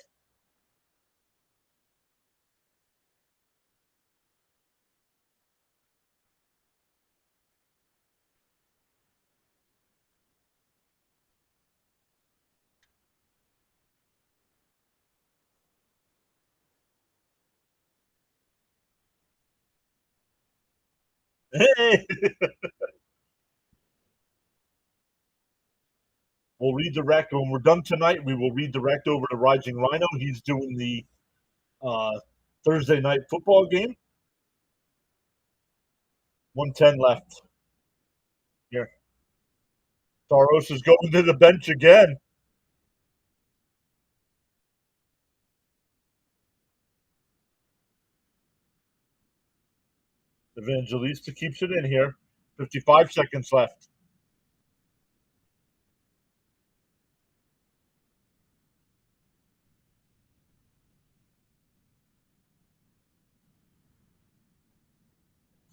S1: Hey. We'll redirect when we're done tonight. We will redirect over to Rising Rhino. He's doing the Thursday night football game. 1:10 left. Here. Saros is going to the bench again. Evangelista keeps it in here. 55 seconds left.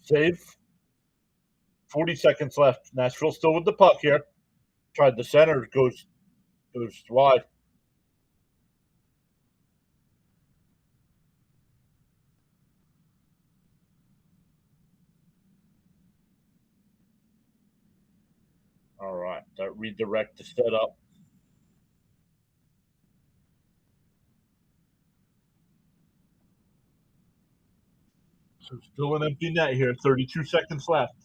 S1: Save. 40 seconds left. Nashville still with the puck here. Tried the center. Goes wide. All right. That redirect to set up. So still an empty net here. 32 seconds left.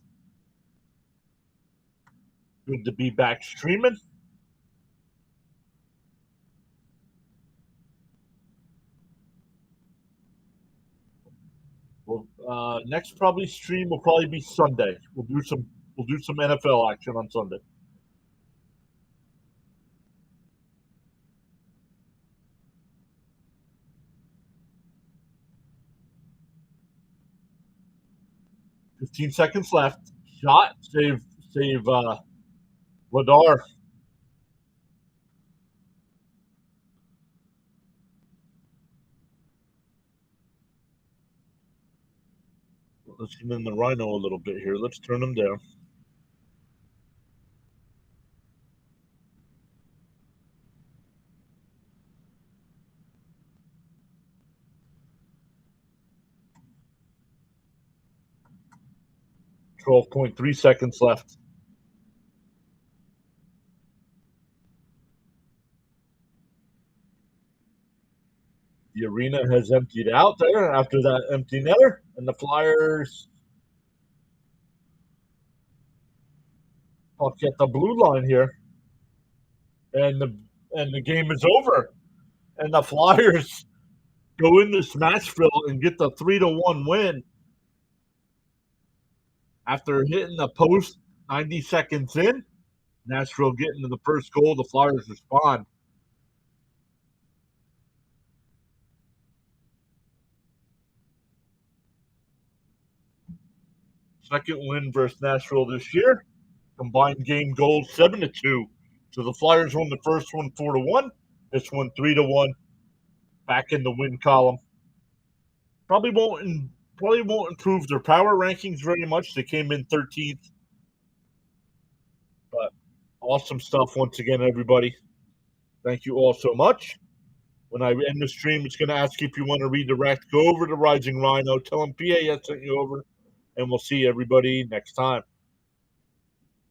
S1: Good to be back streaming. Well, next probably stream will probably be Sunday. We'll do some NFL action on Sunday. $15 seconds left. Shot. Save Vladar. Let's get in the Rhino a little bit here. Let's turn him down. .3 seconds left. The arena has emptied out there after that empty netter, and the Flyers puck at the blue line here, and the game is over, and the Flyers go into Nashville and get the 3-1 win. After hitting the post 90 seconds in, Nashville getting to the first goal, the Flyers respond. Second win versus Nashville this year. Combined game goals 7-2. So the Flyers won the first one 4-1. This one 3-1. Back in the win column. Probably won't improve their power rankings very much. They came in 13th. But awesome stuff once again, everybody. Thank you all so much. When I end the stream, it's going to ask you if you want to redirect. Go over to Rising Rhino. Tell them PAS sent you over. And we'll see everybody next time.